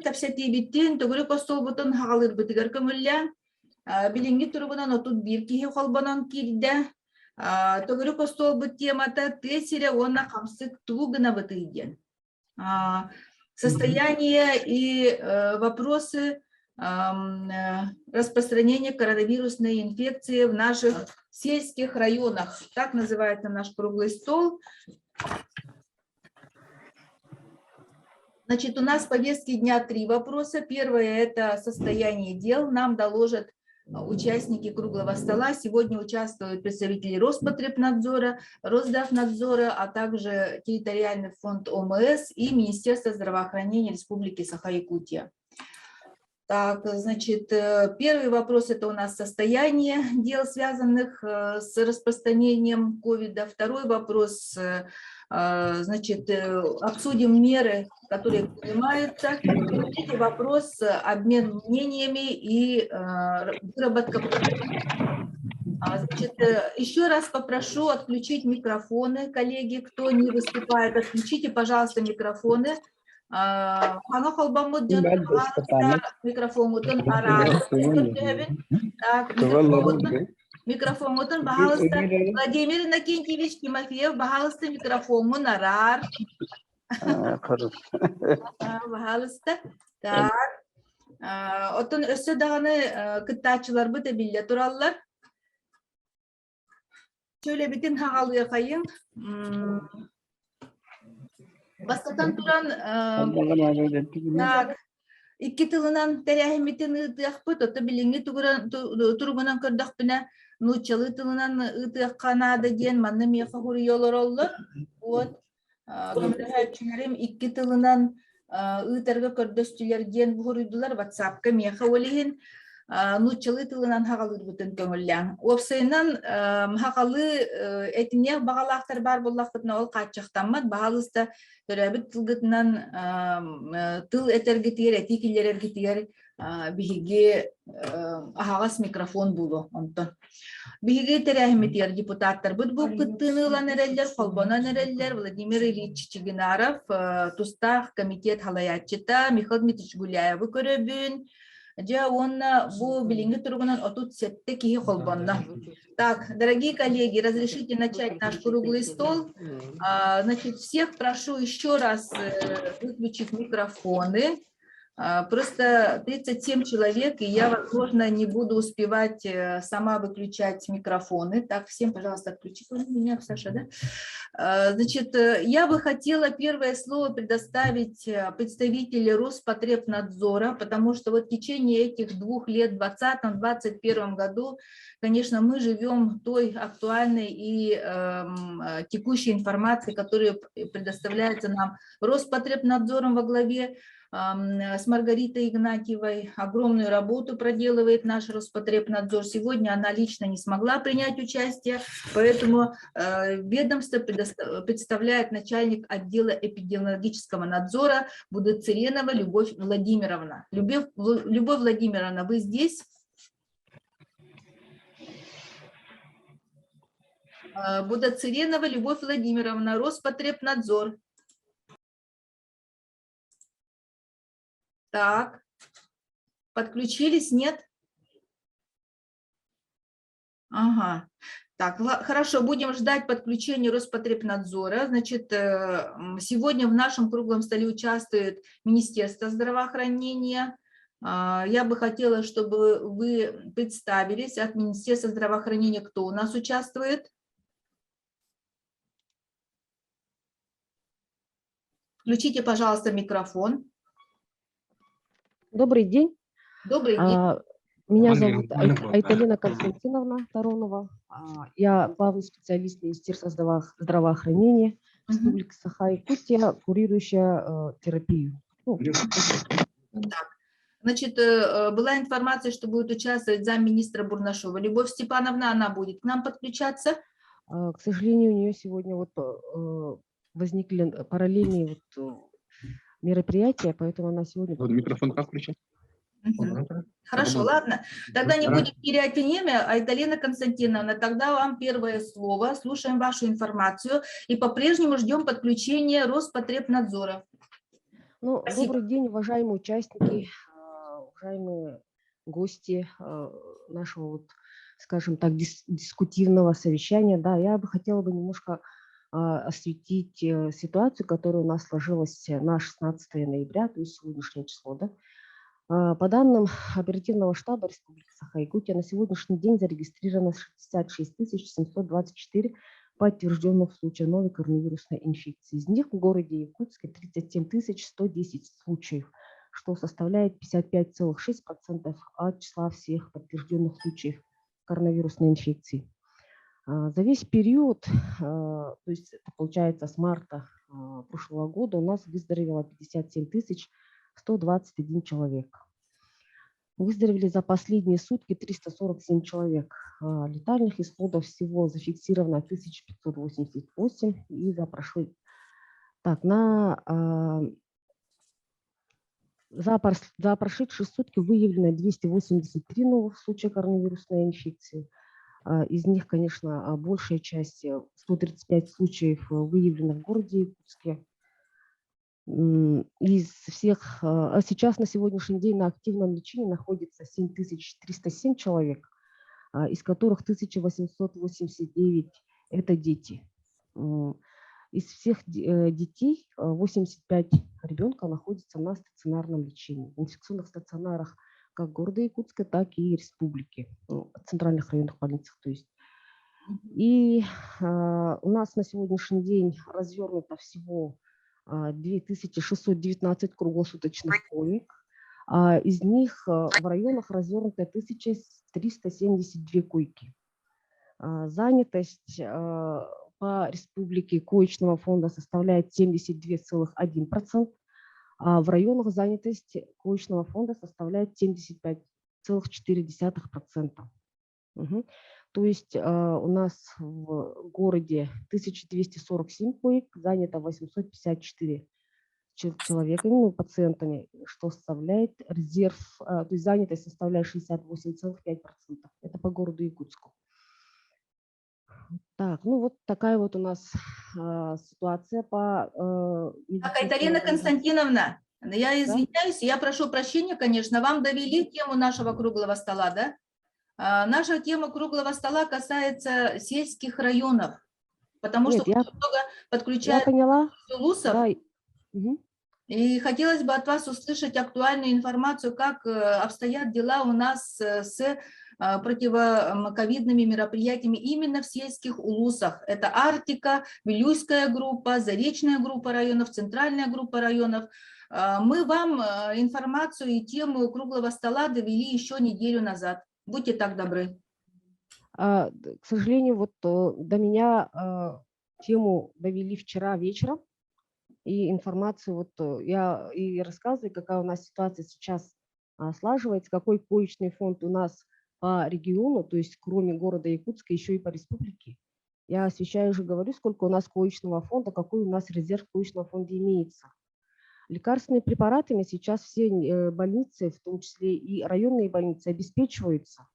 Тапсати биттин тогуру костолбутун хагалыр бытыгар көмүллән билинги турбунан отут бир киһи холбонон кирде тогуру костолбут темата тесире онна камсык туу гына бытыйден. Состояние и вопросы распространения коронавирусной инфекции в наших сельских районах. Так называется наш круглый стол. Значит, у нас в повестке дня 3 вопроса. Первое – это состояние дел. Нам доложат участники круглого стола. Сегодня участвуют представители Роспотребнадзора, Росздравнадзора, а также территориальный фонд ОМС и Министерство здравоохранения Республики Саха-Якутия. Так, значит, первый вопрос – это у нас состояние дел, связанных с распространением ковида. Второй вопрос – значит, обсудим меры, которые принимаются. Третий вопрос – обмен мнениями и выработка. Значит, еще раз попрошу отключить микрофоны, коллеги, кто не выступает, отключите, пожалуйста, микрофоны. Микрофон отын бағалысты. Владимир Иннокентьевич Тимофеев бағалысты микрофон мұнарар. Бағалысты. Отын өсі дағаны күттачылар бұты білі тұралылар. Şöyle bütün hağalıya kayın. Бастатан туран икки тылынан тәрәхимитин ытыақпыт, оты билинги тургунан көрдіқпіне нучалы тылынан ытыаққанады ден манны меха хұры йолор олы. Вот, көмірәйпчілерім икки тылынан ытарға көрдөстілер ден бұғырыдылар WhatsApp-ка меха олиhin нучалы тылынан хағалыр бұтын көңіллян. Опсайынан хағалы әтінеғ бағалақтар бар боллақпытына ол қатчақтанмад, бағалыста төрәбіт тылғытынан тыл әтергетігер, әтекелер әргетігер бігі ағағас микрофон болу. Бігі тәрәхіметер депутаттар бұд бұл күттіні ұлан әрелер, қолбонан әрелер, Владимир Ильич Чигинаров, Тустақ комитет халаятчыта, Михаил Дмитриевич Гуляевы көрөбін, Джа онна бу билинги тургунан отут сетте кихи холбонна. Так, дорогие коллеги, разрешите начать наш круглый стол. Значит, всех прошу еще раз выключить микрофоны. Просто 37 человек, и я, возможно, не буду успевать сама выключать микрофоны. Так, всем, пожалуйста, отключите меня, Саша, да? Значит, я бы хотела первое слово предоставить представителю Роспотребнадзора, потому что вот в течение этих 2 лет, в 2020-2021 году, конечно, мы живем той актуальной и текущей информацией, которая предоставляется нам Роспотребнадзором во главе с Маргаритой Игнатьевой. Огромную работу проделывает наш Роспотребнадзор. Сегодня она лично не смогла принять участие, поэтому ведомство представляет начальник отдела эпидемиологического надзора Будыцыренова Любовь Владимировна. Любовь Владимировна, вы здесь? Будыцыренова Любовь Владимировна, Роспотребнадзор. Так, подключились, нет? Ага, так, хорошо, будем ждать подключения Роспотребнадзора. Значит, сегодня в нашем круглом столе участвует Министерство здравоохранения. Я бы хотела, чтобы вы представились от Министерства здравоохранения, кто у нас участвует. Включите, пожалуйста, микрофон. Добрый день. Добрый день. Меня зовут Айталина Константиновна Таронова. Я главный специалист Министерства здравоохранения Республики Саха-Якутия, курирующая терапию. Так. Значит, была информация, что будет участвовать замминистра Бурнашова. Любовь Степановна, она будет к нам подключаться. К сожалению, у нее сегодня вот возникли параллельные мероприятия, поэтому она сегодня... Микрофон как включить? Хорошо, ладно. Тогда не будем терять время. Айталина Константиновна, тогда вам первое слово. Слушаем вашу информацию и по-прежнему ждем подключения Роспотребнадзора. Ну, Спасибо. добрый день, уважаемые участники, уважаемые гости нашего, вот, скажем так, дискутивного совещания. Да, я бы хотела бы немножко осветить ситуацию, которая у нас сложилась на 16 ноября, то есть сегодняшнее число. Да? По данным оперативного штаба Республики Саха-Якутия, на сегодняшний день зарегистрировано 66 724 подтвержденных случаев новой коронавирусной инфекции. Из них в городе Якутске 37 110 случаев, что составляет 55,6% от числа всех подтвержденных случаев коронавирусной инфекции. За весь период, то есть это получается с марта прошлого года, у нас выздоровело 57 121 человек. Выздоровели за последние сутки 347 человек. Летальных исходов всего зафиксировано 1588 и за прошлый... Так, за прошедшие сутки выявлено 283 новых случая коронавирусной инфекции. Из них, конечно, большая часть, 135 случаев, выявлено в городе Якутске. Из всех, сейчас на сегодняшний день на активном лечении находится 7307 человек, из которых 1889 – это дети. Из всех детей 85 ребенка находится на стационарном лечении, в инфекционных стационарах как города Якутска, так и республики, центральных районных больницах. То есть. И у нас на сегодняшний день развернуто всего 2619 круглосуточных коек. Из них в районах развернуто 1372 койки. Занятость по республике коечного фонда составляет 72,1%, а в районах занятость коечного фонда составляет 75,4%. Угу. То есть у нас в городе 1247 коек, занято 854 человека, пациентами, что составляет резерв, то есть занятость составляет 68,5%. Это по городу Якутску. Так, ну вот такая вот у нас ситуация по... Так, Айталина Константиновна, я извиняюсь, я прошу прощения, конечно, вам довели тему нашего круглого стола, да? Наша тема круглого стола касается сельских районов, потому что очень много подключают улусов. Да. Угу. И хотелось бы от вас услышать актуальную информацию, как обстоят дела у нас с противоковидными мероприятиями именно в сельских улусах. Это Арктика, Вилюйская группа, Заречная группа районов, Центральная группа районов. Мы вам информацию и тему круглого стола довели еще неделю назад. Будьте так добры. К сожалению, вот до меня тему довели вчера вечером. И информацию, вот я и рассказываю, какая у нас ситуация сейчас слаживается, какой коечный фонд у нас по региону, то есть кроме города Якутска, еще и по республике. Я освещаю, уже говорю, сколько у нас коечного фонда, какой у нас резерв коечного фонда имеется. Лекарственными препаратами сейчас все больницы, в том числе и районные больницы, обеспечиваются.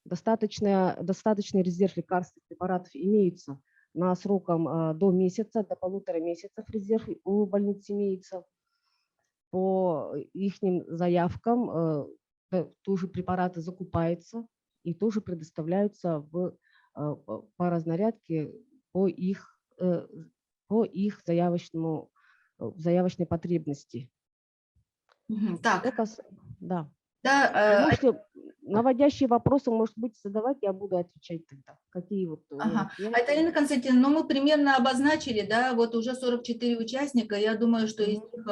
Достаточный резерв лекарственных препаратов имеется. На сроком до месяца, до 1,5 месяцев резерв у больниц имеется. По их заявкам тоже препараты закупаются и тоже предоставляются по разнарядке по их заявочной потребности. Так. Да. Да, можете наводящие вопросы, может быть, задавать, я буду отвечать тогда. Какие вот... Айталина Константиновна, ну мы примерно обозначили, да, вот уже 44 участника, я думаю, что из них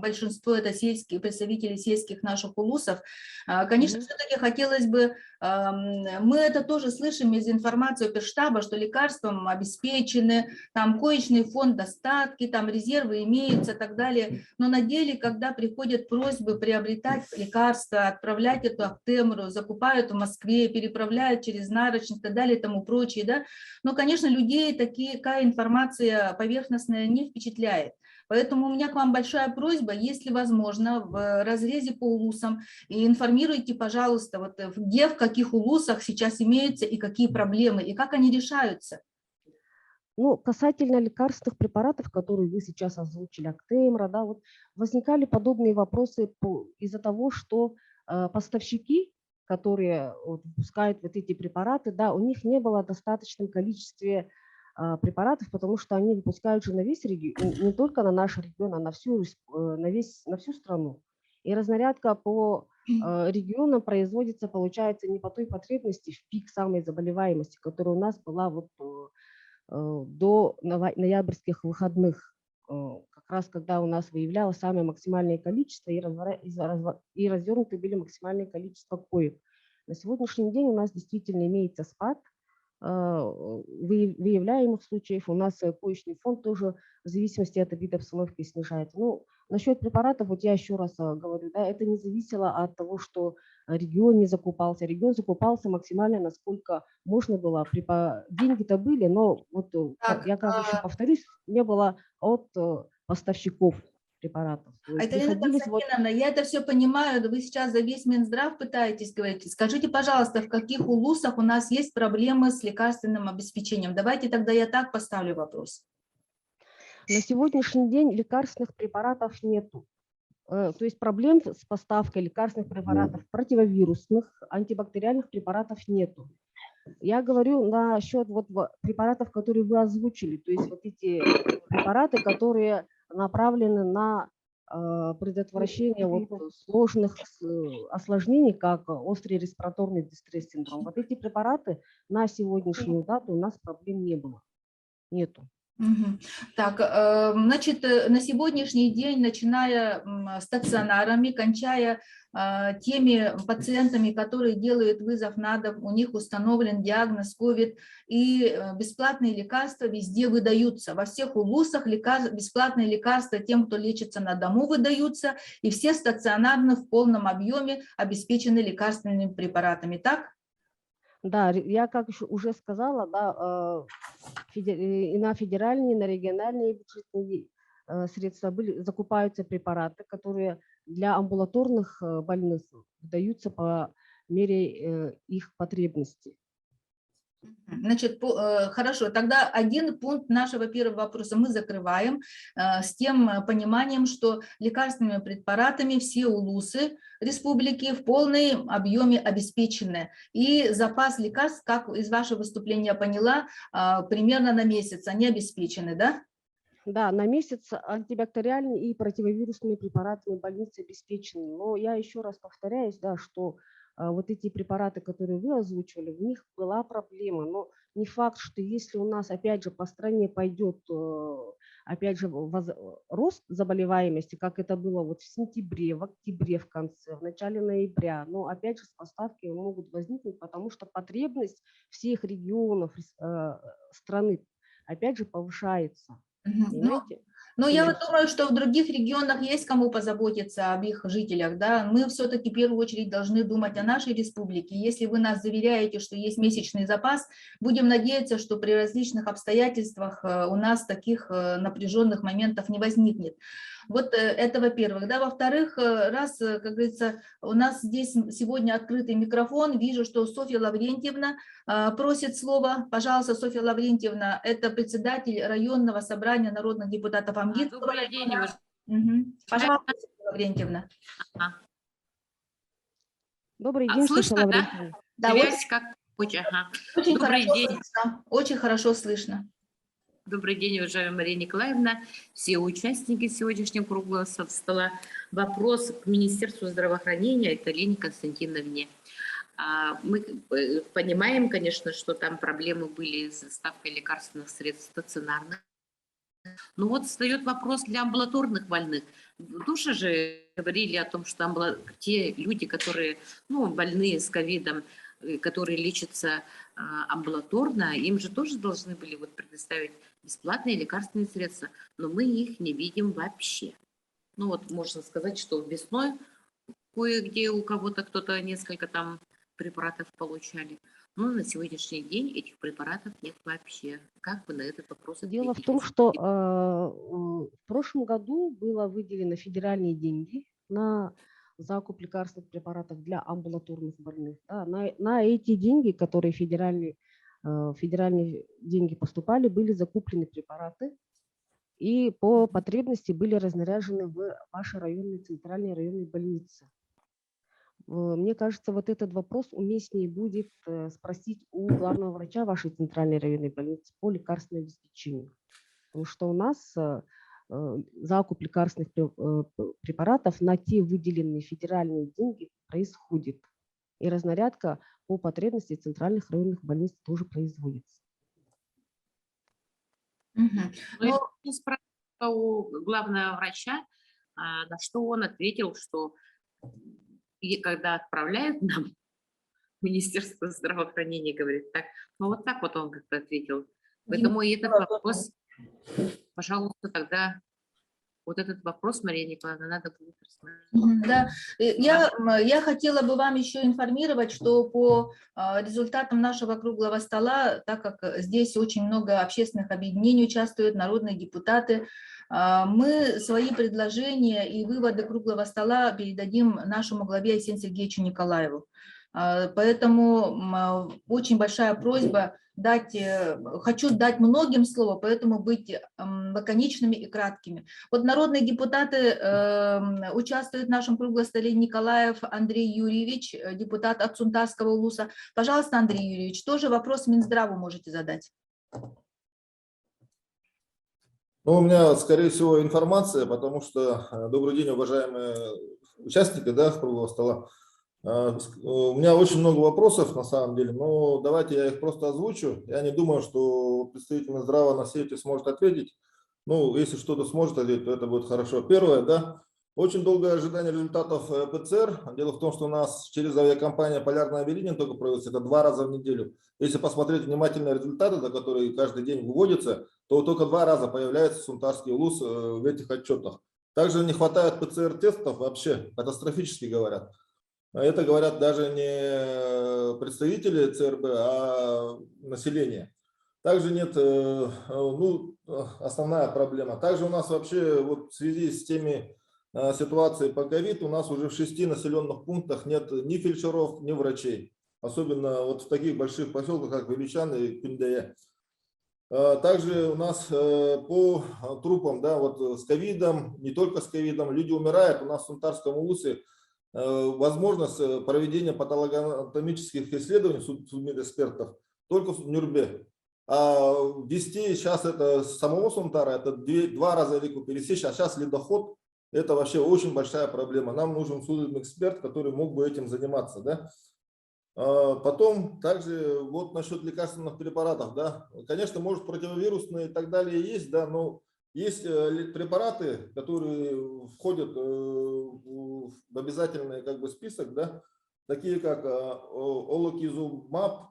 большинство это сельские, представители сельских наших улусов. Конечно, все-таки хотелось бы, мы это тоже слышим из информации оперштаба, что лекарством обеспечены, там коечный фонд достатки, там резервы имеются и так далее, но на деле, когда приходят просьбы приобретать лекарства, отправлять эту Актемру, закупают в Москве, переправляют через нарочник и так далее и тому прочее, да, но, конечно, людей такая информация поверхностная не впечатляет. Поэтому у меня к вам большая просьба, если возможно, в разрезе по улусам, и информируйте, пожалуйста, вот где, в каких улусах сейчас имеются и какие проблемы, и как они решаются. Ну, касательно лекарственных препаратов, которые вы сейчас озвучили, Актемра, да, вот возникали подобные вопросы из-за того, что поставщики, которые вот выпускают вот эти препараты, да, у них не было достаточном количестве препаратов, потому что они выпускают же на весь регион, не только на наш регион, а на всю, на всю страну. И разнарядка по регионам производится, получается, не по той потребности в пик самой заболеваемости, которая у нас была вот до ноябрьских выходных, как раз когда у нас выявлялось самое максимальное количество и развернуты были максимальное количество коек. На сегодняшний день у нас действительно имеется спад выявляемых случаев. У нас коечный фонд тоже в зависимости от вида обстановки снижается. Ну, насчет препаратов, вот я еще раз говорю, да, это не зависело от того, что регион не закупался. Регион закупался максимально, насколько можно было. Деньги-то были, но вот Так, я как еще повторюсь, не было от поставщиков препаратов. Айталина Константиновна, я это все понимаю, вы сейчас за весь Минздрав пытаетесь говорить. Скажите, пожалуйста, в каких улусах у нас есть проблемы с лекарственным обеспечением? Давайте тогда я так поставлю вопрос. На сегодняшний день лекарственных препаратов нету. То есть проблем с поставкой лекарственных препаратов, противовирусных, антибактериальных препаратов нету. Я говорю насчет вот препаратов, которые вы озвучили, то есть вот эти препараты, которые направлены на предотвращение вот сложных осложнений, как острый респираторный дистресс-синдром. Вот эти препараты на сегодняшнюю дату у нас проблем не было, нету. Так, значит, на сегодняшний день, начиная стационарами, кончая теми пациентами, которые делают вызов на дом, у них установлен диагноз COVID, и бесплатные лекарства везде выдаются. Во всех улусах бесплатные лекарства тем, кто лечится на дому, выдаются, и все стационарно в полном объеме обеспечены лекарственными препаратами. Так? Да, я как уже сказала, да, и на федеральные, и на региональные бюджетные средства закупаются препараты, которые для амбулаторных больных даются по мере их потребностей. Значит, хорошо, тогда один пункт нашего первого вопроса мы закрываем с тем пониманием, что лекарственными препаратами все улусы республики в полном объеме обеспечены. И запас лекарств, как из вашего выступления поняла, примерно на месяц они обеспечены, да? Да, на месяц антибактериальные и противовирусные препараты больницы обеспечены. Но я еще раз повторяюсь, да, что вот эти препараты, которые вы озвучивали, в них была проблема. Но не факт, что если у нас, опять же, по стране пойдет, опять же, рост заболеваемости, как это было вот в сентябре, в октябре в конце, в начале ноября, но опять же с поставки могут возникнуть, потому что потребность всех регионов страны, опять же, повышается. Но я вот думаю, что в других регионах есть кому позаботиться об их жителях. Да? Мы все-таки в первую очередь должны думать о нашей республике. Если вы нас заверяете, что есть месячный запас, будем надеяться, что при различных обстоятельствах у нас таких напряженных моментов не возникнет. Вот это во-первых. Да? Во-вторых, раз, как говорится, у нас здесь сегодня открытый микрофон, вижу, что Софья Лаврентьевна просит слова. Пожалуйста, Софья Лаврентьевна, это председатель районного собрания народных депутатов АМГИ. Добрый день. Пожалуйста, Софья Лаврентьевна. Добрый день, Софья Лаврентьевна. Да, связь как очень. Очень Добрый хорошо день. слышно. Очень хорошо слышно. Добрый день, уважаемая Мария Николаевна, все участники сегодняшнего круглого стола. Вопрос к Министерству здравоохранения и Галине Константиновне. Мы понимаем, конечно, что там проблемы были с доставкой лекарственных средств стационарных. Но вот встает вопрос для амбулаторных больных. Тоже же говорили о том, что те люди, которые больные с ковидом, которые лечатся амбулаторно, им же тоже должны были предоставить бесплатные лекарственные средства, но мы их не видим вообще. Можно сказать, что весной кое-где у кого-то кто-то несколько там препаратов получали. Но на сегодняшний день этих препаратов нет вообще. Как вы на этот вопрос ответите? Дело в том, что в прошлом году было выделено федеральные деньги на закуп лекарственных препаратов для амбулаторных больных. Да, на эти деньги, которые федеральные федеральные деньги поступали, были закуплены препараты, и по потребности были разнаряжены в ваши районные, центральные районные больницы. Мне кажется, вот этот вопрос уместнее будет спросить у главного врача вашей центральной районной больницы по лекарственному обеспечению. Потому что у нас закуп лекарственных препаратов на те выделенные федеральные деньги происходит. И разнарядка по потребности центральных районных больниц тоже производится. Мгм. Ну, я спросила у главного врача, на что он ответил, что и когда отправляют нам Министерство здравоохранения, говорит так, ну вот так вот он как-то ответил. Поэтому и этот вопрос, пожалуйста, тогда вот этот вопрос, Мария Николаевна, надо будет рассмотреть. Да, я хотела бы вам еще информировать, что по результатам нашего круглого стола, так как здесь очень много общественных объединений участвуют, народные депутаты, мы свои предложения и выводы круглого стола передадим нашему главе Арсению Сергеевичу Николаеву. Поэтому очень большая просьба хочу дать многим слово, поэтому быть лаконичными и краткими. Вот народные депутаты участвуют в нашем круглом столе: Николаев Андрей Юрьевич, депутат от Сунтарского улуса. Пожалуйста, Андрей Юрьевич, тоже вопрос Минздраву можете задать. Ну, у меня, скорее всего, информация, потому что, добрый день, уважаемые участники, да, круглого стола. У меня очень много вопросов, на самом деле, но давайте я их просто озвучу. Я не думаю, что представитель Минздрава на все эти сможет ответить. Ну, если что-то сможет ответить, то это будет хорошо. Первое, да, очень долгое ожидание результатов ПЦР. Дело в том, что у нас через авиакомпанию «Полярная авиалиния» только проводится, это 2 раза в неделю. Если посмотреть внимательно результаты, за которые каждый день выводятся, то только 2 раза появляется Сунтарский улус в этих отчетах. Также не хватает ПЦР-тестов вообще, катастрофически говорят. Это говорят даже не представители ЦРБ, а население. Также нет, ну, основная проблема. Также у нас вообще вот в связи с теми ситуацией по ковид у нас уже в 6 населенных пунктах нет ни фельдшеров, ни врачей. Особенно вот в таких больших поселках, как Вилючан и Пиндая. Также у нас по трупам, да, вот с ковидом, не только с ковидом, люди умирают. У нас в Сунтарском улусе возможность проведения патологоанатомических исследований судмедэкспертов только в Нюрбе. А в 10 сейчас это с самого Сунтара, это 2 раза реку пересечь, а сейчас ледоход, это вообще очень большая проблема. Нам нужен судмедэксперт, который мог бы этим заниматься, да. Потом также вот насчет лекарственных препаратов, да, конечно, может противовирусные и так далее есть, да, но есть препараты, которые входят в обязательный как бы список, да, такие как олокизумаб,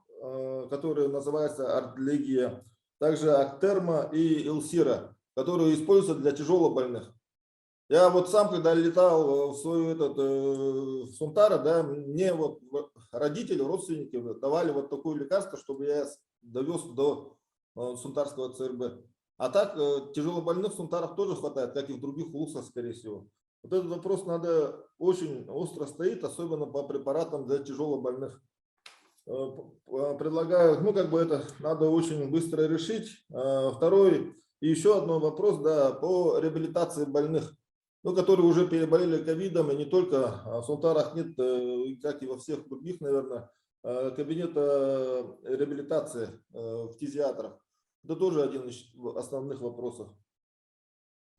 который называется Ардлегия, также Актерма и Элсира, которые используются для тяжелобольных. Я вот сам, когда летал в в Сунтара, да, мне вот родители, родственники давали вот такое лекарство, чтобы я довез до Сунтарского ЦРБ. А так тяжелобольных в Сунтарах тоже хватает, как и в других улусах, скорее всего. Вот этот вопрос надо очень остро стоит, особенно по препаратам для тяжелобольных. Предлагаю, ну как бы это надо очень быстро решить. Второй и еще один вопрос, да, по реабилитации больных, ну, которые уже переболели ковидом, и не только. В Сунтарах нет, как и во всех других, наверное, кабинета реабилитации в фтизиатрах. Это тоже один из основных вопросов.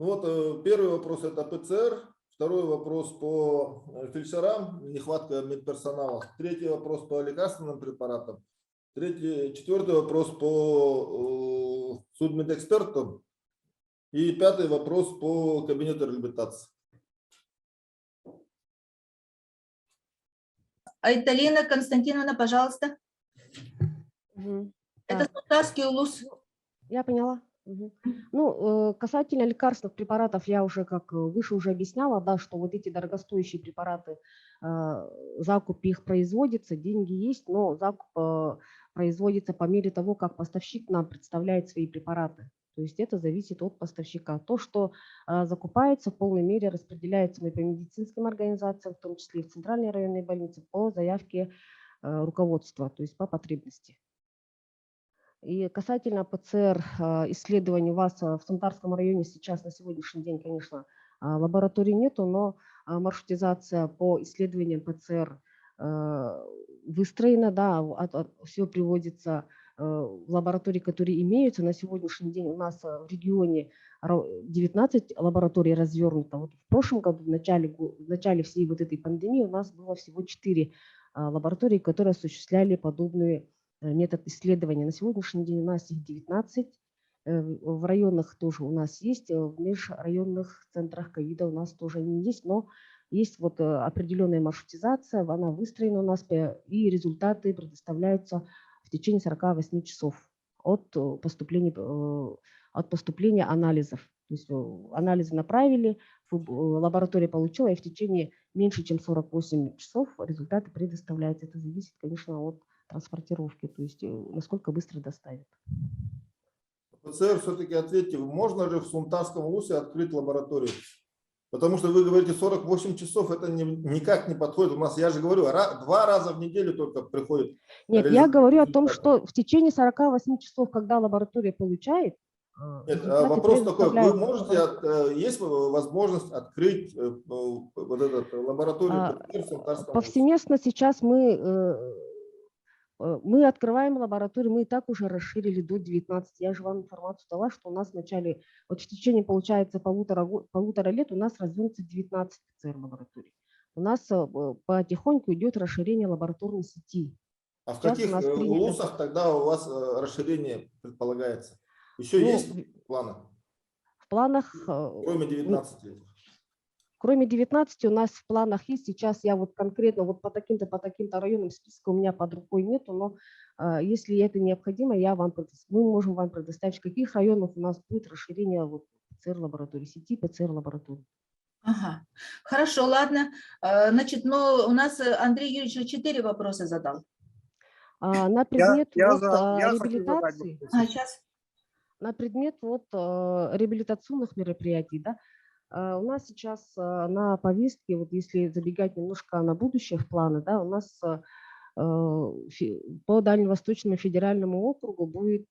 Вот первый вопрос – это ПЦР. Второй вопрос по фельдшерам, нехватка медперсонала. Третий вопрос по лекарственным препаратам. Четвертый вопрос по судмедэкспертам. И пятый вопрос по кабинету реабилитации. Айталина Константиновна, пожалуйста. Угу. Это Сунтарский улус. Я поняла. Угу. Ну, касательно лекарственных препаратов, я уже, как выше уже объясняла, да, что вот эти дорогостоящие препараты, закуп их производится, деньги есть, но закуп производится по мере того, как поставщик нам представляет свои препараты. То есть это зависит от поставщика. То, что закупается, в полной мере распределяется по медицинским организациям, в том числе и в центральной районной больнице, по заявке руководства, то есть по потребности. И касательно ПЦР исследований, у вас в Сунтарском районе сейчас на сегодняшний день, конечно, лабораторий нету, но маршрутизация по исследованиям ПЦР выстроена, да, все приводится в лаборатории, которые имеются. На сегодняшний день у нас в регионе 19 лабораторий развернуто. Вот в прошлом году, в начале всей вот этой пандемии, у нас было всего 4 лаборатории, которые осуществляли подобный метод исследования. На сегодняшний день у нас их 19. В районах тоже у нас есть, в межрайонных центрах ковида у нас тоже они есть, но есть вот определенная маршрутизация, она выстроена у нас, и результаты предоставляются в течение 48 часов от поступления анализов. То есть анализы направили, лаборатория получила, и в течение меньше, чем 48 часов результаты предоставляются. Это зависит, конечно, от транспортировки, то есть насколько быстро доставят. ПЦР, все-таки ответьте, можно же в Сунтарском УСе открыть лабораторию? Потому что вы говорите 48 часов, это никак не подходит. У нас, я же говорю, 2 раза в неделю только приходит. Нет, я говорю о том, что в течение 48 часов, когда лаборатория получает, нет, вопрос такой, вы можете, есть возможность открыть вот эту лабораторию ПЦР в Сунтарском УСе? Повсеместно сейчас мы открываем лабораторию, мы и так уже расширили до 19. Я же вам информацию дала, что у нас в начале, вот в течение, получается, полутора лет у нас развернется 19 ПЦР-лабораторий. У нас потихоньку идет расширение лабораторной сети. А в каких ВУЗах тогда у вас расширение предполагается? Еще есть планы? В планах... Кроме 19 лет. Кроме 19 у нас в планах есть. Сейчас я вот конкретно вот по таким-то районам списка у меня под рукой нету, но если это необходимо, мы можем вам предоставить, в каких районах у нас будет расширение вот ПЦР-лаборатории, сети ПЦР-лабораторий. Ага. Хорошо, ладно. Значит, но у нас Андрей Юрьевич 4 вопроса задал. На предмет реабилитации. Сейчас. На предмет реабилитационных мероприятий, да. У нас сейчас на повестке, вот если забегать немножко на будущее в планы, да, у нас по Дальневосточному федеральному округу будет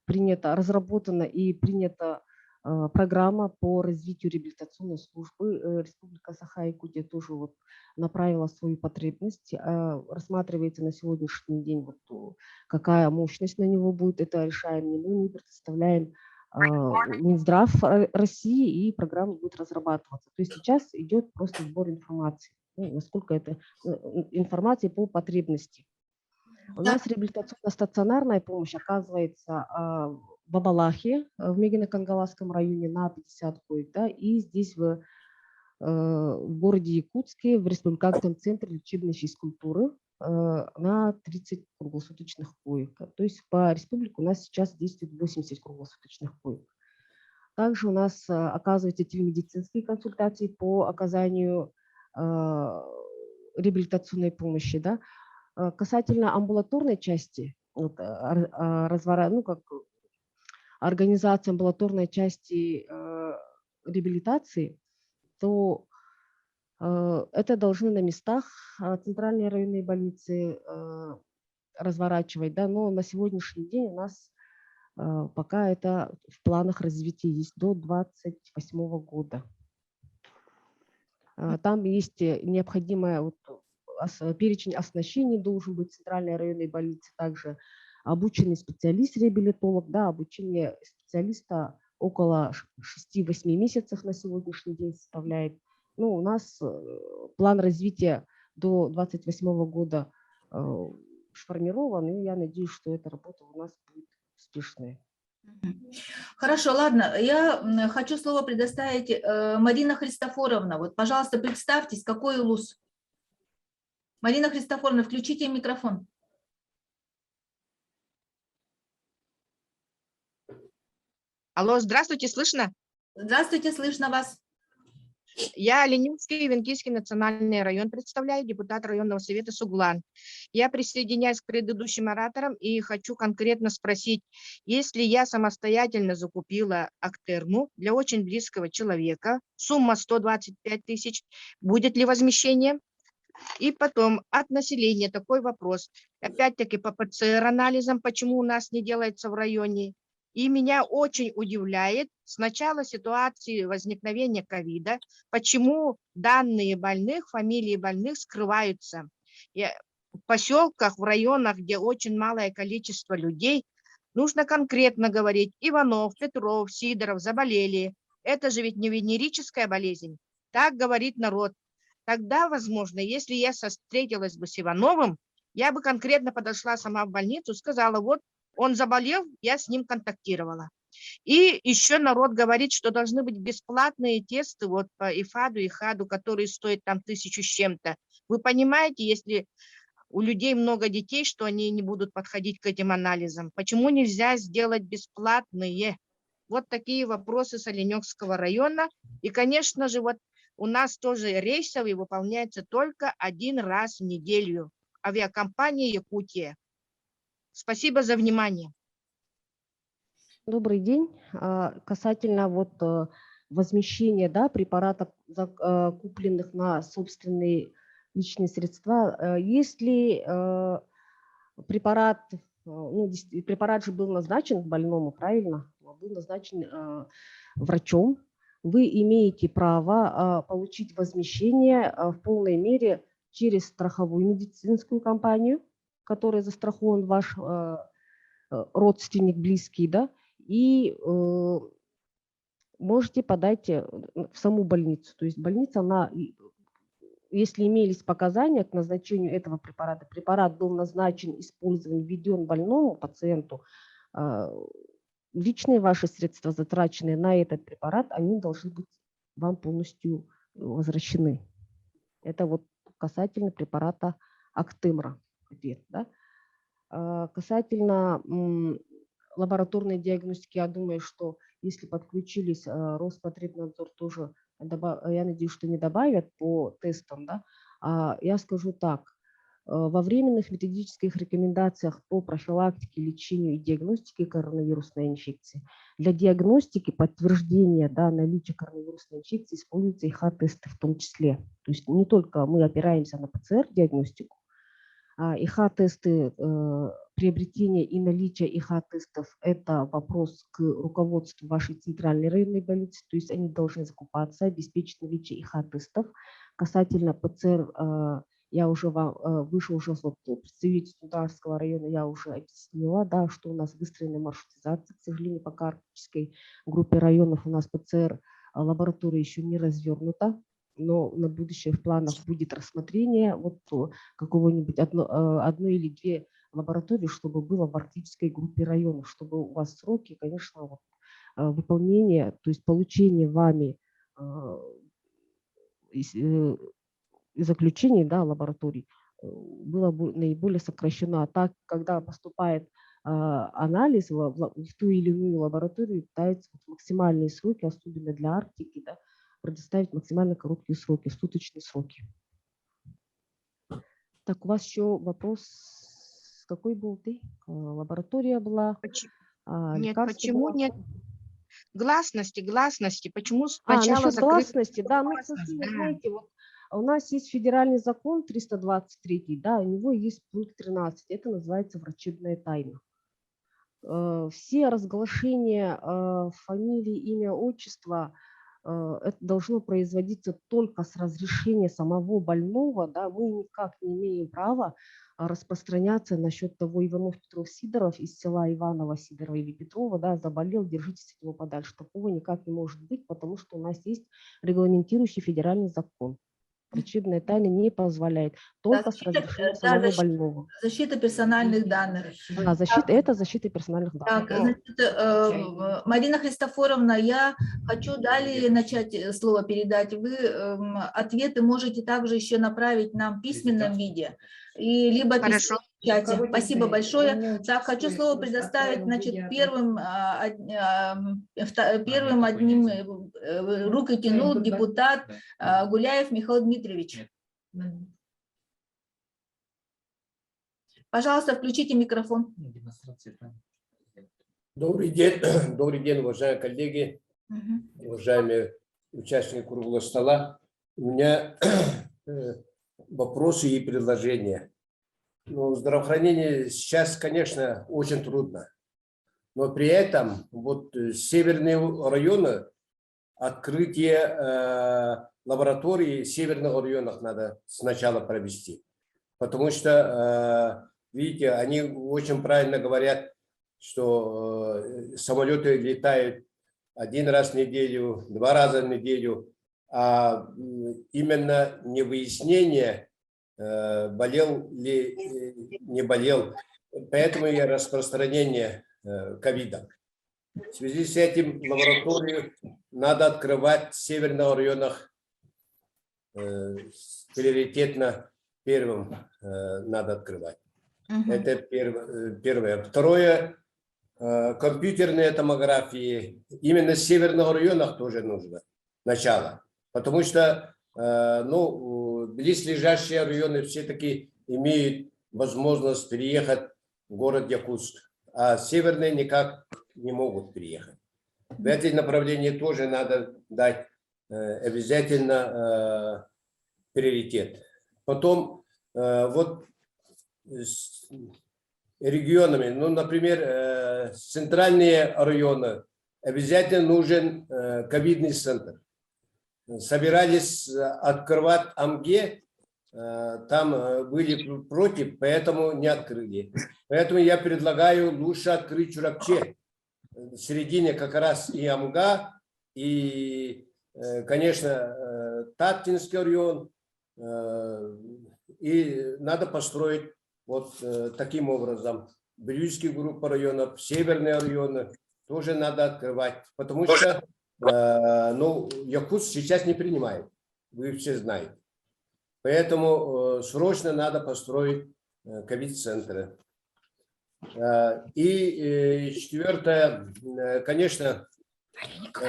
разработана и принята программа по развитию реабилитационной службы. Республика Саха-Якутия тоже вот направила свою потребность. Рассматривается на сегодняшний день, вот, какая мощность на него будет. Это решаем не мы предоставляем Минздрав России, и программа будет разрабатываться. То есть сейчас идет просто сбор информации, насколько это информация по потребности. У нас реабилитационно-стационарная помощь оказывается в Абалахе, в Мегино-Кангаласском районе на 50 коек, да, и здесь в городе Якутске, в Республиканском центре лечебной физкультуры на 30 круглосуточных коек. То есть по республике у нас сейчас действует 80 круглосуточных коек. Также у нас оказываются телемедицинские консультации по оказанию реабилитационной помощи. Да. Касательно амбулаторной части, вот, организации амбулаторной части реабилитации, то это должны на местах центральные районные больницы разворачивать, да, но на сегодняшний день у нас пока это в планах развития есть до 2028 года. Там есть необходимая перечень оснащений должен быть центральной районной больницы, также обученный специалист-реабилитолог, да, обучение специалиста около 6-8 месяцев на сегодняшний день составляет. Ну, у нас план развития до 2028 года сформирован, и я надеюсь, что эта работа у нас будет успешной. Хорошо, ладно. Я хочу слово предоставить Марина Христофоровна. Вот, пожалуйста, представьтесь, какой УЛУС? Марина Христофоровна, включите микрофон. Алло, здравствуйте, слышно? Здравствуйте, слышно вас. Я Ленинский и Венгийский национальный район представляю, депутат районного совета Суглан. Я присоединяюсь к предыдущим ораторам и хочу конкретно спросить, если я самостоятельно закупила Актерму для очень близкого человека, сумма 125 тысяч, будет ли возмещение? И потом от населения такой вопрос. Опять-таки по ПЦР-анализам, почему у нас не делается в районе. И меня очень удивляет с начала ситуации возникновения ковида, почему данные больных, фамилии больных скрываются. В поселках, в районах, где очень малое количество людей, нужно конкретно говорить: Иванов, Петров, Сидоров заболели. Это же ведь не венерическая болезнь. Так говорит народ. Тогда, возможно, если я встретилась бы с Ивановым, я бы конкретно подошла сама в больницу, сказала: вот он заболел, я с ним контактировала. И еще народ говорит, что должны быть бесплатные тесты вот по ИФАДу, ИХАДу, которые стоят там 1000 с чем-то. Вы понимаете, если у людей много детей, что они не будут подходить к этим анализам? Почему нельзя сделать бесплатные? Вот такие вопросы с Оленёкского района. И, конечно же, вот у нас тоже рейсовый выполняется только 1 раз в неделю. Авиакомпания «Якутия». Спасибо за внимание. Добрый день. Касательно вот возмещения, да, препаратов, купленных на собственные личные средства, если препарат, ну, препарат же был назначен больному, правильно? Был назначен врачом, вы имеете право получить возмещение в полной мере через страховую медицинскую компанию, которая застрахован ваш родственник, близкий, да, и можете подать в саму больницу. То есть больница, она, если имелись показания к назначению этого препарата, препарат был назначен, использован, введен больному пациенту, личные ваши средства, затраченные на этот препарат, они должны быть вам полностью возвращены. Это вот касательно препарата Актемра. Да? Касательно лабораторной диагностики, я думаю, что если подключились, Роспотребнадзор тоже, я надеюсь, что не добавят по тестам, да? Я скажу так, во временных методических рекомендациях по профилактике, лечению и диагностике коронавирусной инфекции для диагностики, подтверждения, да, наличия коронавирусной инфекции используются ИХ-тесты в том числе. То есть не только мы опираемся на ПЦР-диагностику, ИХ-тесты, приобретение и наличие ИХ-тестов – это вопрос к руководству вашей центральной районной больницы, то есть они должны закупаться, обеспечить наличие ИХ-тестов. Касательно ПЦР, я уже выше уже представитель Сударского района, я уже объяснила, да, что у нас выстроена маршрутизация, к сожалению, по арктической группе районов у нас ПЦР лаборатория еще не развернута, но на будущее в планах будет рассмотрение вот какого-нибудь одной или две лаборатории, чтобы было в арктической группе районов, чтобы у вас сроки, конечно, вот, выполнения, то есть получение вами заключений, да, лабораторий было бы наиболее сокращено. А так, когда поступает анализ в ту или иную лабораторию, пытаются максимальные сроки, особенно для Арктики, да, предоставить максимально короткие сроки, суточные сроки. Так, у вас еще вопрос, какой был ты? Лаборатория была? Нет, почему нет? Гласности. Почему сначала насчет закрыли? гласности, да, ну, к сожалению, знаете, вот у нас есть федеральный закон 323, да, у него есть пункт 13, это называется врачебная тайна. Все разглашения фамилии, имя, отчества, это должно производиться только с разрешения самого больного, да, мы никак не имеем права распространяться насчет того, Иванов, Петров, Сидоров из села Иваново, Сидорова или Петрова, да, заболел, держитесь от него подальше. Такого никак не может быть, потому что у нас есть регламентирующий федеральный закон. Врачебная тайна не позволяет, только с разрешения самого больного. Защита персональных данных. Это защита персональных данных. Так, значит, Марина Христофоровна, я хочу далее начать слово передать. Вы ответы можете также еще направить нам в письменном виде. И либо писать в чате. Спасибо большое. Так, хочу слово предоставить, значит, первым одним рукой тянул депутат Гуляев Михаил Дмитриевич. Пожалуйста, включите микрофон. Добрый день, уважаемые коллеги, уважаемые участники круглого стола. У меня вопросы и предложения. Ну, здравоохранение сейчас, конечно, очень трудно. Но при этом вот северные районы, открытие лаборатории в северных районах надо сначала провести. Потому что, видите, они очень правильно говорят, что самолеты летают 1 раз в неделю, 2 раза в неделю, а именно не выяснение, болел ли, не болел. Поэтому и распространение ковида. В связи с этим лабораторию надо открывать в северных районах приоритетно первым надо открывать. Это первое. Второе, компьютерные томографии именно в северных районах тоже нужно начало. Потому что ну, близлежащие районы все-таки имеют возможность переехать в город Якутск, а северные никак не могут переехать. В этом направлении тоже надо дать обязательно приоритет. Потом вот с регионами, ну, например, центральные районы, обязательно нужен ковидный центр. Собирались открывать АМГе, там были против, поэтому не открыли. Поэтому я предлагаю лучше открыть Чурапче. В середине как раз и АМГа, и, конечно, Таткинский район. И надо построить вот таким образом. Брюйские группы районов, северные районы тоже надо открывать. Потому что ну, Якутск сейчас не принимает. Вы все знаете. Поэтому срочно надо построить ковид-центры. И четвертое, конечно,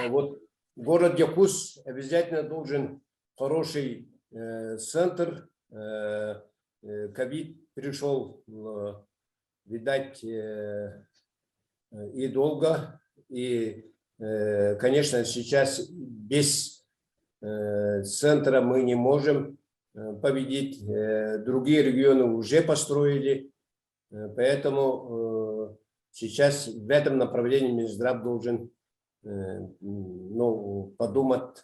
вот город Якутск обязательно должен хороший центр. Ковид пришел, видать, и долго. И, конечно, сейчас без центра мы не можем победить. Другие регионы уже построили. Поэтому сейчас в этом направлении Минздрав должен ну, подумать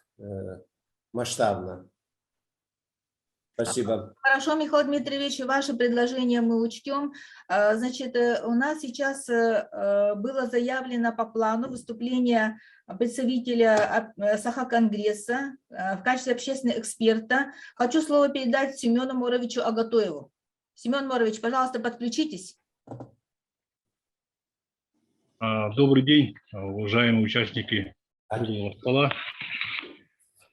масштабно. Спасибо. Хорошо, Михаил Дмитриевич, ваши предложения мы учтем. Значит, у нас сейчас было заявлено по плану выступление представителя Сахаконгресса в качестве общественного эксперта. Хочу слово передать Семену Моровичу Агатоеву. Семен Морович, пожалуйста, подключитесь. Добрый день, уважаемые участники круглого стола.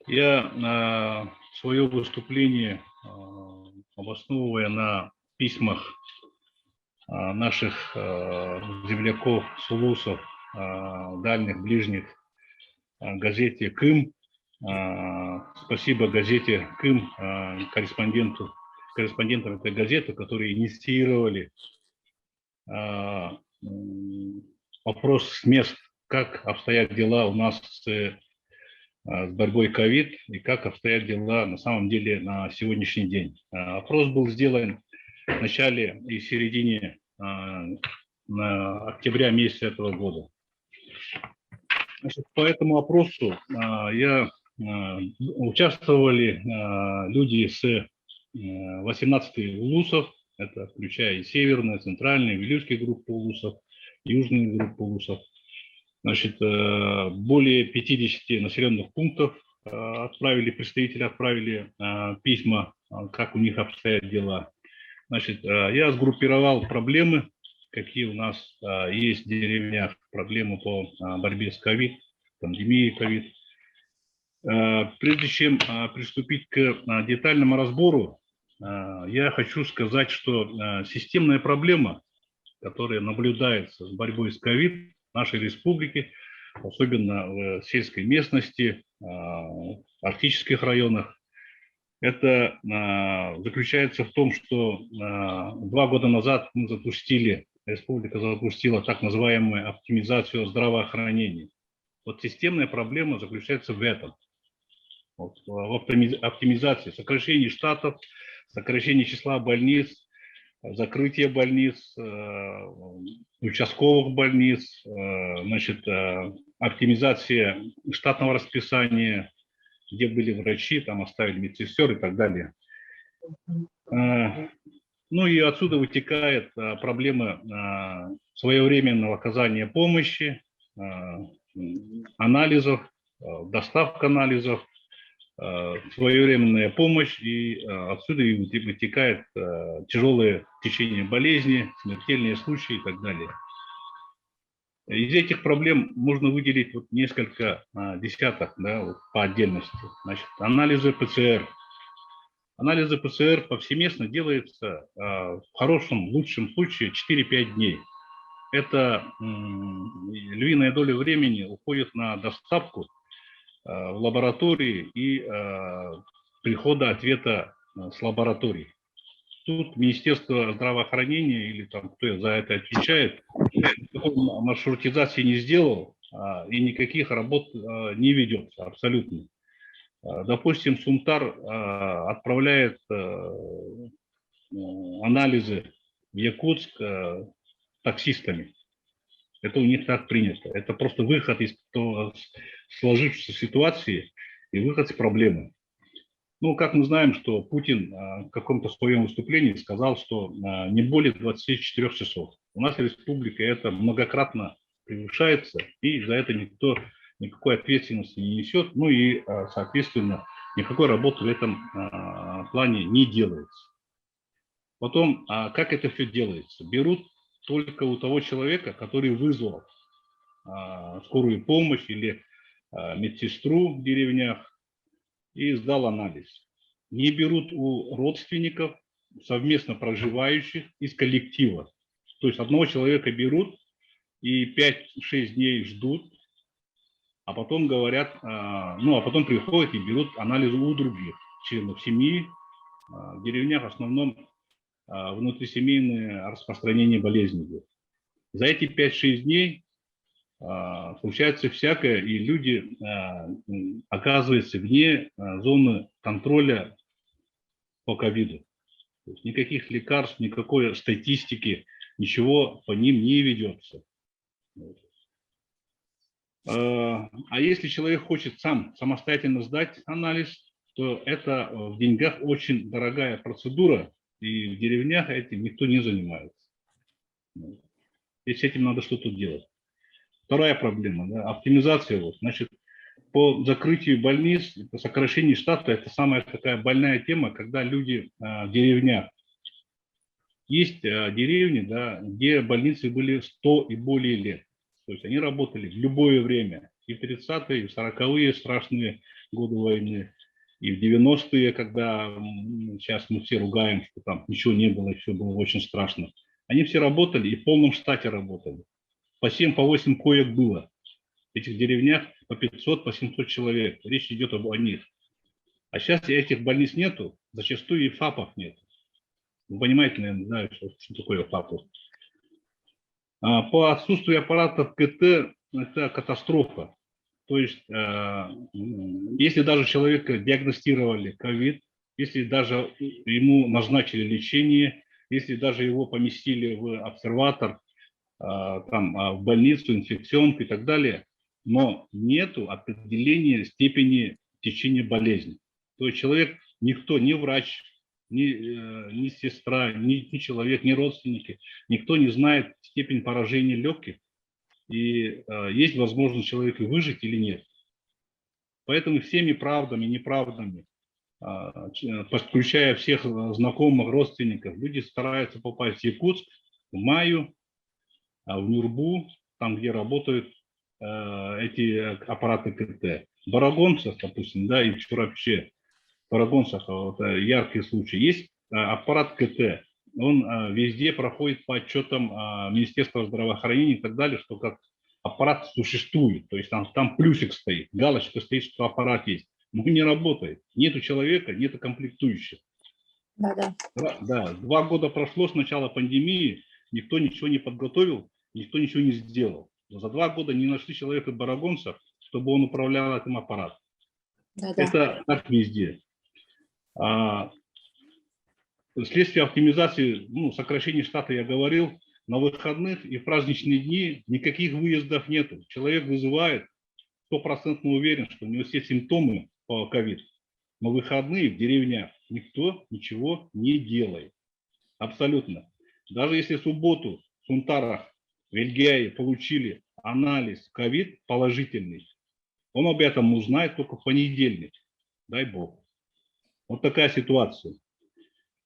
Я свое выступление, обосновывая на письмах наших земляков, сулусов, дальних, ближних, газете «Кым». Спасибо газете «Кым», корреспондентам этой газеты, которые инициировали вопрос с мест, как обстоят дела у нас с борьбой ковид и как обстоят дела на самом деле на сегодняшний день. Опрос был сделан в начале и середине октября месяца этого года. Значит, по этому опросу участвовали люди с 18 улусов, это включая и северные, центральные, вилюйские группы улусов, южные группы улусов. Значит, более 50 населенных пунктов представители отправили письма, как у них обстоят дела. Значит, я сгруппировал проблемы, какие у нас есть в деревнях, проблемы по борьбе с ковид, пандемией ковид. Прежде чем приступить к детальному разбору, я хочу сказать, что системная проблема, которая наблюдается с борьбой с ковид в нашей республике, особенно в сельской местности, арктических районах, это заключается в том, что 2 года назад республика запустила так называемую оптимизацию здравоохранения. Вот системная проблема заключается в этом. Вот, в оптимизации, сокращении штатов, сокращение числа больниц, закрытие больниц, участковых больниц, значит, оптимизация штатного расписания, где были врачи, там оставили медсестер и так далее. Ну и отсюда вытекает проблема своевременного оказания помощи, анализов, доставка анализов, своевременная помощь, и отсюда и вытекает тяжелое течение болезни, смертельные случаи и так далее. Из этих проблем можно выделить вот несколько десяток, да, вот по отдельности. Значит, анализы ПЦР. Анализы ПЦР повсеместно делаются в хорошем, лучшем случае 4-5 дней. Это львиная доля времени уходит на доставку в лаборатории и прихода ответа с лаборатории. Тут Министерство здравоохранения или там кто за это отвечает, маршрутизации не сделал и никаких работ не ведется абсолютно. Допустим, Сумтар отправляет анализы в Якутск таксистами. Это у них так принято. Это просто выход из сложившейся ситуации и выход из проблемы. Ну, как мы знаем, что Путин в каком-то своем выступлении сказал, что не более 24 часов. У нас в республике это многократно превышается, и за это никто никакой ответственности не несет, ну и, соответственно, никакой работы в этом плане не делается. Потом, как это все делается? Берут только у того человека, который вызвал скорую помощь или медсестру в деревнях и сдал анализ. Не берут у родственников, совместно проживающих из коллектива. То есть одного человека берут и 5-6 дней ждут, а потом говорят, ну а потом приходят и берут анализы у других членов семьи. В деревнях в основном внутрисемейное распространение болезни идет. За эти 5-6 дней случается всякое, и люди оказываются вне зоны контроля по ковиду. То есть никаких лекарств, никакой статистики, ничего по ним не ведется. А если человек хочет самостоятельно сдать анализ, то это в деньгах очень дорогая процедура, и в деревнях этим никто не занимается. И с этим надо что-то делать. Вторая проблема, да, оптимизация. Вот, значит, по закрытию больниц, по сокращению штата, это самая такая больная тема, когда люди в деревнях. Есть деревни, да, где больницы были 100 и более лет. То есть они работали в любое время. И в 30-е, и в 40-е страшные годы войны, и в 90-е, когда сейчас мы все ругаем, что там ничего не было, и все было очень страшно. Они все работали и в полном штате работали. По 7-8 коек было. В этих деревнях по 500, по 700 человек. Речь идет об них. А сейчас этих больниц нету, зачастую и ФАПов нет. Вы понимаете, наверное, знаете, что такое ФАПы. По отсутствию аппаратов КТ это катастрофа. То есть, если даже человека диагностировали ковид, если даже ему назначили лечение, если даже его поместили в обсерватор, там, в больницу, инфекционку и так далее, но нету определения степени течения болезни. То есть человек, никто, ни врач, ни сестра, ни человек, ни родственники, никто не знает степень поражения легких, и есть возможность человеку выжить или нет. Поэтому всеми правдами, неправдами, подключая всех знакомых, родственников, люди стараются попасть в Якутск, в Маю, в Нюрбу, там, где работают эти аппараты КТ. В Барагонцах, допустим, да, и вчера вообще в Барагонцах вот, яркий случай. Есть аппарат КТ, он везде проходит по отчетам Министерства здравоохранения и так далее, что как аппарат существует, то есть там плюсик стоит, галочка стоит, что аппарат есть, но не работает, нету человека, нету комплектующих. Да. 2 года прошло с начала пандемии, никто ничего не подготовил, никто ничего не сделал. За 2 года не нашли человека в Барагонцах, чтобы он управлял этим аппаратом. Это так везде. вследствие оптимизации, ну, сокращения штата я говорил, на выходных и в праздничные дни никаких выездов нету. Человек вызывает, 100% уверен, что у него все симптомы по ковид. На выходные в деревнях никто ничего не делает. Абсолютно. Даже если в субботу в Сунтарах, в Эльгяе получили анализ ковид положительный, он об этом узнает только в понедельник. Дай бог. Вот такая ситуация.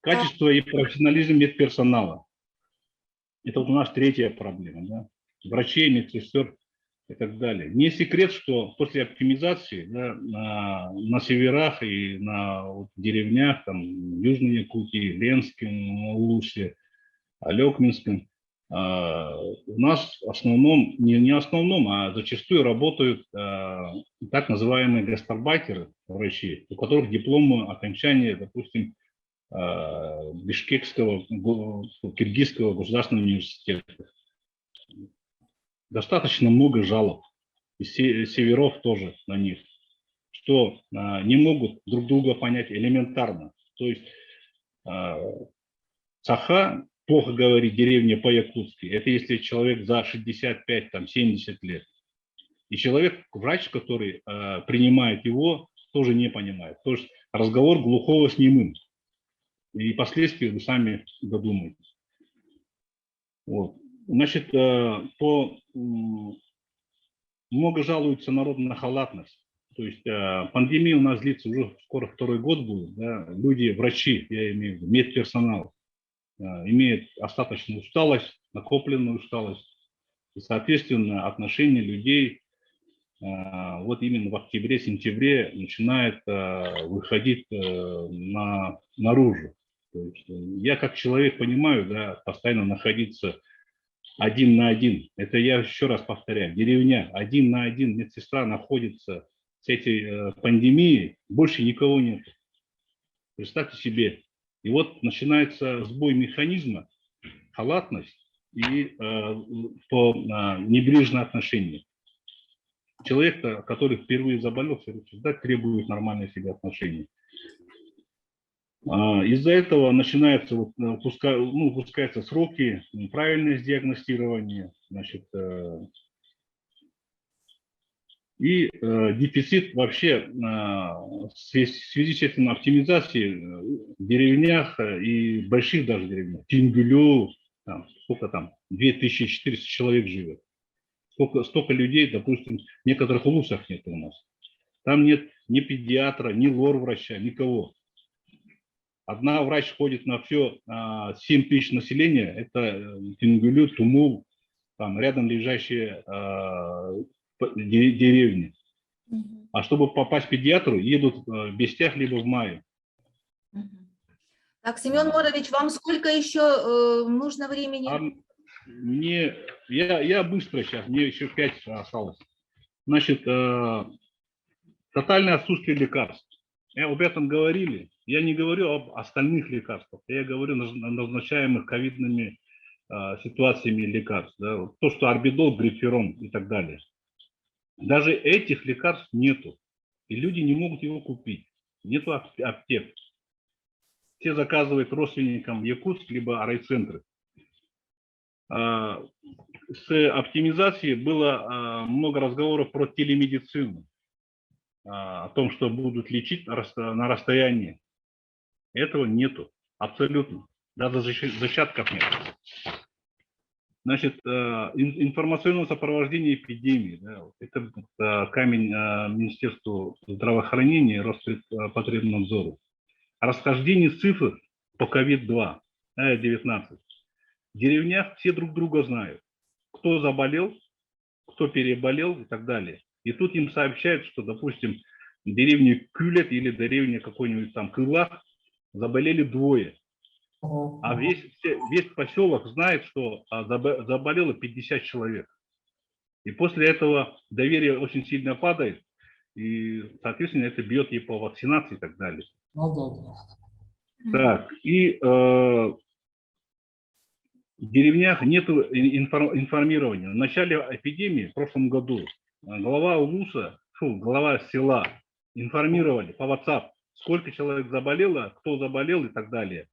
Качество и профессионализм медперсонала. Это вот у нас третья проблема. Да? Врачей, медсестер и так далее. Не секрет, что после оптимизации, да, на северах и на вот, деревнях, там, Южной Якутии, Ленском, Улусе, Алекминском, у нас в основном, не основном, а зачастую работают так называемые гастарбайтеры, врачи, у которых дипломы окончания, допустим, Бишкекского, Киргизского государственного университета. Достаточно много жалоб, и северов тоже на них, что не могут друг друга понять элементарно. То есть Саха, плохо говорит деревня по-якутски, это если человек за 65-70 лет. И человек, врач, который принимает его, тоже не понимает. То есть разговор глухого с немым. И последствия вы сами додумаетесь. Вот. Значит, много жалуется народ на халатность. То есть пандемия у нас длится уже скоро второй год будет. Да? Люди, врачи, я имею в виду, медперсонал, имеют остаточную усталость, накопленную усталость. И, соответственно, отношение людей вот именно в октябре-сентябре начинает выходить наружу. То есть я как человек понимаю, да, постоянно находиться один на один. Это я еще раз повторяю. Деревня один на один, медсестра находится с этой пандемией, больше никого нет. Представьте себе. И вот начинается сбой механизма, халатность и небрежное отношение. Человек, который впервые заболел, всегда требует нормальной себе отношения. Из-за этого начинаются, упускаются сроки, правильное диагностирование, значит, и дефицит вообще в связи с этим оптимизацией в деревнях и больших даже деревнях. Тингулю, сколько там, 2400 человек живет. Столько людей, допустим, в некоторых улусах нет у нас. Там нет ни педиатра, ни лор-врача, никого. Одна врач ходит на все 7 тысяч населения, это Тингулю, Тумул, там рядом лежащие деревни. А чтобы попасть к педиатру, едут в Бестях либо в Мае. Так, Семен Морович, вам сколько еще нужно времени? Я быстро сейчас, мне еще 5 осталось. Значит, тотальное отсутствие лекарств. Об этом говорили. Я не говорю об остальных лекарствах. Я говорю о назначаемых ковидными ситуациями лекарств. Да? То, что орбидол, гриферон и так далее. Даже этих лекарств нету. И люди не могут его купить. Нету аптек. Все заказывают родственникам в Якутск, либо райцентры. С оптимизацией было много разговоров про телемедицину. О том, что будут лечить на расстоянии. Этого нету. Абсолютно. Даже зачатков нет. Значит, информационное сопровождение эпидемии. Да, это камень Министерству здравоохранения и Роспотребнадзору. Расхождение цифр по COVID-19. В деревнях все друг друга знают. Кто заболел, кто переболел и так далее. И тут им сообщают, что, допустим, в деревне Кюлет или деревне какой-нибудь там Кылах заболели 2. А весь поселок знает, что заболело 50 человек. И после этого доверие очень сильно падает, и, соответственно, это бьет и по вакцинации и так далее. Так, и в деревнях нет информирования. В начале эпидемии, в прошлом году, глава села информировали по WhatsApp, сколько человек заболело, кто заболел и так далее.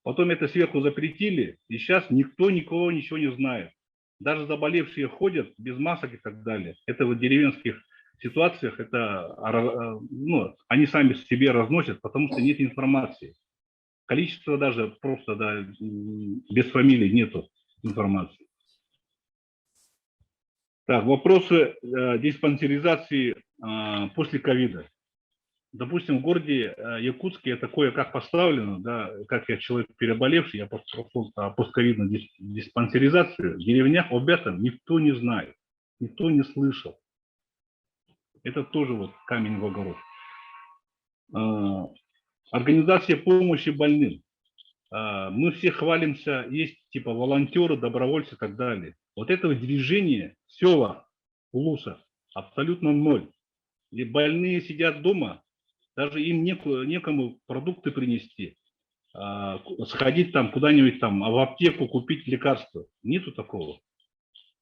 Потом это сверху запретили, и сейчас никто никого ничего не знает. Даже заболевшие ходят без масок и так далее. Это в деревенских ситуациях, это, ну, они сами себе разносят, потому что нет информации. Количество даже просто, да, без фамилий нету информации. Так, вопросы диспансеризации после ковида. Допустим, в городе Якутске это кое-как поставлено, да, как я человек переболевший, я прошел постковидную диспансеризацию. В деревнях об этом никто не знает, никто не слышал. Это тоже вот камень в огород. Организация помощи больным. Мы все хвалимся, есть типа волонтеры, добровольцы и так далее. Вот этого движения в селах, в улусах абсолютно ноль. И больные сидят дома, даже им некому продукты принести, сходить там куда-нибудь там, в аптеку купить лекарства. Нету такого.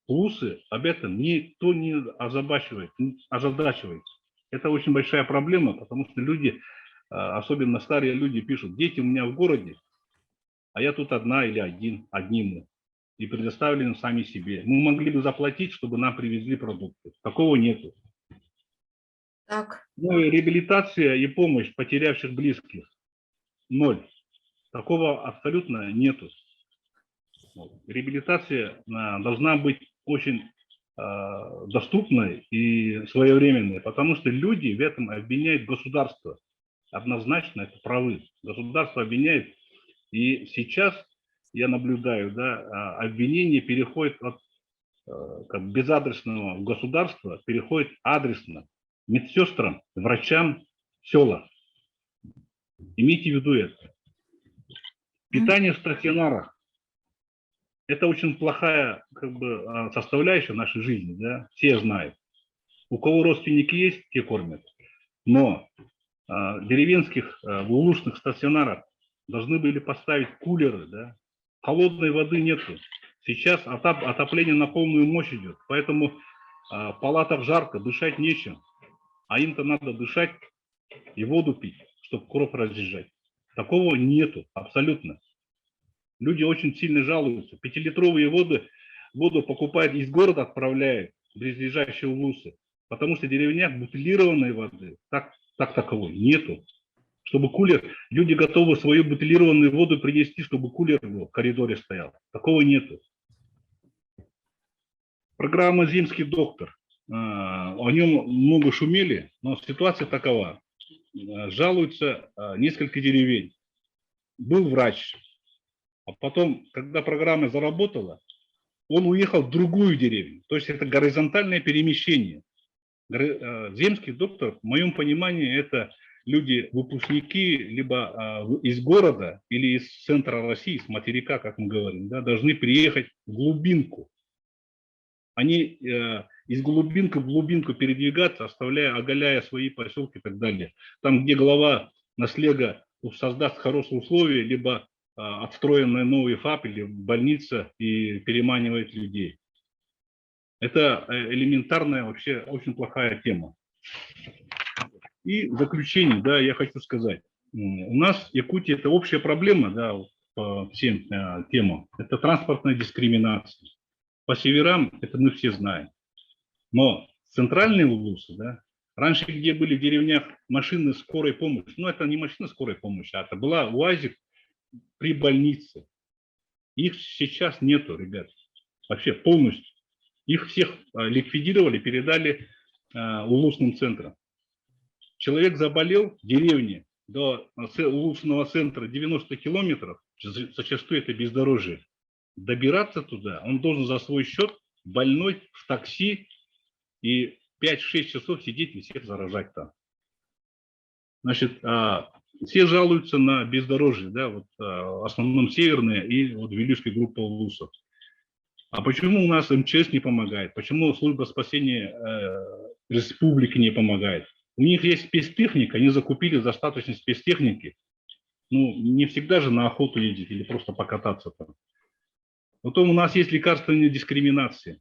Улусы об этом никто не озадачивает. Это очень большая проблема, потому что люди, особенно старые люди, пишут: дети у меня в городе, а я тут одна или одним, и предоставлены сами себе. Мы могли бы заплатить, чтобы нам привезли продукты. Такого нету. Так. Ну и реабилитация и помощь потерявших близких – ноль. Такого абсолютно нету. Реабилитация должна быть очень доступной и своевременной, потому что люди в этом обвиняют государство. Однозначно это правы. Государство обвиняет. И сейчас я наблюдаю, да, обвинение переходит от как безадресного государства, переходит адресно медсестрам, врачам села. Имейте в виду это. Питание в стационарах – это очень плохая как бы составляющая нашей жизни, да? Все знают. У кого родственники есть, те кормят. Но в деревенских, в улучшенных стационарах должны были поставить кулеры, да? Холодной воды нету. Сейчас отопление на полную мощь идет, поэтому в палатах жарко, дышать нечем. А им-то надо дышать и воду пить, чтобы кровь разъезжать. Такого нету, абсолютно. Люди очень сильно жалуются. 5-литровые воду покупают из города, отправляют в близлежащие улусы. Потому что в деревнях бутилированной воды таковой нету. Чтобы кулер, люди готовы свою бутилированную воду принести, чтобы кулер был, в коридоре стоял. Такого нету. Программа «Земский доктор». О нем много шумели, но ситуация такова. Жалуются несколько деревень. Был врач, а потом, когда программа заработала, он уехал в другую деревню. То есть это горизонтальное перемещение. Земский доктор, в моем понимании, это люди, выпускники либо из города или из центра России, с материка, как мы говорим, да, должны приехать в глубинку. Они из глубинки в глубинку передвигаться, оголяя свои поселки и так далее. Там, где глава наслега создаст хорошие условия, либо отстроенный новый ФАП или больница и переманивает людей. Это элементарная, вообще очень плохая тема. И в заключение, да, я хочу сказать. У нас в Якутии это общая проблема, да, по всем темам. Это транспортная дискриминация. По северам это мы все знаем. Но центральные улусы, да, раньше, где были в деревнях машины скорой помощи, ну это не машина скорой помощи, а это была УАЗик при больнице. Их сейчас нету, ребят, вообще полностью. Их всех ликвидировали, передали улусным центрам. Человек заболел в деревне до улусного центра 90 километров, зачастую это бездорожье. Добираться туда он должен за свой счет, больной, в такси, и 5-6 часов сидеть и всех заражать там. Значит, все жалуются на бездорожье, да, вот в основном северные и вот Вилюйская группа улусов. А почему у нас МЧС не помогает? Почему служба спасения республики не помогает? У них есть спецтехника, они закупили достаточно спецтехники. Ну, не всегда же на охоту ездить или просто покататься там. Потом у нас есть лекарственная дискриминация.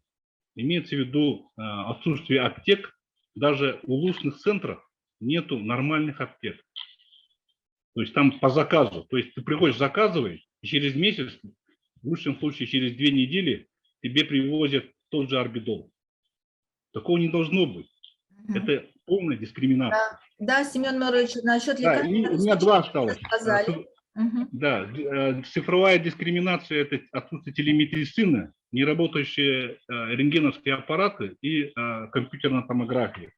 Имеется в виду отсутствие аптек. Даже в улусных центрах нету нормальных аптек. То есть там по заказу. То есть ты приходишь, заказываешь, И через месяц, в лучшем случае через 2 недели, тебе привозят тот же орбидол. Такого не должно быть. Это полная дискриминация. Да, Семен Морович, насчет Да, лекарств и у меня 2 осталось. сказали. Мгм. Да, цифровая дискриминация – это отсутствие телемедицины, неработающие рентгеновские аппараты и компьютерная томография.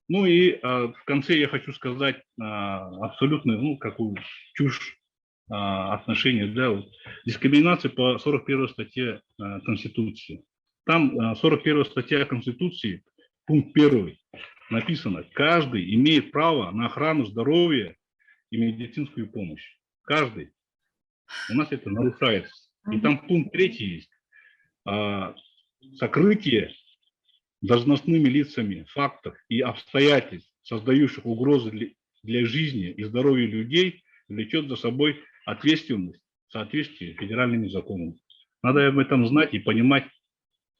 Ну и в конце я хочу сказать абсолютно, ну, какую чушь отношения, да, вот. Дискриминация по 41 статье Конституции. Там 41 статья Конституции, пункт 1, написано: каждый имеет право на охрану здоровья и медицинскую помощь. Каждый. У нас это нарушается. И там пункт 3 есть. Сокрытие должностными лицами фактов и обстоятельств, создающих угрозы для жизни и здоровья людей, влечет за собой ответственность в соответствии с федеральными законами. Надо об этом знать и понимать,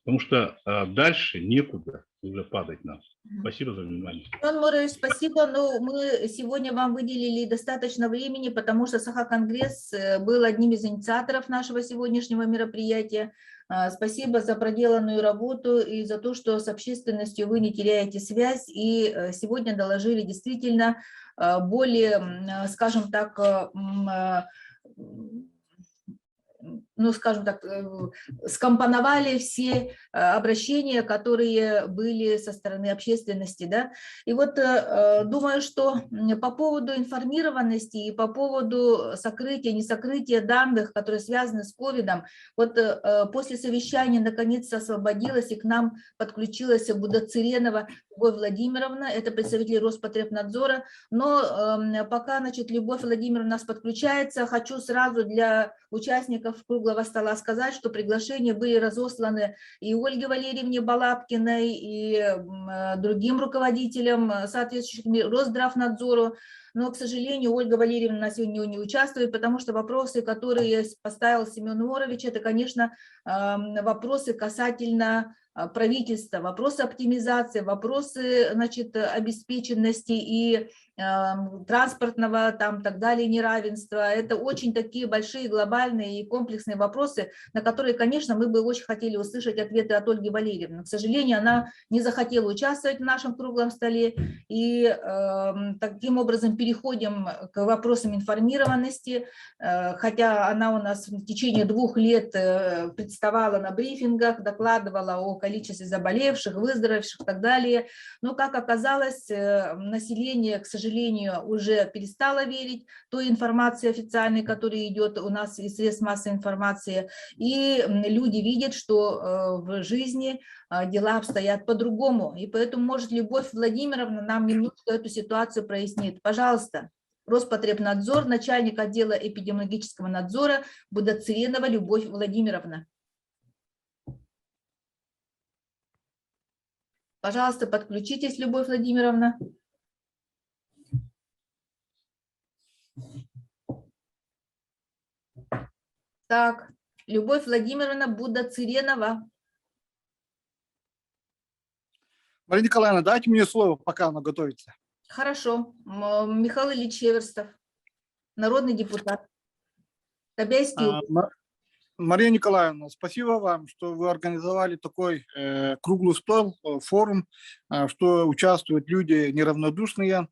потому что дальше некуда уже падать нам. Спасибо за внимание. Семен Морович, спасибо. Но мы сегодня вам выделили достаточно времени, потому что Саха-конгресс был одним из инициаторов нашего сегодняшнего мероприятия. Спасибо за проделанную работу и за то, что с общественностью вы не теряете связь и сегодня доложили действительно более, скажем так, ну, скажем так, скомпоновали все обращения, которые были со стороны общественности, да. И вот думаю, что по поводу информированности и по поводу сокрытия, несокрытия данных, которые связаны с ковидом, вот после совещания наконец-то освободилась и к нам подключилась Будациренова Любовь Владимировна, это представитель Роспотребнадзора, но пока, значит, Любовь Владимировна у нас подключается, хочу сразу для участников круглого стола сказать, что приглашения были разосланы и Ольге Валерьевне Балабкиной, и другим руководителям соответствующим Росздравнадзору. Но, к сожалению, Ольга Валерьевна на сегодня не участвует, потому что вопросы, которые поставил Семен Морович, это, конечно, вопросы касательно правительства, вопросы оптимизации, вопросы, значит, обеспеченности и транспортного, там, так далее, неравенства. Это очень такие большие, глобальные и комплексные вопросы, на которые, конечно, мы бы очень хотели услышать ответы от Ольги Валерьевны. К сожалению, она не захотела участвовать в нашем круглом столе, и таким образом переходим к вопросам информированности, хотя она у нас в течение 2 лет представала на брифингах, докладывала о количестве заболевших, выздоровевших и так далее. Но, как оказалось, население, к сожалению, уже перестало верить той информации официальной, которая идет у нас из средств массовой информации, и люди видят, что в жизни дела обстоят по-другому. И поэтому, может, Любовь Владимировна нам немножко эту ситуацию прояснит. Пожалуйста. Роспотребнадзор, начальник отдела эпидемиологического надзора Будациренова Любовь Владимировна. Пожалуйста, подключитесь, Любовь Владимировна. Так, Любовь Владимировна Будациренова. Мария Николаевна, дайте мне слово, пока она готовится. Хорошо. Михаил Ильич Еверстов, народный депутат. Тобяйский округ. Мария Николаевна, спасибо вам, что вы организовали такой круглый стол, форум, что участвуют люди неравнодушные.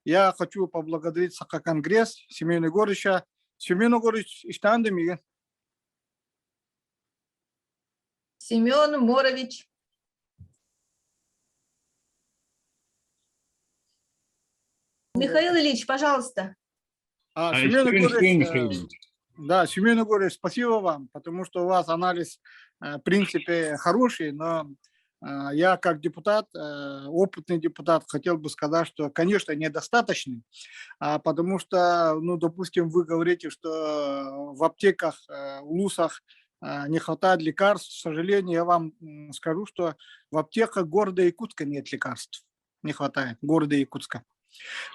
Я хочу поблагодарить Саха-конгресс, Семена Егоровича. Семен Егорович, иштандами. Семен Морович. Михаил Ильич, пожалуйста. Семен Егорович, да, Семен Егорович, спасибо вам, потому что у вас анализ, в принципе, хороший, но я как депутат, опытный депутат, хотел бы сказать, что, конечно, недостаточный, потому что, ну, допустим, вы говорите, что в аптеках, улусах не хватает лекарств. К сожалению, я вам скажу, что в аптеках города Якутска нет лекарств, не хватает города Якутска.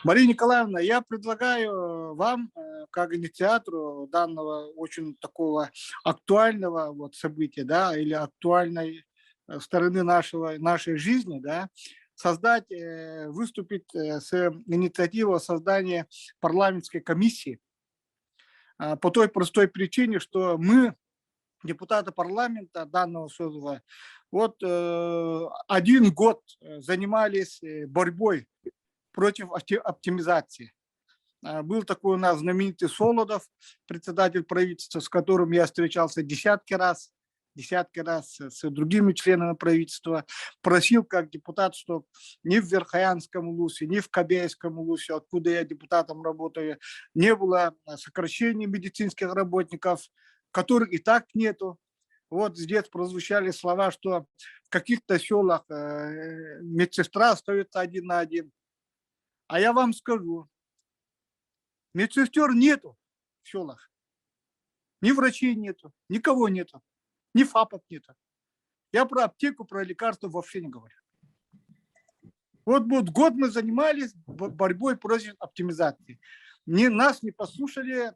Мария Николаевна, я предлагаю вам, как инициатору данного очень такого актуального вот события, да, или актуальной стороны нашей жизни, да, выступить с инициативой создания парламентской комиссии, по той простой причине, что мы, депутаты парламента данного созыва, вот 1 год занимались борьбой против оптимизации. Был такой у нас знаменитый Солодов, председатель правительства, с которым я встречался десятки раз с другими членами правительства, просил как депутат, чтобы ни в Верхоянском улусе, ни в Кобяйском улусе, откуда я депутатом работаю, не было сокращения медицинских работников, которых и так нету. Вот здесь прозвучали слова, что в каких-то селах медсестра остается 1 на 1. А я вам скажу, медсестер нету в селах. Ни врачей нету, никого нету, ни ФАПов нету. Я про аптеку, про лекарства вообще не говорю. Вот год мы занимались борьбой против оптимизации. Нас не послушали,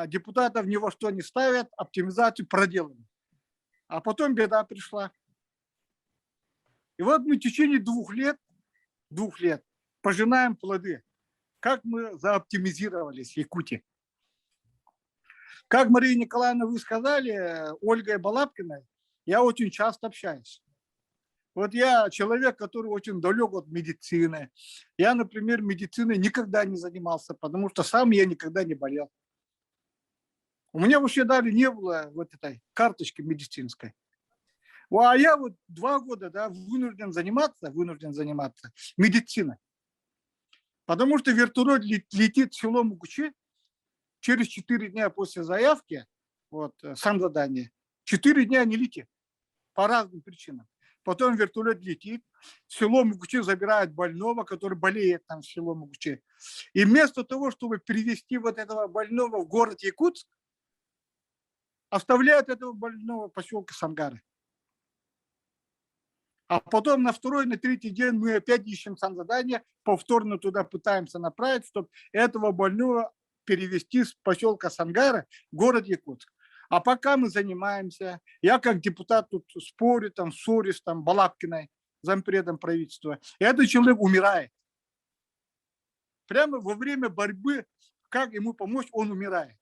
депутатов ни во что не ставят, оптимизацию проделали. А потом беда пришла. И вот мы в течение 2 лет пожинаем плоды. Как мы заоптимизировались в Якутии. Как Мария Николаевна, вы сказали, Ольгой Балабкиной, я очень часто общаюсь. Вот я человек, который очень далек от медицины. Я, например, медициной никогда не занимался, потому что сам я никогда не болел. У меня вообще даже не было вот этой карточки медицинской. А я вот 2 года, да, вынужден заниматься медициной. Потому что вертолет летит в село Мукучи через 4 дня после заявки, вот, сам задание, 4 дня не летит по разным причинам. Потом вертолет летит, в село Мукучи забирает больного, который болеет там в село Мукучи. И вместо того, чтобы перевести вот этого больного в город Якутск, оставляют этого больного в поселке Сангары. А потом на 2-й, на 3-й день мы опять ищем санзадание, повторно туда пытаемся направить, чтобы этого больного перевести с поселка Сангара в город Якутск. А пока мы занимаемся, я как депутат тут спорю, ссорюсь с Балабкиной, зампредом правительства, и этот человек умирает. Прямо во время борьбы, как ему помочь, он умирает.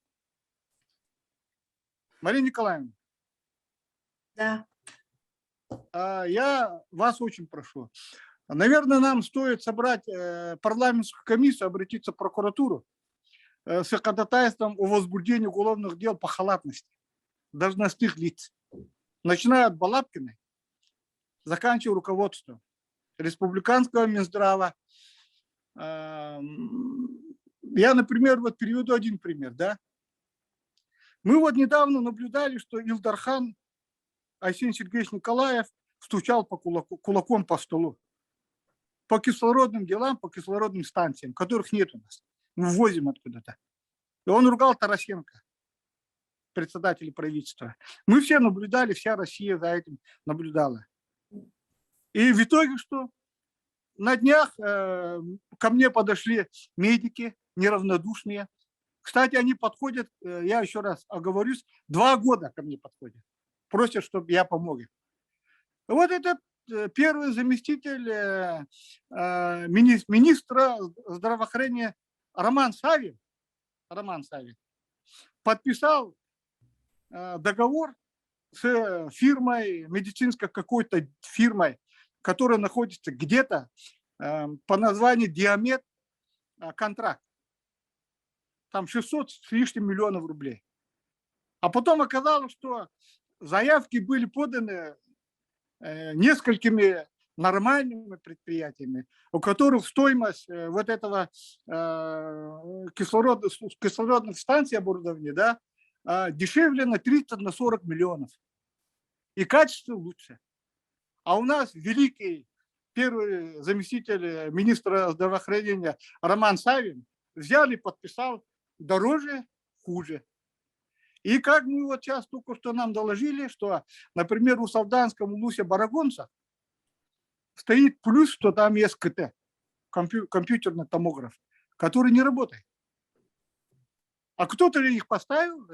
Мария Николаевна. Да. Я вас очень прошу. Наверное, нам стоит собрать парламентскую комиссию, обратиться в прокуратуру с ходатайством о возбуждении уголовных дел по халатности должностных лиц. Начиная от Балабкиной, заканчивая руководством республиканского Минздрава. Я, например, вот приведу один пример. Да? Мы вот недавно наблюдали, что Илдархан Айсен Сергеевич Николаев стучал кулаком по столу. По кислородным делам, по кислородным станциям, которых нет у нас. Мы ввозим откуда-то. И он ругал Тарасенко, председателя правительства. Мы все наблюдали, вся Россия за этим наблюдала. И в итоге что? На днях ко мне подошли медики, неравнодушные. Кстати, они подходят, я еще раз оговорюсь, 2 года ко мне подходят. Просят, чтобы я помог им. Вот этот первый заместитель министра здравоохранения Роман Савин подписал договор с фирмой, медицинской какой-то фирмой, которая находится где-то по названию Диамет контракт. Там 600 с лишним миллионов рублей. А потом оказалось, что заявки были поданы несколькими нормальными предприятиями, у которых стоимость вот этого кислородных станций оборудования, да, дешевле на 30-40 миллионов. И качество лучше. А у нас великий первый заместитель министра здравоохранения Роман Савин взял и подписал дороже, хуже. И как мы вот сейчас только что нам доложили, что, например, у Салданском улусе Барагонца стоит плюс, что там есть КТ, компьютерный томограф, который не работает. А кто-то ли их поставил,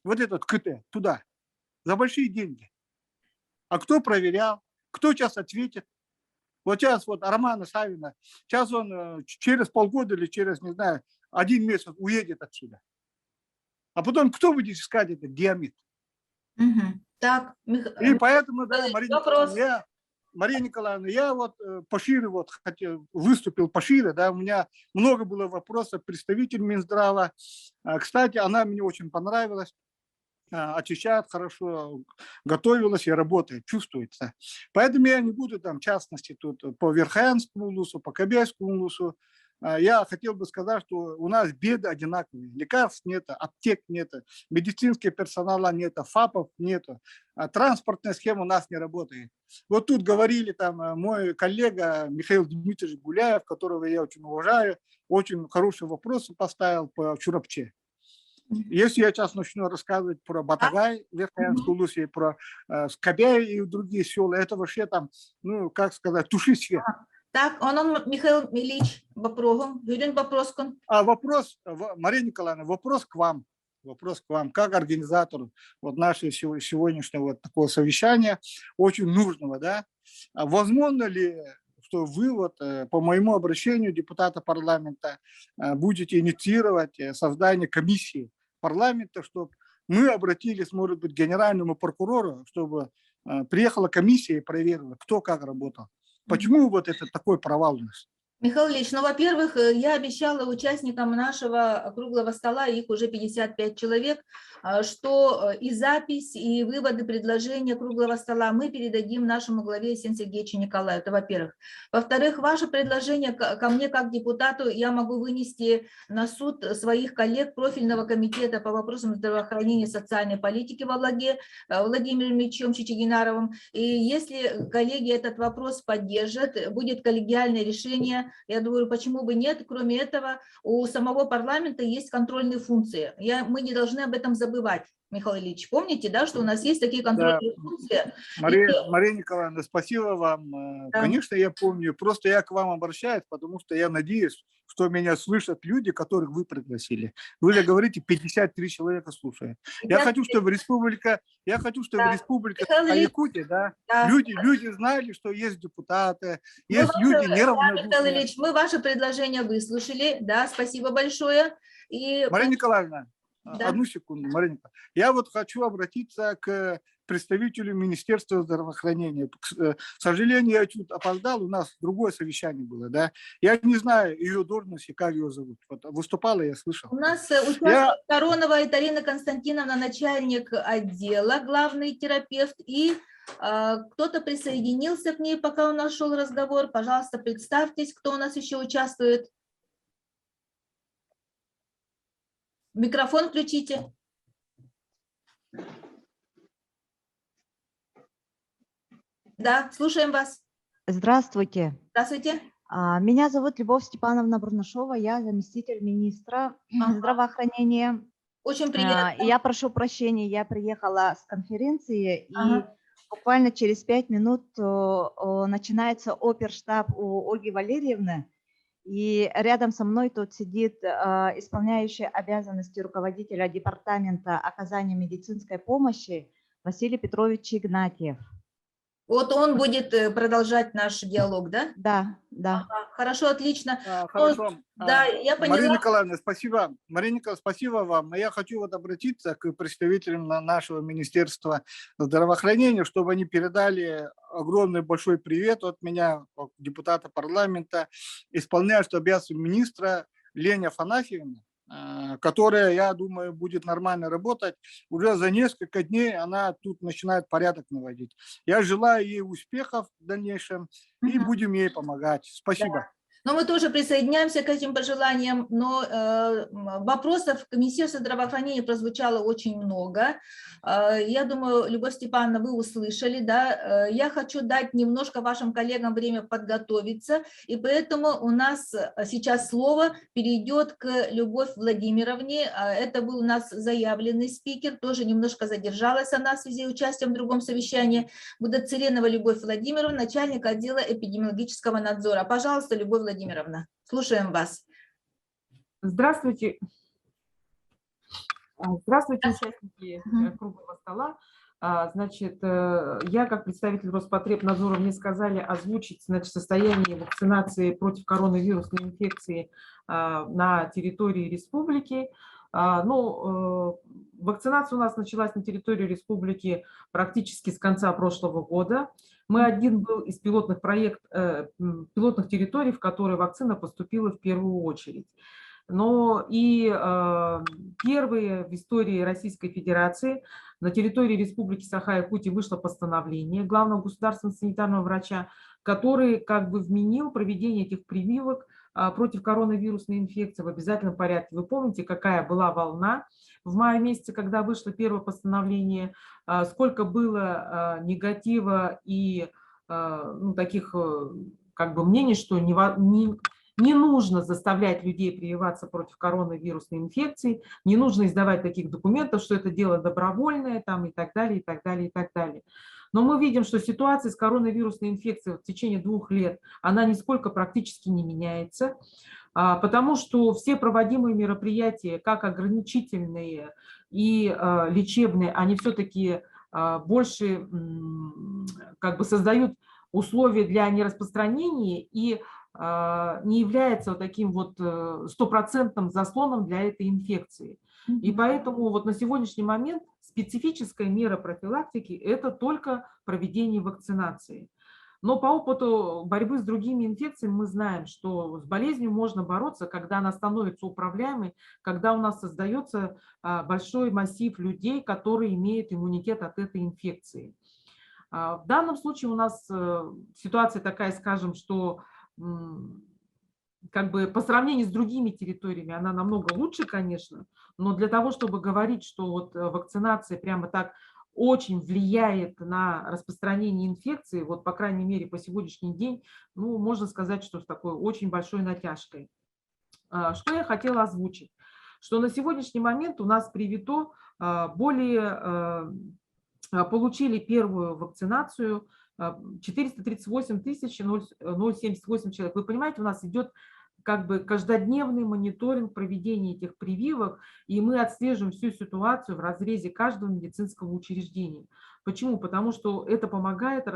вот этот КТ, туда, за большие деньги. А кто проверял, кто сейчас ответит? Вот сейчас вот Романа Савина, сейчас он через полгода или через, не знаю, 1 месяц уедет отсюда. А потом кто будет искать этот диамид? Мгм. Так, И поэтому, да, вопрос. Мария Николаевна, я вот пошире вот выступил пошире, да, у меня много было вопросов представитель Минздрава. Кстати, она мне очень понравилась, отвечает хорошо, готовилась и работает, чувствуется. Поэтому я не буду там, в частности, тут по Верхоянскому улусу, по Кобяйскому улусу. Я хотел бы сказать, что у нас беды одинаковые. Лекарств нет, аптек нет, медицинского персонала нет, ФАПов нет, транспортная схема у нас не работает. Вот тут говорили там мой коллега Михаил Дмитриевич Гуляев, которого я очень уважаю, очень хороший вопрос поставил по Чурапче. Если я сейчас начну рассказывать про Батагай, Верхоянскую улусу, про Скобяй и другие села, это вообще там, ну, как сказать, туши свет. Так, Михаил Ильич Бопрогом. Юрий Бопроскон. Вопрос, Мария Николаевна, вопрос к вам. Вопрос к вам, как организатору вот нашего сегодняшнего вот такого совещания, очень нужного, да? Возможно ли, что вы вот по моему обращению депутата парламента будете инициировать создание комиссии парламента, чтобы мы обратились, может быть, к генеральному прокурору, чтобы приехала комиссия и проверила, кто как работал. Почему вот это такой провал у нас? Михаил Ильич, ну, во-первых, я обещала участникам нашего круглого стола, их уже 55 человек, что и запись, и выводы, предложения круглого стола мы передадим нашему главе Есену Сергеевичу Николаю. Это во-первых. Во-вторых, ваше предложение ко мне как депутату я могу вынести на суд своих коллег профильного комитета по вопросам здравоохранения и социальной политики во Владе Владимиром Ильичем Чичигинаровым. И если коллеги этот вопрос поддержат, будет коллегиальное решение. Я думаю, почему бы нет? Кроме этого, у самого парламента есть контрольные функции. Мы не должны об этом забывать, Михаил Ильич. Помните, да, что у нас есть такие контрольные функции? Мария Николаевна, спасибо вам. Да. Конечно, я помню. Просто я к вам обращаюсь, потому что я надеюсь, что меня слышат люди, которых вы пригласили. Вы же говорите, 53 человека слушают. Я хочу, чтобы республика Якутия, да, люди знали, что есть депутаты, есть люди неравнодушные. Михаил Ильич, мы ваше предложение выслушали, да, спасибо большое. Мария Николаевна, одну секунду, Мария Николаевна. Я вот хочу обратиться к представителю Министерства здравоохранения. К сожалению, я чуть опоздал, у нас другое совещание было, да. Я не знаю ее должности, как ее зовут. Вот, выступала, я слышал. У нас участвует Таронова Этарина Константиновна, начальник отдела, главный терапевт, и кто-то присоединился к ней, пока у нас шел разговор. Пожалуйста, представьтесь, кто у нас еще участвует. Микрофон включите. Да, слушаем вас. Здравствуйте. Здравствуйте. Меня зовут Любовь Степановна Бурнашова, я заместитель министра здравоохранения. Очень приятно. Я прошу прощения, я приехала с конференции, и буквально через 5 минут начинается оперштаб у Ольги Валерьевны, и рядом со мной тут сидит исполняющий обязанности руководителя департамента оказания медицинской помощи Василий Петрович Игнатьев. Вот он будет продолжать наш диалог, да? Да, да. Хорошо, отлично. Хорошо. Да, я поняла. Мария Николаевна, спасибо. Мария Николаевна, спасибо вам. Я хочу вот обратиться к представителям нашего Министерства здравоохранения, чтобы они передали огромный большой привет от меня, депутата парламента, исполняющего обязанности министра Лене Афанасьевне, которая, я думаю, будет нормально работать. Уже за несколько дней она тут начинает порядок наводить. Я желаю ей успехов в дальнейшем и будем ей помогать. Спасибо. Да. Но мы тоже присоединяемся к этим пожеланиям, но вопросов к Министерству здравоохранения прозвучало очень много. Я думаю, Любовь Степановна, вы услышали, да? Я хочу дать немножко вашим коллегам время подготовиться, и поэтому у нас сейчас слово перейдет к Любовь Владимировне. Это был у нас заявленный спикер, тоже немножко задержалась она в связи с участием в другом совещании. Будоцеренова Любовь Владимировна, начальник отдела эпидемиологического надзора. Пожалуйста, Любовь Владимировна, слушаем вас. Здравствуйте. Здравствуйте, участники круглого стола. Значит, я как представитель Роспотребнадзора, мне сказали озвучить, значит, состояние вакцинации против коронавирусной инфекции на территории республики. Вакцинация у нас началась на территории республики практически с конца прошлого года. Мы один был из пилотных территорий, в которые вакцина поступила в первую очередь. Но и первые в истории Российской Федерации на территории Республики Саха-Якутия вышло постановление главного государственного санитарного врача, который как бы вменил проведение этих прививок против коронавирусной инфекции в обязательном порядке. Вы помните, какая была волна в мае месяце, когда вышло первое постановление, сколько было негатива и таких как бы мнений, что не нужно заставлять людей прививаться против коронавирусной инфекции, не нужно издавать таких документов, что это дело добровольное там, и так далее, и так далее, и так далее. Но мы видим, что ситуация с коронавирусной инфекцией в течение 2 лет, она нисколько практически не меняется, потому что все проводимые мероприятия, как ограничительные и лечебные, они все-таки больше как бы создают условия для нераспространения и не является вот таким вот стопроцентным заслоном для этой инфекции. И поэтому вот на сегодняшний момент специфическая мера профилактики – это только проведение вакцинации. Но по опыту борьбы с другими инфекциями мы знаем, что с болезнью можно бороться, когда она становится управляемой, когда у нас создается большой массив людей, которые имеют иммунитет от этой инфекции. В данном случае у нас ситуация такая, скажем, что как бы по сравнению с другими территориями она намного лучше, конечно, но для того, чтобы говорить, что вот вакцинация прямо так очень влияет на распространение инфекции, вот по крайней мере по сегодняшний день, ну, можно сказать, что с такой очень большой натяжкой. Что я хотела озвучить? Что на сегодняшний момент у нас привито получили первую вакцинацию 438 078 человек. Вы понимаете, у нас идет как бы каждодневный мониторинг проведения этих прививок, и мы отслеживаем всю ситуацию в разрезе каждого медицинского учреждения. Почему? Потому что это помогает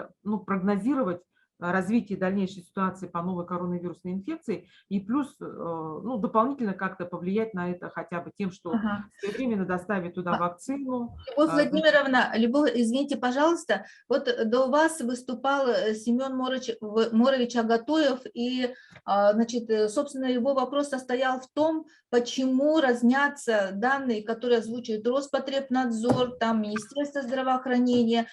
прогнозировать развитие дальнейшей ситуации по новой коронавирусной инфекции и плюс дополнительно как-то повлиять на это хотя бы тем, что своевременно доставить туда вакцину. Любовь Владимировна, извините, пожалуйста, вот до вас выступал Семен Морович Агатоев, и, значит, собственно, его вопрос состоял в том, почему разнятся данные, которые озвучивает Роспотребнадзор, там Министерство здравоохранения,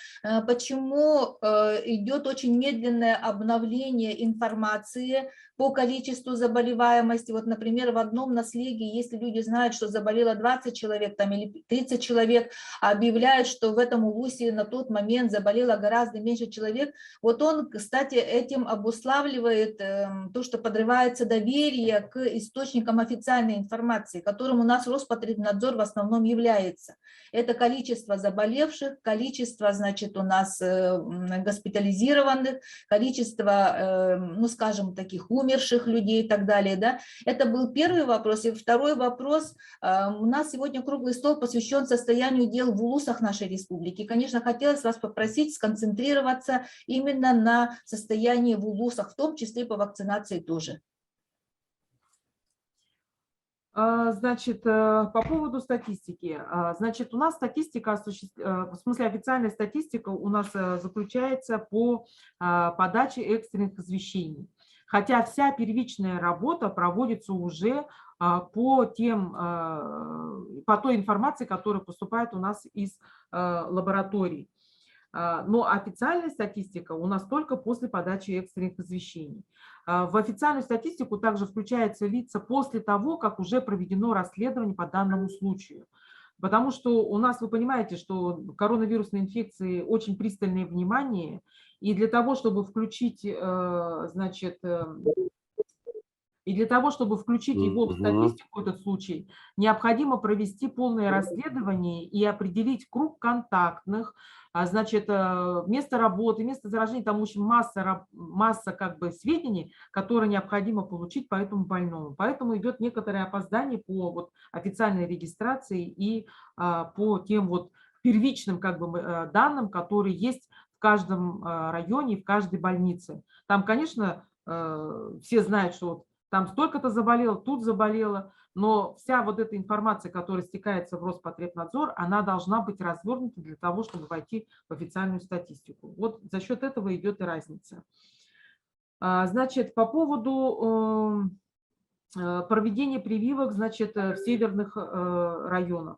почему идет очень медленное обновление информации по количеству заболеваемости. Вот, например, в одном наследии, если люди знают, что заболело 20 человек там, или 30 человек, а объявляют, что в этом улусе на тот момент заболело гораздо меньше человек, вот он, кстати, этим обуславливает то, что подрывается доверие к источникам официальной информации, которым у нас Роспотребнадзор в основном является. Это количество заболевших, количество, значит, у нас госпитализированных, количество, ну, скажем, таких умерших людей и так далее. Да? Это был первый вопрос. И второй вопрос. У нас сегодня круглый стол посвящен состоянию дел в улусах нашей республики. Конечно, хотелось вас попросить сконцентрироваться именно на состоянии в улусах, в том числе по вакцинации тоже. Значит, по поводу статистики. Значит, у нас статистика, в смысле официальная статистика у нас заключается по подаче экстренных извещений. Хотя вся первичная работа проводится уже по той информации, которая поступает у нас из лабораторий. Но официальная статистика у нас только после подачи экстренных извещений. В официальную статистику также включаются лица после того, как уже проведено расследование по данному случаю. Потому что у нас, вы понимаете, что коронавирусной инфекции очень пристальное внимание, и для того, чтобы включить, значит, его в статистику, этот случай, необходимо провести полное расследование и определить круг контактных, значит, место работы, место заражения, там очень масса как бы сведений, которые необходимо получить по этому больному. Поэтому идет некоторое опоздание по вот официальной регистрации и по тем вот первичным как бы данным, которые есть в каждом районе, в каждой больнице. Там, конечно, все знают, что вот там столько-то заболело, тут заболело, но вся вот эта информация, которая стекается в Роспотребнадзор, она должна быть развернута для того, чтобы войти в официальную статистику. Вот за счет этого идет и разница. Значит, по поводу проведения прививок, значит, в северных районах.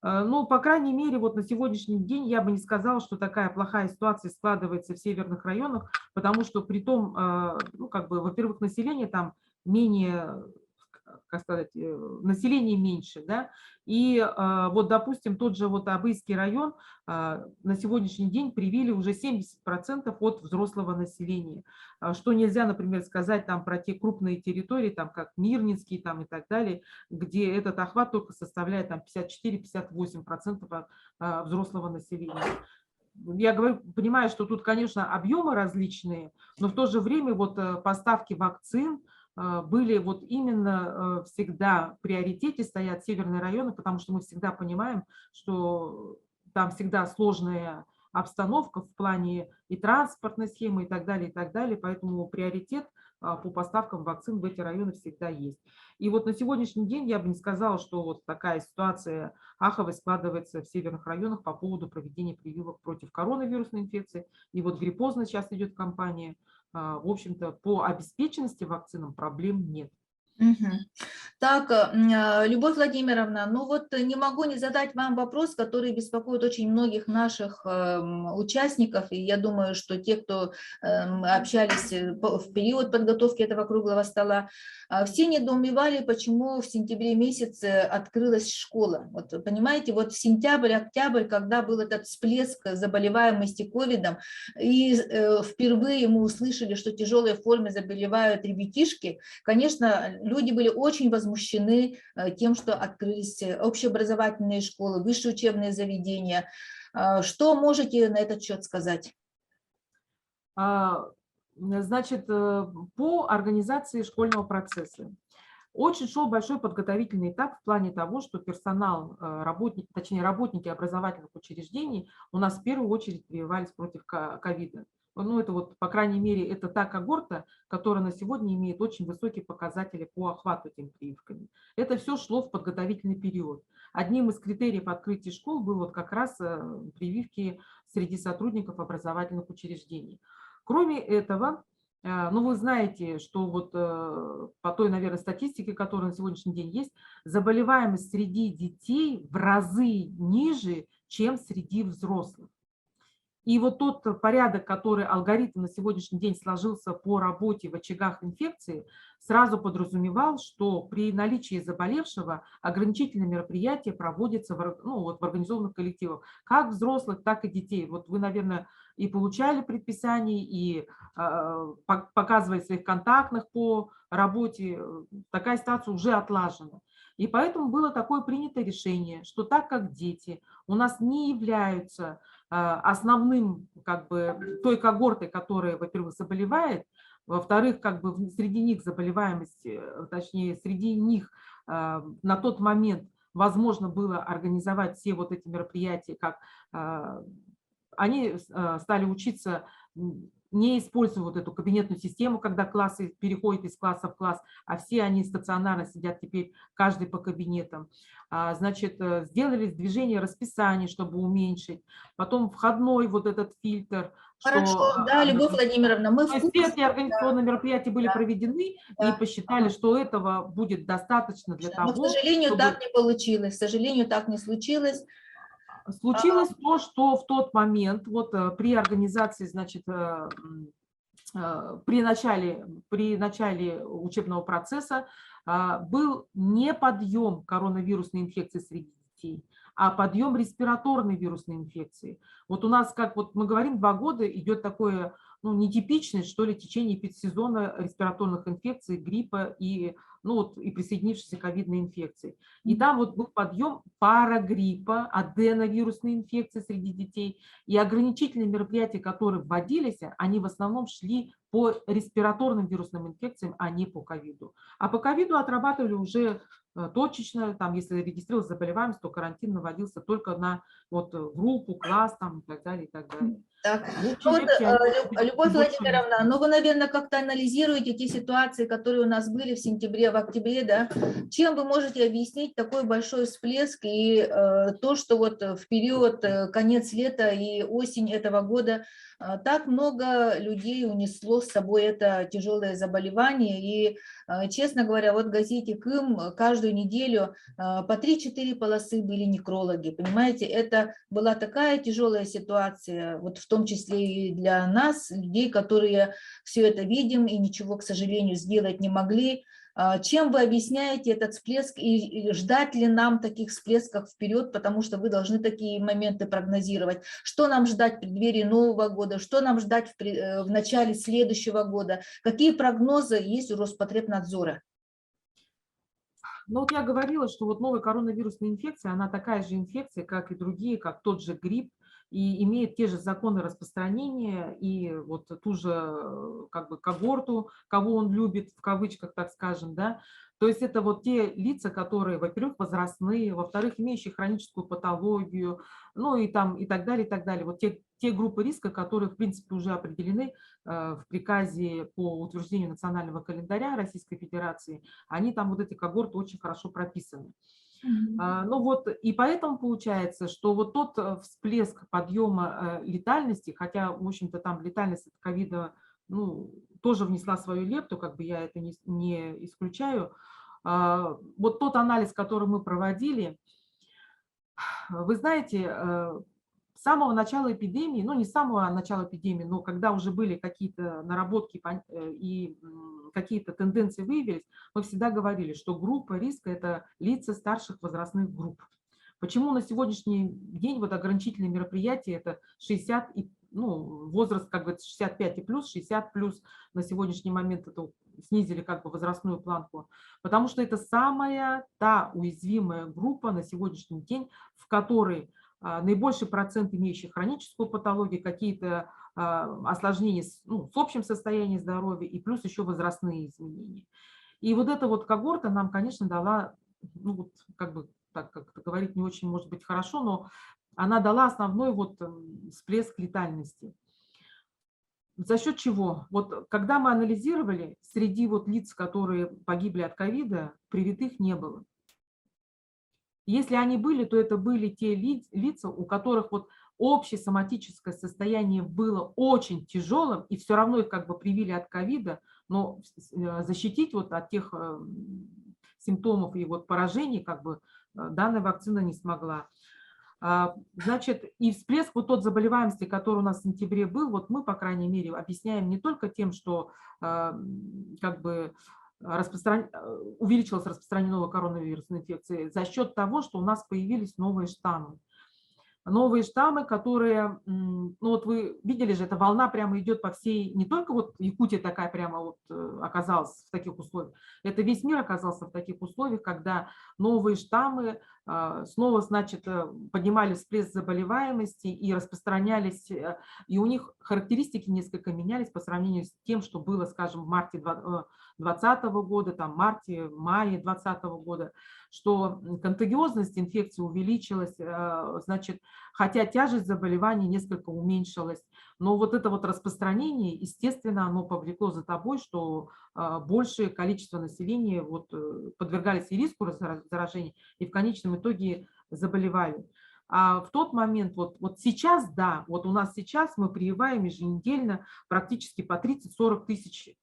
Ну, по крайней мере, вот на сегодняшний день я бы не сказала, что такая плохая ситуация складывается в северных районах, потому что при том, ну, как бы, во-первых, население там менее, как сказать, население меньше, да, и вот, допустим, тот же вот Абыйский район на сегодняшний день привили уже 70% от взрослого населения, что нельзя, например, сказать там про те крупные территории, там как Мирнинский там и так далее, где этот охват только составляет там 54-58% взрослого населения. Я говорю, понимаю, что тут, конечно, объемы различные, но в то же время вот поставки вакцин были вот именно всегда в приоритете стоят северные районы, потому что мы всегда понимаем, что там всегда сложная обстановка в плане и транспортной схемы и так далее, поэтому приоритет по поставкам вакцин в эти районы всегда есть. И вот на сегодняшний день я бы не сказала, что вот такая ситуация аховая складывается в северных районах по поводу проведения прививок против коронавирусной инфекции. И вот гриппозная сейчас идет кампания. В общем-то, по обеспеченности вакцинам проблем нет. Так, Любовь Владимировна, ну вот не могу не задать вам вопрос, который беспокоит очень многих наших участников, и я думаю, что те, кто общались в период подготовки этого круглого стола, все недоумевали, почему в сентябре месяце открылась школа. Вот понимаете, вот сентябрь, октябрь, когда был этот всплеск заболеваемости ковидом, и впервые мы услышали, что в тяжелой форме заболевают ребятишки, конечно, люди были очень возмущены тем, что открылись общеобразовательные школы, высшие учебные заведения. Что можете на этот счет сказать? Значит, по организации школьного процесса. Очень шел большой подготовительный этап в плане того, что персонал, работники образовательных учреждений у нас в первую очередь прививались против ковида. Ну, это вот, по крайней мере, это та когорта, которая на сегодня имеет очень высокие показатели по охвату этими прививками. Это все шло в подготовительный период. Одним из критериев открытия школ было вот как раз прививки среди сотрудников образовательных учреждений. Кроме этого, ну, вы знаете, что вот по той, наверное, статистике, которая на сегодняшний день есть, заболеваемость среди детей в разы ниже, чем среди взрослых. И вот тот порядок, который алгоритм на сегодняшний день сложился по работе в очагах инфекции, сразу подразумевал, что при наличии заболевшего ограничительные мероприятия проводятся в организованных коллективах, как взрослых, так и детей. Вот вы, наверное, и получали предписания, и показывали своих контактных по работе. Такая ситуация уже отлажена. И поэтому было такое принято решение, что так как дети у нас не являются основным, как бы, той когортой, которая, во-первых, заболевает, во-вторых, как бы среди них заболеваемость, точнее, среди них на тот момент возможно было организовать все вот эти мероприятия, как они стали учиться, не используя вот эту кабинетную систему, когда классы переходят из класса в класс, а все они стационарно сидят теперь, каждый по кабинетам. Значит, сделали движение расписания, чтобы уменьшить. Потом входной вот этот фильтр. Хорошо, да, Любовь Владимировна, мы все эти организационные мероприятия были проведены, и посчитали, что этого будет достаточно для того, но, к сожалению, чтобы... так не получилось, к сожалению, так не случилось. Случилось то, что в тот момент, вот при организации, значит, при начале учебного процесса был не подъем коронавирусной инфекции среди детей, а подъем респираторной вирусной инфекции. Вот у нас, как вот мы говорим, 2 года идет такое, ну, нетипичное, что ли, течение эпидсезона респираторных инфекций, гриппа и ну вот и присоединившейся ковидной инфекцией. И там вот был подъем парагриппа, аденовирусной инфекции среди детей. И ограничительные мероприятия, которые вводились, они в основном шли по респираторным вирусным инфекциям, а не по ковиду. А по ковиду отрабатывали уже точечно, там, если регистрировалась заболеваемость, то карантин наводился только на вот группу, класс там, и так далее, и так далее. Так, Лучше, ну вот, легче, они Любовь больше Владимировна, ну вы, наверное, как-то анализируете те ситуации, которые у нас были в сентябре, в октябре, да? Чем вы можете объяснить такой большой всплеск и то, что вот в период конец лета и осень этого года так много людей унесло с собой это тяжелое заболевание, и, честно говоря, вот в газете «Кым» каждую неделю по 3-4 полосы были некрологи, понимаете, это была такая тяжелая ситуация, вот в том числе и для нас, людей, которые все это видим и ничего, к сожалению, сделать не могли. Чем вы объясняете этот всплеск и ждать ли нам таких всплесков вперед, потому что вы должны такие моменты прогнозировать. Что нам ждать в преддверии Нового года, что нам ждать в начале следующего года, какие прогнозы есть у Роспотребнадзора? Ну вот я говорила, что вот новая коронавирусная инфекция, она такая же инфекция, как и другие, как тот же грипп, и имеет те же законы распространения и вот ту же как бы когорту, кого он любит, в кавычках, так скажем, да. То есть это вот те лица, которые, во-первых, возрастные, во-вторых, имеющие хроническую патологию, ну и там и так далее, и так далее. Вот те группы риска, которые, в принципе, уже определены в приказе по утверждению национального календаря Российской Федерации, они там, вот эти когорты, очень хорошо прописаны. Ну вот, и поэтому получается, что вот тот всплеск подъема летальности, хотя, в общем-то, там летальность от ковида, ну, тоже внесла свою лепту, как бы я это не исключаю. Вот тот анализ, который мы проводили, вы знаете, с самого начала эпидемии, ну не с самого начала эпидемии, но когда уже были какие-то наработки и какие-то тенденции выявились, мы всегда говорили, что группа риска – это лица старших возрастных групп. Почему на сегодняшний день вот ограничительные мероприятия – это 60 и, ну, возраст как бы 65 и плюс, 60 плюс, на сегодняшний момент это снизили как бы возрастную планку, потому что это самая та уязвимая группа на сегодняшний день, в которой наибольший процент имеющих хроническую патологию, какие-то осложнения с общим состоянием здоровья и плюс еще возрастные изменения. И вот эта вот когорта нам, конечно, дала, ну вот как бы так как говорить не очень может быть хорошо, но она дала основной вот всплеск летальности. За счет чего? Вот когда мы анализировали, среди вот лиц, которые погибли от ковида, привитых не было. Если они были, то это были те лица, у которых вот общее соматическое состояние было очень тяжелым, и все равно их как бы привили от ковида, но защитить вот от тех симптомов и вот поражений как бы данная вакцина не смогла. Значит, и всплеск вот тот заболеваемости, который у нас в сентябре был, вот мы, по крайней мере, объясняем не только тем, что как бы увеличилось распространение новой коронавирусной инфекции, за счет того, что у нас появились новые штаммы. Новые штаммы, которые, ну вот вы видели же, эта волна прямо идет по всей, не только вот Якутия такая прямо вот оказалась в таких условиях, это весь мир оказался в таких условиях, когда новые штаммы снова, значит, поднимали всплеск заболеваемости и распространялись, и у них характеристики несколько менялись по сравнению с тем, что было, скажем, в марте 2020 года, там, марте-мае 2020 года, что контагиозность инфекции увеличилась, значит, хотя тяжесть заболеваний несколько уменьшилась. Но вот это вот распространение, естественно, оно повлекло за собой, что большее количество населения вот подвергались и риску заражения, и в конечном итоге заболевали. А в тот момент, вот сейчас, да, вот у нас сейчас мы прививаем еженедельно практически по 30-40 тысяч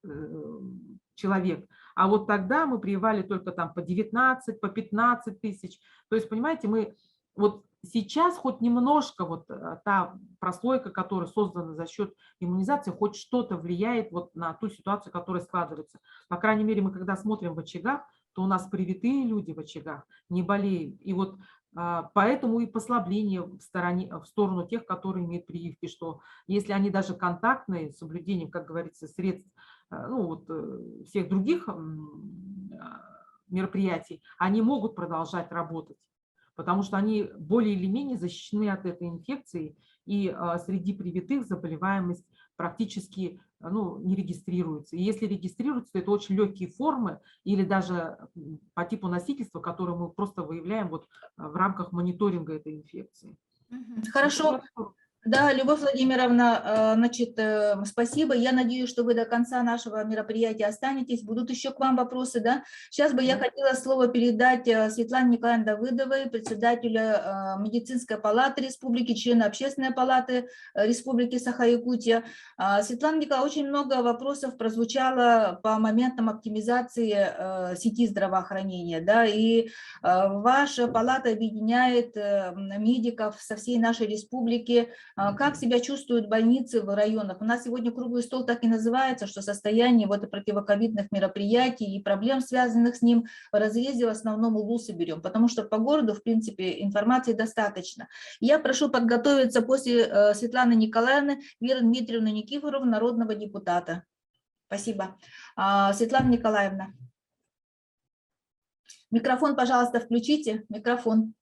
человек. А вот тогда мы прививали только там по 19, по 15 тысяч. То есть, понимаете, мы вот сейчас хоть немножко вот та прослойка, которая создана за счет иммунизации, хоть что-то влияет вот на ту ситуацию, которая складывается. По крайней мере, мы когда смотрим в очагах, то у нас привитые люди в очагах не болеют. И вот поэтому и послабление в сторону тех, которые имеют прививки, что если они даже контактные, с соблюдением, как говорится, средств ну, вот, всех других мероприятий, они могут продолжать работать, потому что они более или менее защищены от этой инфекции, и среди привитых заболеваемость практически не регистрируется. И если регистрируется, то это очень легкие формы или даже по типу носительства, которые мы просто выявляем вот в рамках мониторинга этой инфекции. Хорошо. Да, Любовь Владимировна, значит, спасибо. Я надеюсь, что вы до конца нашего мероприятия останетесь. Будут еще к вам вопросы, да? Сейчас бы я хотела слово передать Светлане Николаевне Давыдовой, председателю медицинской палаты республики, члена общественной палаты республики Саха-Якутия. Светлана Николаевна, очень много вопросов прозвучало по моментам оптимизации сети здравоохранения, да, и ваша палата объединяет медиков со всей нашей республики. Как себя чувствуют больницы в районах? У нас сегодня круглый стол так и называется, что состояние вот противоковидных мероприятий и проблем, связанных с ним, в разрезе в основном улусы берем, потому что по городу, в принципе, информации достаточно. Я прошу подготовиться после Светланы Николаевны Веру Дмитриевну Никифорову, народного депутата. Спасибо. Светлана Николаевна. Микрофон, пожалуйста, включите. Микрофон.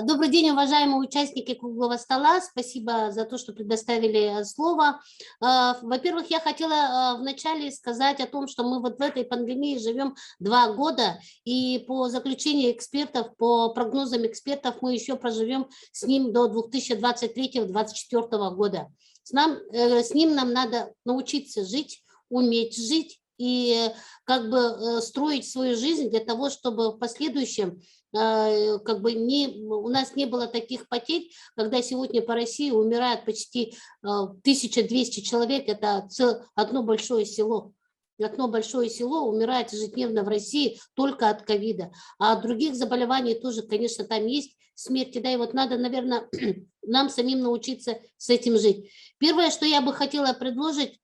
Добрый день, уважаемые участники круглого стола. Спасибо за то, что предоставили слово. Во-первых, я хотела вначале сказать о том, что мы вот в этой пандемии живем 2 года, и по заключению экспертов, по прогнозам экспертов, мы еще проживем с ним до 2023-2024 года. С ним нам надо научиться жить, уметь жить и как бы строить свою жизнь для того, чтобы в последующем как бы у нас не было таких потерь, когда сегодня по России умирает почти 1200 человек, это одно большое село. Одно большое село умирает ежедневно в России только от ковида. А от других заболеваний тоже, конечно, там есть смерти, да, и вот надо, наверное, нам самим научиться с этим жить. Первое, что я бы хотела предложить,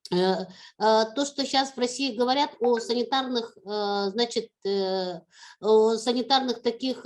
то, что сейчас в России говорят о санитарных, значит, о санитарных таких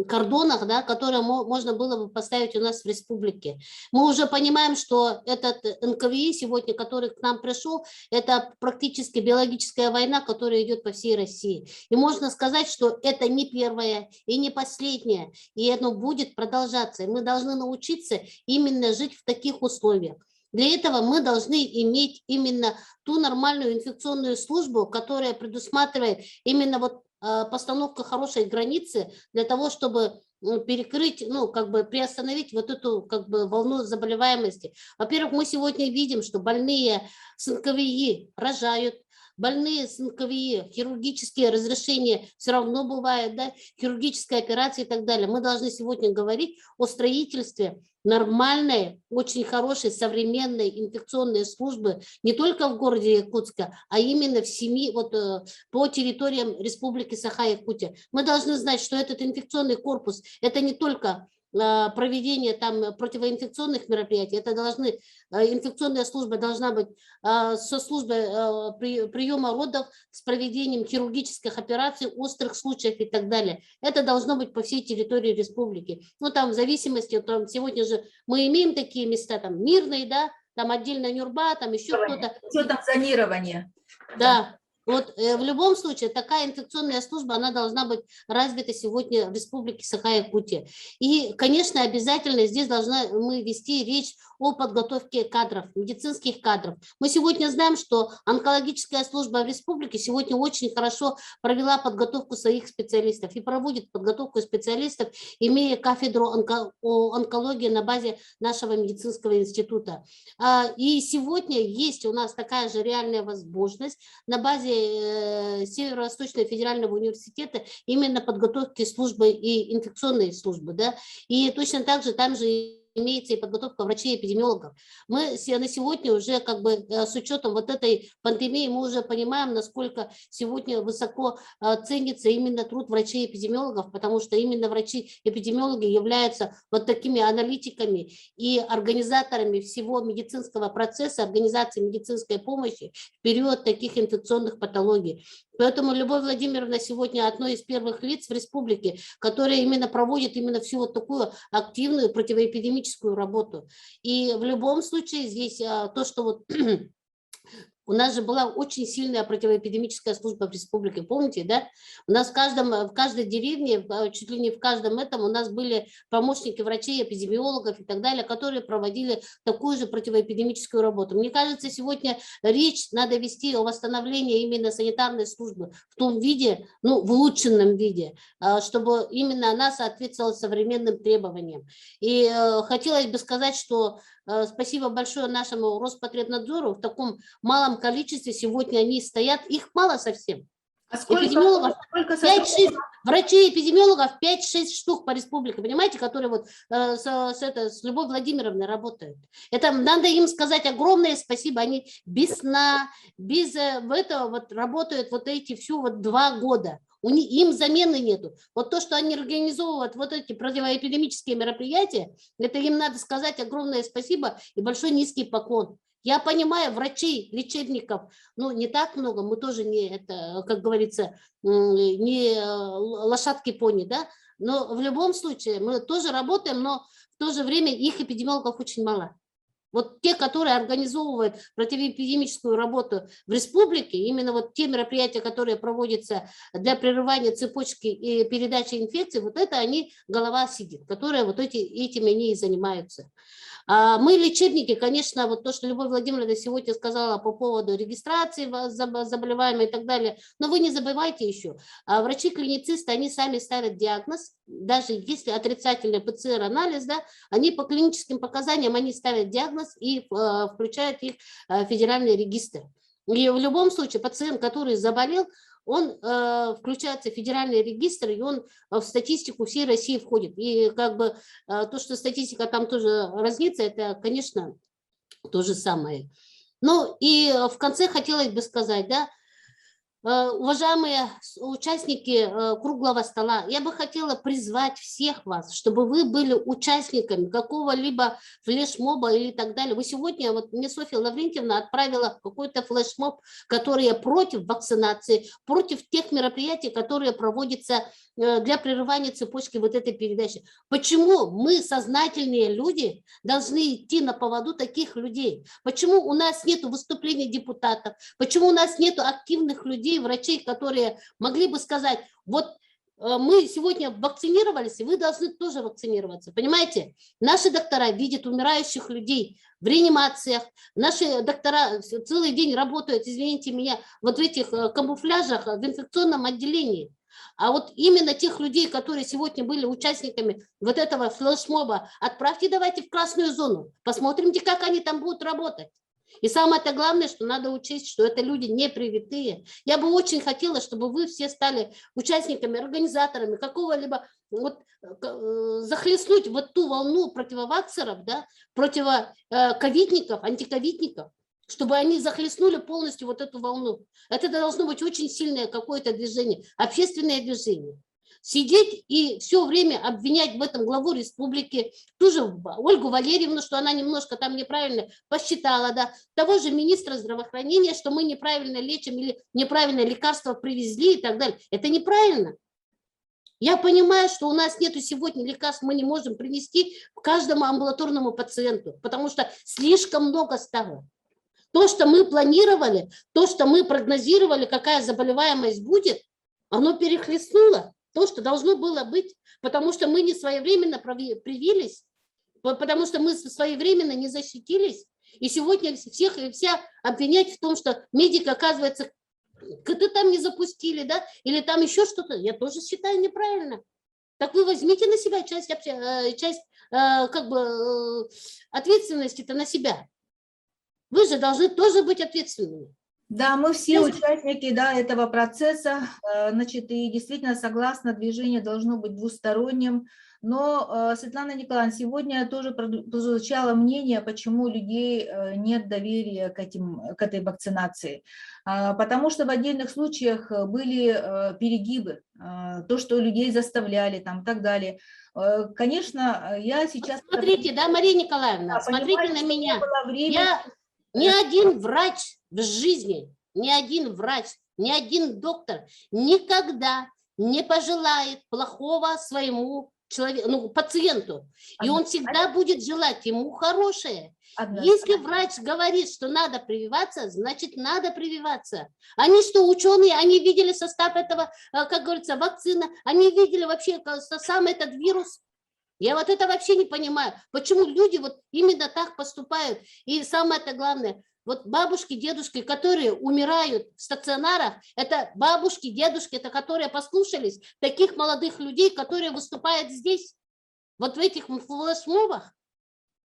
кордонах, да, которые можно было бы поставить у нас в республике. Мы уже понимаем, что этот НКВИ сегодня, который к нам пришел, это практически биологическая война, которая идет по всей России. И можно сказать, что это не первая и не последняя, и оно будет продолжаться. И мы должны научиться именно жить в таких условиях. Для этого мы должны иметь именно ту нормальную инфекционную службу, которая предусматривает именно вот постановку хорошей границы для того, чтобы перекрыть, как бы приостановить вот эту как бы волну заболеваемости. Во-первых, мы сегодня видим, что больные с НКВИ рожают, больные с НКВИ, хирургические разрешения все равно бывают, да, хирургические операции и так далее. Мы должны сегодня говорить о строительстве нормальной, очень хорошей, современной инфекционной службы не только в городе Якутска, а именно по территориям Республики Саха-Якутия. Мы должны знать, что этот инфекционный корпус – это не только проведение там противоинфекционных мероприятий, инфекционная служба должна быть со службой приема родов, с проведением хирургических операций, острых случаев и так далее. Это должно быть по всей территории республики. Там в зависимости, там сегодня же мы имеем такие места, там Мирные, да, там отдельно Нюрба, там еще кто-то. Что там зонирование? Да. Вот в любом случае такая инфекционная служба, она должна быть развита сегодня в Республике Саха-Якутия. И, конечно, обязательно здесь должны мы вести речь о подготовке кадров, медицинских кадров. Мы сегодня знаем, что онкологическая служба в республике сегодня очень хорошо провела подготовку своих специалистов и проводит подготовку специалистов, имея кафедру онкологии на базе нашего медицинского института. И сегодня есть у нас такая же реальная возможность на базе Северо-Восточного федерального университета именно подготовки службы и инфекционной службы. Да? И точно так же там же имеется и подготовка врачей-эпидемиологов. Мы на сегодня уже как бы с учетом вот этой пандемии мы уже понимаем, насколько сегодня высоко ценится именно труд врачей-эпидемиологов, потому что именно врачи-эпидемиологи являются вот такими аналитиками и организаторами всего медицинского процесса, организации медицинской помощи в период таких инфекционных патологий. Поэтому Любовь Владимировна сегодня одно из первых лиц в республике, которое именно проводит именно всю вот такую активную противоэпидемическую работу. И в любом случае здесь то, что вот у нас же была очень сильная противоэпидемическая служба в республике, помните, да? У нас в каждой деревне, чуть ли не в каждом этом, у нас были помощники врачей, эпидемиологов и так далее, которые проводили такую же противоэпидемическую работу. Мне кажется, сегодня речь надо вести о восстановлении именно санитарной службы в том виде, ну, в улучшенном виде, чтобы именно она соответствовала современным требованиям. И хотелось бы сказать, что спасибо большое нашему Роспотребнадзору. В таком малом количестве сегодня они стоят. Их мало совсем. Эпидемиологов 5-6, врачей-эпидемиологов 5-6 штук по республике, понимаете, которые вот с Любовью Владимировной работают. Это надо им сказать огромное спасибо. Они без сна, без этого вот работают вот эти всю вот 2 года. Им замены нету. Вот то, что они организовывают вот эти противоэпидемические мероприятия, это им надо сказать огромное спасибо и большой низкий поклон. Я понимаю, врачей, лечебников, ну, не так много, мы тоже не, это, как говорится, не лошадки пони, да, но в любом случае мы тоже работаем, но в то же время их эпидемиологов очень мало. Вот те, которые организовывают противоэпидемическую работу в республике, именно вот те мероприятия, которые проводятся для прерывания цепочки и передачи инфекций, вот это они, голова сидит, которые вот этим они и занимаются. Мы, лечебники, конечно, вот то, что Любовь Владимировна сегодня сказала по поводу регистрации заболеваемых и так далее, но вы не забывайте еще, врачи-клиницисты, они сами ставят диагноз, даже если отрицательный ПЦР-анализ, да, они по клиническим показаниям, они ставят диагноз и включают их в федеральный регистр. И в любом случае пациент, который заболел, он включается в федеральный регистр, и он в статистику всей России входит. И как бы то, что статистика там тоже разнится, это, конечно, то же самое. Ну и в конце хотелось бы сказать, да, уважаемые участники круглого стола, я бы хотела призвать всех вас, чтобы вы были участниками какого-либо флешмоба или так далее. Вы сегодня, вот мне Софья Лаврентьевна отправила какой-то флешмоб, который против вакцинации, против тех мероприятий, которые проводятся для прерывания цепочки вот этой передачи. Почему мы, сознательные люди, должны идти на поводу таких людей? Почему у нас нет выступлений депутатов? Почему у нас нет активных людей, врачей, которые могли бы сказать, вот мы сегодня вакцинировались, и вы должны тоже вакцинироваться. Понимаете? Наши доктора видят умирающих людей в реанимациях. Наши доктора целый день работают, извините меня, вот в этих камуфляжах в инфекционном отделении. А вот именно тех людей, которые сегодня были участниками вот этого флешмоба, отправьте давайте в красную зону. Посмотрим, как они там будут работать. И самое-то главное, что надо учесть, что это люди не привитые. Я бы очень хотела, чтобы вы все стали участниками, организаторами какого-либо, вот, захлестнуть вот ту волну противоваксеров, да, противоковидников, антиковидников, чтобы они захлестнули полностью вот эту волну. Это должно быть очень сильное какое-то движение, общественное движение. Сидеть и все время обвинять в этом главу республики, ту же Ольгу Валерьевну, что она немножко там неправильно посчитала, да, того же министра здравоохранения, что мы неправильно лечим или неправильно лекарства привезли и так далее. Это неправильно. Я понимаю, что у нас нету сегодня лекарств, мы не можем принести каждому амбулаторному пациенту, потому что слишком много стало. То, что мы планировали, то, что мы прогнозировали, какая заболеваемость будет, оно перехлестнуло то, что должно было быть, потому что мы не своевременно привились, потому что мы своевременно не защитились. И сегодня всех и вся обвинять в том, что медик, оказывается, КТ там не запустили, да, или там еще что-то, я тоже считаю неправильно. Так вы возьмите на себя часть как бы ответственности-то на себя. Вы же должны тоже быть ответственными. Да, мы все участники, да, этого процесса, значит, и действительно согласна, движение должно быть двусторонним. Но, Светлана Николаевна, сегодня тоже прозвучало мнение, почему у людей нет доверия к этой вакцинации. Потому что в отдельных случаях были перегибы, то, что людей заставляли там и так далее. Конечно, я сейчас... Смотрите, да, Мария Николаевна, смотрите на меня. Я ни один врач в жизни, ни один врач ни один доктор никогда не пожелает плохого своему человеку, ну, пациенту. И он всегда будет желать ему хорошее. Если врач говорит, что надо прививаться, значит, надо прививаться. Они что, ученые, они видели состав этого, как говорится, вакцины, они видели вообще сам этот вирус. Я вот это вообще не понимаю, почему люди вот именно так поступают. И самое-то главное, вот бабушки, дедушки, которые умирают в стационарах, это бабушки, дедушки, это которые послушались таких молодых людей, которые выступают здесь, вот в этих флешмобах.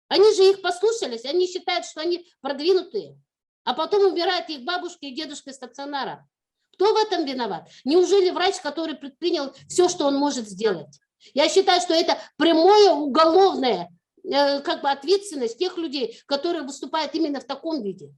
Они же их послушались, они считают, что они продвинутые, а потом умирают их бабушки и дедушки стационара. Кто в этом виноват? Неужели врач, который предпринял все, что он может сделать? Я считаю, что это прямое уголовное как бы ответственность тех людей, которые выступают именно в таком виде.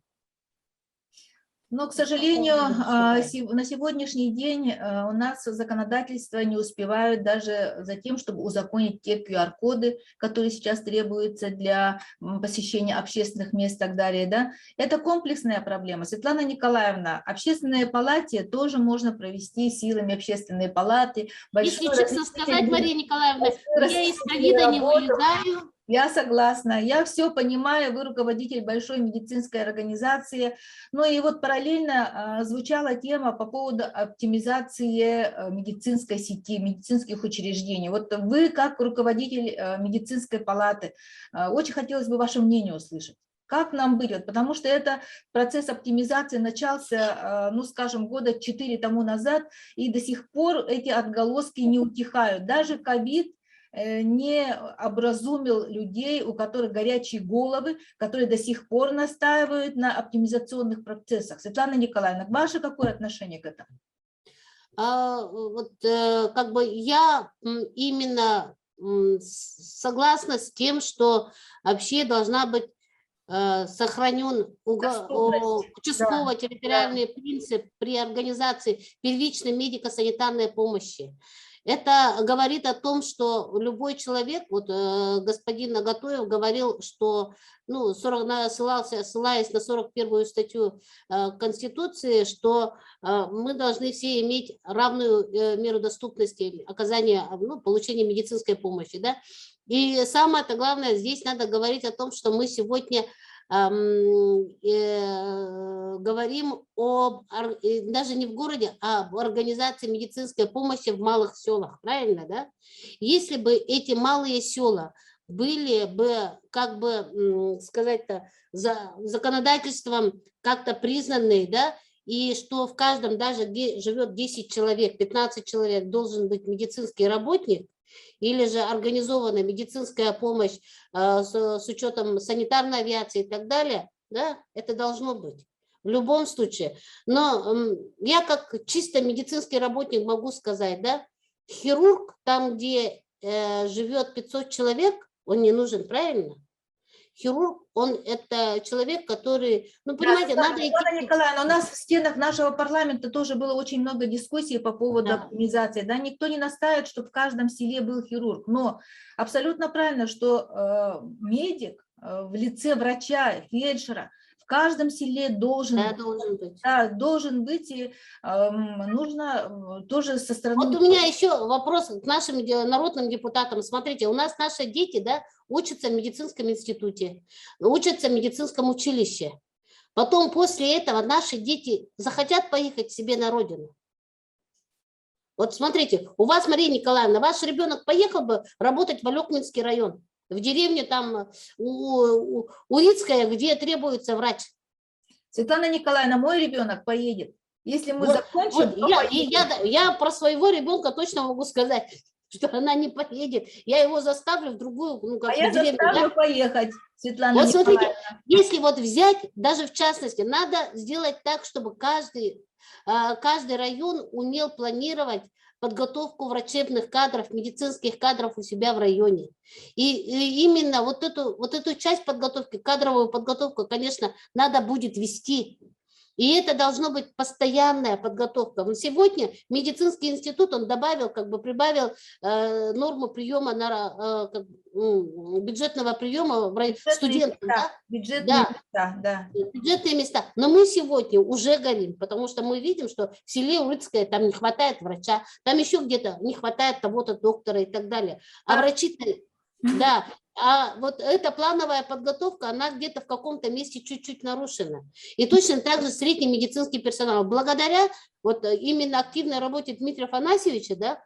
Но, к сожалению, на сегодняшний день у нас законодательство не успевают даже за тем, чтобы узаконить те QR-коды, которые сейчас требуются для посещения общественных мест и так далее. Да? Это комплексная проблема. Светлана Николаевна, общественные палаты тоже можно провести силами общественной палаты. Если честно сказать, Мария Николаевна, я из ковида не вылезаю. Я согласна, я все понимаю, вы руководитель большой медицинской организации. Ну и вот параллельно звучала тема по поводу оптимизации медицинской сети, медицинских учреждений. Вот вы, как руководитель медицинской палаты, очень хотелось бы ваше мнение услышать. Как нам быть? Вот, потому что это процесс оптимизации начался, ну, скажем, года 4 тому назад, и до сих пор эти отголоски не утихают. Даже ковид не образумил людей, у которых горячие головы, которые до сих пор настаивают на оптимизационных процессах. Светлана Николаевна, ваше какое отношение к этому? Вот как бы я именно согласна с тем, что вообще должна быть сохранен участково-территориальный принцип при организации первичной медико-санитарной помощи. Это говорит о том, что любой человек, вот господин Нагатоев говорил, что, ну, ссылаясь на 41-ю статью Конституции, что мы должны все иметь равную меру доступности оказания, ну, получения медицинской помощи. Да? И самое-то главное, здесь надо говорить о том, что мы сегодня говорим даже не в городе, а об организации медицинской помощи в малых селах, правильно, да? Если бы эти малые села были бы, как бы сказать-то, законодательством как-то признаны, да, и что в каждом, даже где живет 10 человек, 15 человек, должен быть медицинский работник, или же организованная медицинская помощь с учетом санитарной авиации и так далее, да, это должно быть в любом случае. Но я как чисто медицинский работник могу сказать, да, хирург там, где живет 500 человек, он не нужен, правильно? Хирург, он это человек, который, ну, понимаете, да, надо идти... Николаевна, у нас в стенах нашего парламента тоже было очень много дискуссий по поводу оптимизации. Да, никто не настаивает, чтобы в каждом селе был хирург, но абсолютно правильно, что медик в лице врача, фельдшера, в каждом селе должен быть, и нужно тоже со стороны... Вот у меня еще вопрос к нашим народным депутатам. Смотрите, у нас наши дети, да, учатся в медицинском институте, учатся в медицинском училище. Потом после этого наши дети захотят поехать себе на родину. Вот смотрите, у вас, Мария Николаевна, ваш ребенок поехал бы работать в Алекминский район, в деревню там Урицкая, где требуется врач. Светлана Николаевна, мой ребенок поедет. Если мы закончим... Вот, я про своего ребенка точно могу сказать, что она не поедет. Я его заставлю в другую, ну, как я деревню, заставлю поехать, Светлана вот Николаевна. смотрите, если вот взять, даже в частности, надо сделать так, чтобы каждый район умел планировать подготовку врачебных кадров, медицинских кадров у себя в районе. И именно вот эту часть подготовки, кадровую подготовку, конечно, надо будет вести. И это должно быть постоянная подготовка. Но сегодня медицинский институт, он добавил, как бы прибавил норму приема бюджетного приема Бюджетные студентов, места, да? бюджетные Да. места, да. Бюджетные места. Но мы сегодня уже горим, потому что мы видим, что в селе Урыцкое там не хватает врача, там еще где-то не хватает того-то доктора и так далее. А врачи-то, да, а вот эта плановая подготовка, она где-то в каком-то месте чуть-чуть нарушена. И точно так же средний медицинский персонал. Благодаря вот именно активной работе Дмитрия Афанасьевича, да,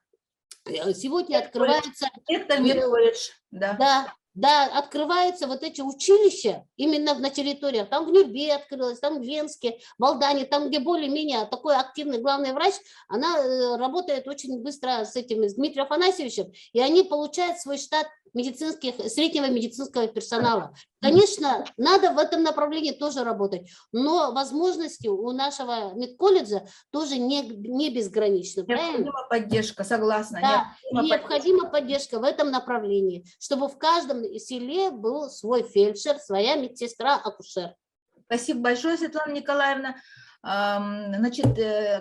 сегодня открывается... Это медколледж, да. Да, открываются вот эти училища именно на территориях. Там в Нюрбе открылось, там в Венске, в Алдане, там, где более-менее такой активный главный врач, она работает очень быстро с Дмитрием Афанасьевичем, и они получают свой штат среднего медицинского персонала. Конечно, надо в этом направлении тоже работать, но возможности у нашего медколледжа тоже не безграничны. Необходима поддержка, согласна. Да, необходима поддержка в этом направлении, чтобы в каждом селе был свой фельдшер, своя медсестра, акушер. Спасибо большое, Светлана Николаевна. Значит,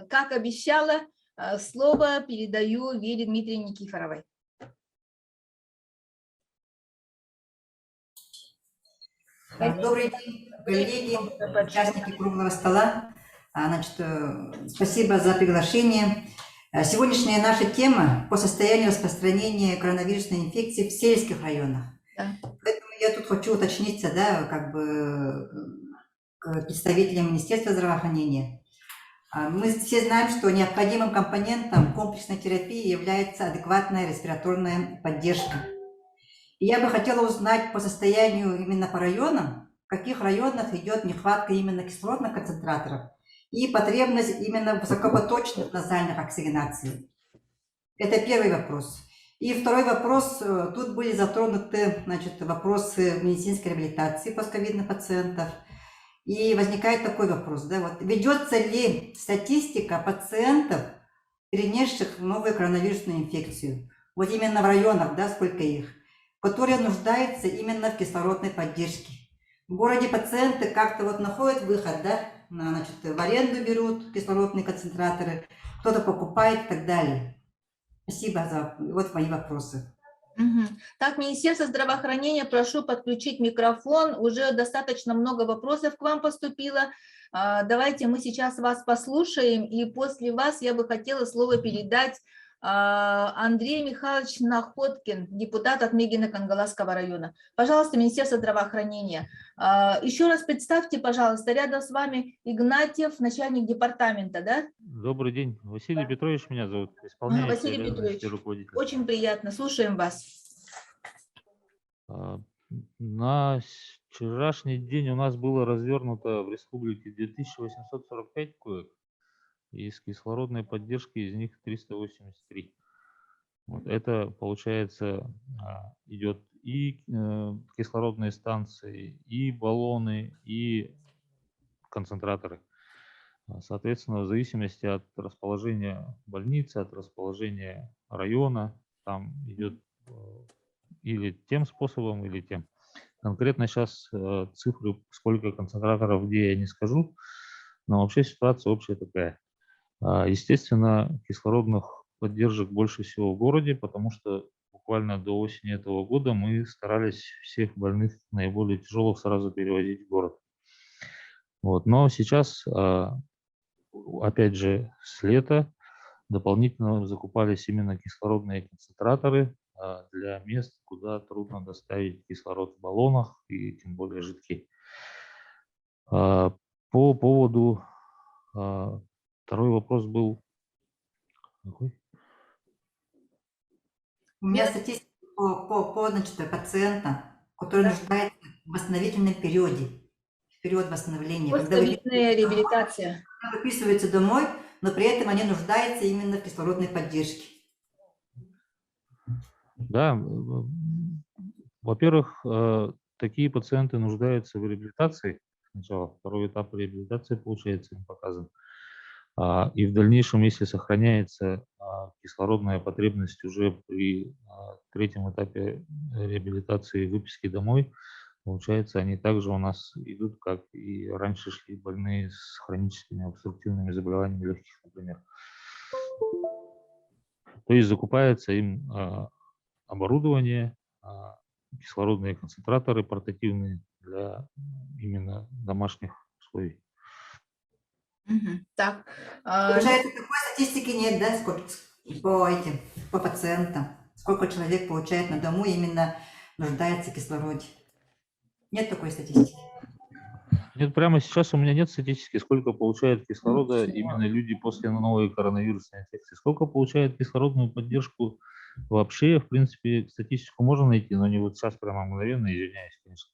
как обещала, слово передаю Вере Дмитриевне Никифоровой. Добрый день, коллеги, участники круглого стола. Значит, спасибо за приглашение. Сегодняшняя наша тема по состоянию распространения коронавирусной инфекции в сельских районах. Да. Поэтому я тут хочу уточниться, да, как бы к представителям Министерства здравоохранения. Мы все знаем, что необходимым компонентом комплексной терапии является адекватная респираторная поддержка. И я бы хотела узнать по состоянию именно по районам, в каких районах идет нехватка именно кислородных концентраторов и потребность именно высокопоточных назальных оксигенаций. Это первый вопрос. И второй вопрос. Тут были затронуты, значит, вопросы медицинской реабилитации постковидных пациентов. И возникает такой вопрос, да, вот ведется ли статистика пациентов, перенесших новую коронавирусную инфекцию, вот именно в районах, да, сколько их, которые нуждаются именно в кислородной поддержке. В городе пациенты как-то вот находят выход, да, значит, в аренду берут кислородные концентраторы, кто-то покупает и так далее. Спасибо за вот мои вопросы. Так, Министерство здравоохранения, прошу подключить микрофон. Уже достаточно много вопросов к вам поступило. Давайте мы сейчас вас послушаем, и после вас я бы хотела слово передать Андрей Михайлович Находкин, депутат от Мегино-Кангаласского района. Пожалуйста, Министерство здравоохранения. Еще раз представьте, пожалуйста, рядом с вами Игнатьев, начальник департамента, да? Добрый день. Василий Петрович меня зовут. Исполняющий Василий Петрович, руководитель. очень приятно. Слушаем вас. На вчерашний день у нас было развернуто в республике 2845 коек. Из кислородной поддержки из них 383. Вот это, получается, идет и кислородные станции, и баллоны, и концентраторы. Соответственно, в зависимости от расположения больницы, от расположения района, там идет или тем способом, или тем. Конкретно сейчас цифры, сколько концентраторов где, я не скажу, но вообще ситуация общая такая. Естественно, кислородных поддержек больше всего в городе, потому что буквально до осени этого года мы старались всех больных наиболее тяжелых сразу перевозить в город. Вот. Но сейчас, опять же, с лета дополнительно закупались именно кислородные концентраторы для мест, куда трудно доставить кислород в баллонах и тем более жидкий. По поводу... Второй вопрос был... Какой? У меня статистика по значит, пациента, который нуждается в восстановительном периоде, в период восстановления. Постковидная реабилитация. Выписываются домой, но при этом они нуждаются именно в кислородной поддержке. Да, во-первых, такие пациенты нуждаются в реабилитации. Сначала второй этап реабилитации, получается, им показан. И в дальнейшем, если сохраняется кислородная потребность уже при третьем этапе реабилитации и выписки домой, получается, они также у нас идут, как и раньше шли больные с хроническими обструктивными заболеваниями легких, например. То есть закупается им оборудование, кислородные концентраторы портативные для именно домашних условий. Так. Получается, такой статистики нет, да, сколько по пациентам? Сколько человек получает на дому именно нуждается в кислороде? Нет такой статистики? Нет, прямо сейчас у меня нет статистики, сколько получает кислорода именно люди после новой коронавирусной инфекции. Сколько получает кислородную поддержку вообще, в принципе, статистику можно найти, но не вот сейчас прямо мгновенно, извиняюсь, конечно.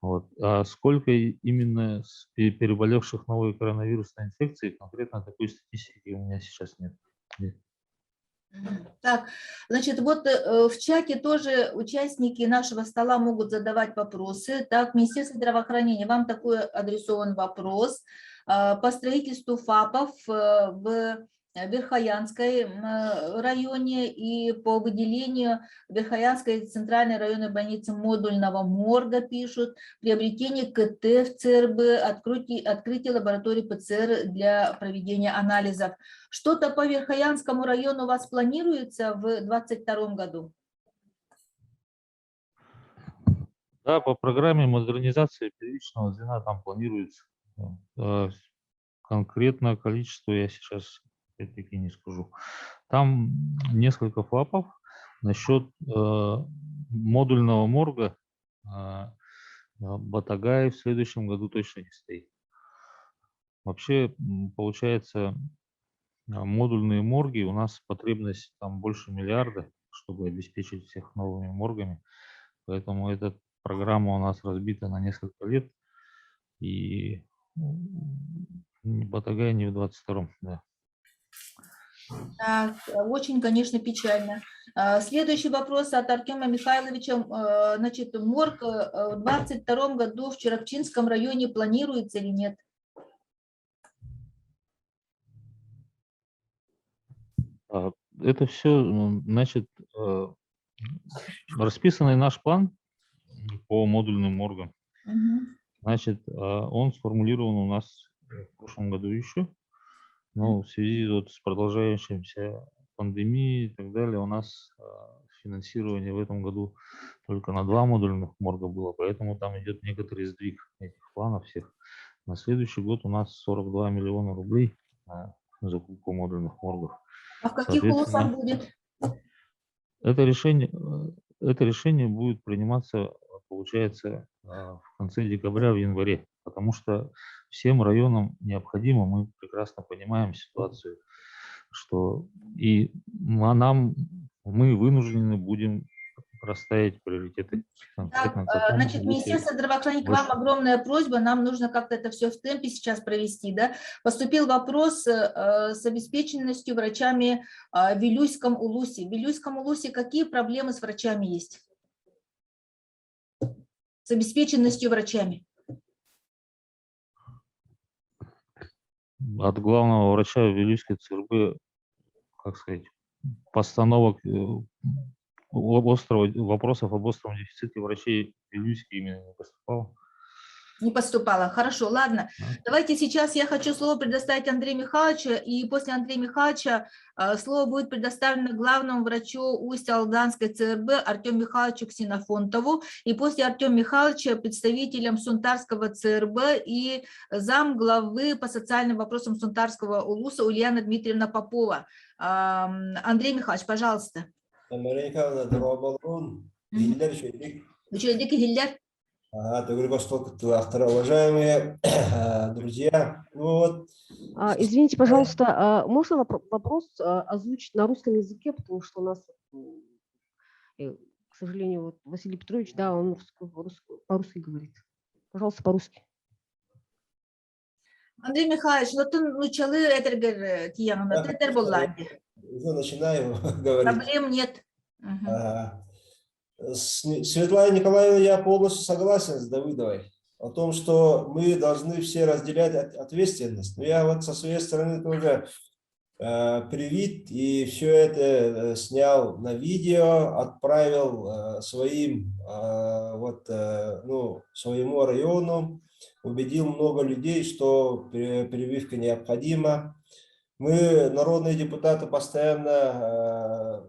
Вот. А сколько именно переболевших новой коронавирусной инфекцией, конкретно такой статистики у меня сейчас нет. Так, значит, вот в чате тоже участники нашего стола могут задавать вопросы. Так, Министерство здравоохранения, вам такой адресован вопрос по строительству ФАПов в Верхоянской районе и по выделению Верхоянской центральной районной больницы модульного морга пишут, приобретение КТ в ЦРБ, открытие лаборатории ПЦР для проведения анализов. Что-то по Верхоянскому району у вас планируется в 2022 году? Да, по программе модернизации первичного звена там планируется. Конкретное количество я сейчас опять-таки не скажу. Там несколько ФАПов. Насчет модульного морга Батагай в следующем году точно не стоит. Вообще, получается, модульные морги, у нас потребность там больше миллиарда, чтобы обеспечить всех новыми моргами. Поэтому эта программа у нас разбита на несколько лет. И Батагай не в 22-м, да. Так, очень, конечно, печально. Следующий вопрос от Артема Михайловича. Значит, морг в 2022 году в Черопчинском районе планируется или нет? Это все, значит, расписанный наш план по модульным моргам. Значит, он сформулирован у нас в прошлом году еще. Но в связи вот с продолжающимся пандемией и так далее, у нас финансирование в этом году только на 2 модульных морга было, поэтому там идет некоторый сдвиг этих планов всех. На следующий год у нас 42 миллиона рублей на закупку модульных моргов. А в каких улусах будет? Это решение будет приниматься, получается, в конце декабря, в январе, потому что всем районам необходимо, мы прекрасно понимаем ситуацию, что и мы вынуждены будем расставить приоритеты. Так, значит, Министерство здравоохранения, к вам огромная просьба, нам нужно как-то это все в темпе сейчас провести. Да? Поступил вопрос с обеспеченностью врачами в Вилюйском улусе. В Вилюйском улусе какие проблемы с врачами есть? С обеспеченностью врачами? От главного врача Вилюйской ЦРБ, как сказать, постановок вопросов об остром дефиците врачей Вилюйский именно не поступало. Не поступало. Хорошо, ладно. Давайте сейчас я хочу слово предоставить Андрею Михайловичу, и после Андрея Михайловича слово будет предоставлено главному врачу Усть-Алданской ЦРБ Артему Михайловичу Ксенофонтову, и после Артема Михайловича представителям Сунтарского ЦРБ и зам главы по социальным вопросам Сунтарского улуса Ульяна Дмитриевна Попова. Андрей Михайлович, пожалуйста. Уважаемые друзья, извините, пожалуйста, можно вопрос озвучить на русском языке, потому что у нас, к сожалению, вот Василий Петрович, да, он по-русски говорит. Пожалуйста, по-русски. Андрей Михайлович, ну ты начали это тему, но ты тербуланди. Уже начинаю говорить. Проблем нет. Светлана Николаевна, я полностью согласен с Давыдовой о том, что мы должны все разделять ответственность. Но я вот со своей стороны тоже привит и все это снял на видео, отправил своему району, убедил много людей, что прививка необходима. Мы, народные депутаты, постоянно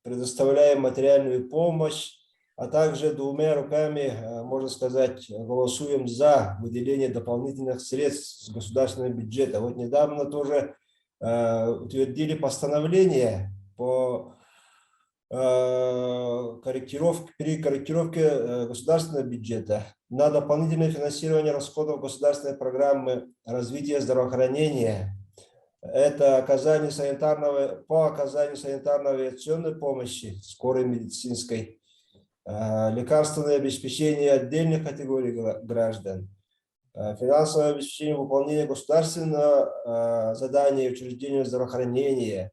предоставляем материальную помощь а также двумя руками, можно сказать, голосуем за выделение дополнительных средств с государственного бюджета. Вот недавно тоже утвердили постановление по при корректировке государственного бюджета на дополнительное финансирование расходов государственной программы развития здравоохранения. Это оказание по оказанию санитарно-авиационной помощи, скорой медицинской, лекарственное обеспечение отдельных категорий граждан, финансовое обеспечение выполнения государственного задания учреждения здравоохранения,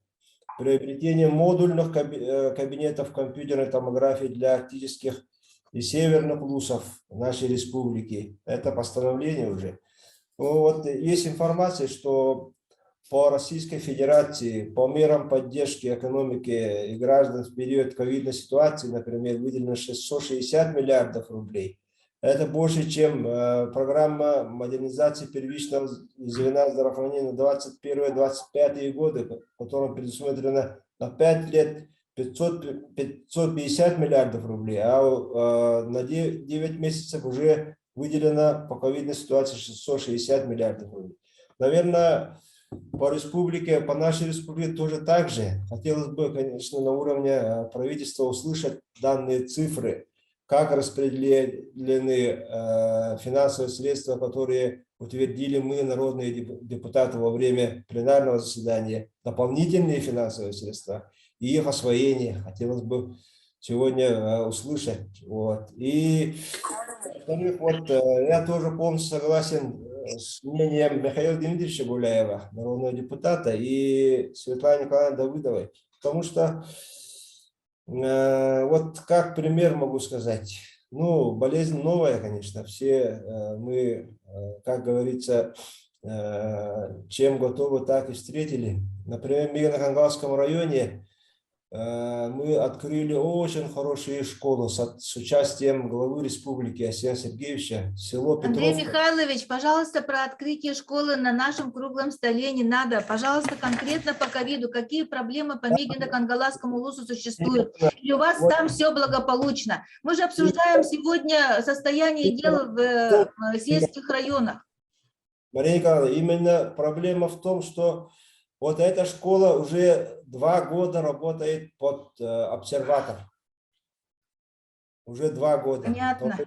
приобретение модульных кабинетов компьютерной томографии для арктических и северных улусов нашей республики. Это постановление уже. Ну, вот есть информация, что по Российской Федерации, по мерам поддержки экономики и граждан в период ковидной ситуации, например, выделено 660 миллиардов рублей. Это больше, чем программа модернизации первичного звена здравоохранения на 21-25 годы, которая предусмотрена на 5 лет 550 миллиардов рублей, а на 9 месяцев уже выделено по ковидной ситуации 660 миллиардов рублей. Наверное, по республике, по нашей республике тоже так же. Хотелось бы, конечно, на уровне правительства услышать данные цифры, как распределены финансовые средства, которые утвердили мы, народные депутаты, во время пленарного заседания, дополнительные финансовые средства и их освоение. Хотелось бы сегодня услышать. Вот. И, во-вторых, вот, я тоже полностью согласен с мнением Михаила Дмитриевича Гуляева, народного депутата, и Светланы Николаевны Давыдовой, потому что вот как пример могу сказать, ну, болезнь новая, конечно, все мы, как говорится, чем готовы, так и встретили. Например, в Мирно-Кангалском районе мы открыли очень хорошие школы с участием главы республики Асена Сергеевича, село Петровка. Андрей Михайлович, пожалуйста, про открытие школы на нашем круглом столе не надо. Пожалуйста, конкретно по ковиду, какие проблемы по Мигино-Кангаласскому улусу существуют? Или у вас там все благополучно? Мы же обсуждаем сегодня состояние дел в сельских районах. Мария Николаевна, именно проблема в том, что вот эта школа уже 2 года работает под обсерватор. Уже 2 года. Понятно.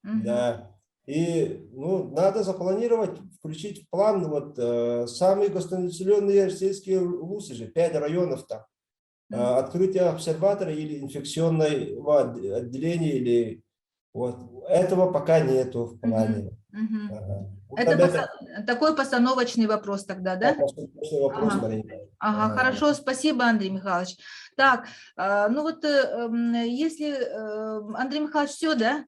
Да. И ну, надо запланировать, включить в план вот, самые густонаселенные сельские улусы же, 5 районов там. Открытие обсерватора или инфекционного отделения, или вот этого пока нету в плане. Это такой постановочный вопрос тогда, да? Постановочный вопрос, Ага, хорошо, спасибо, Андрей Михайлович. Так, ну вот, если, Андрей Михайлович, все, да?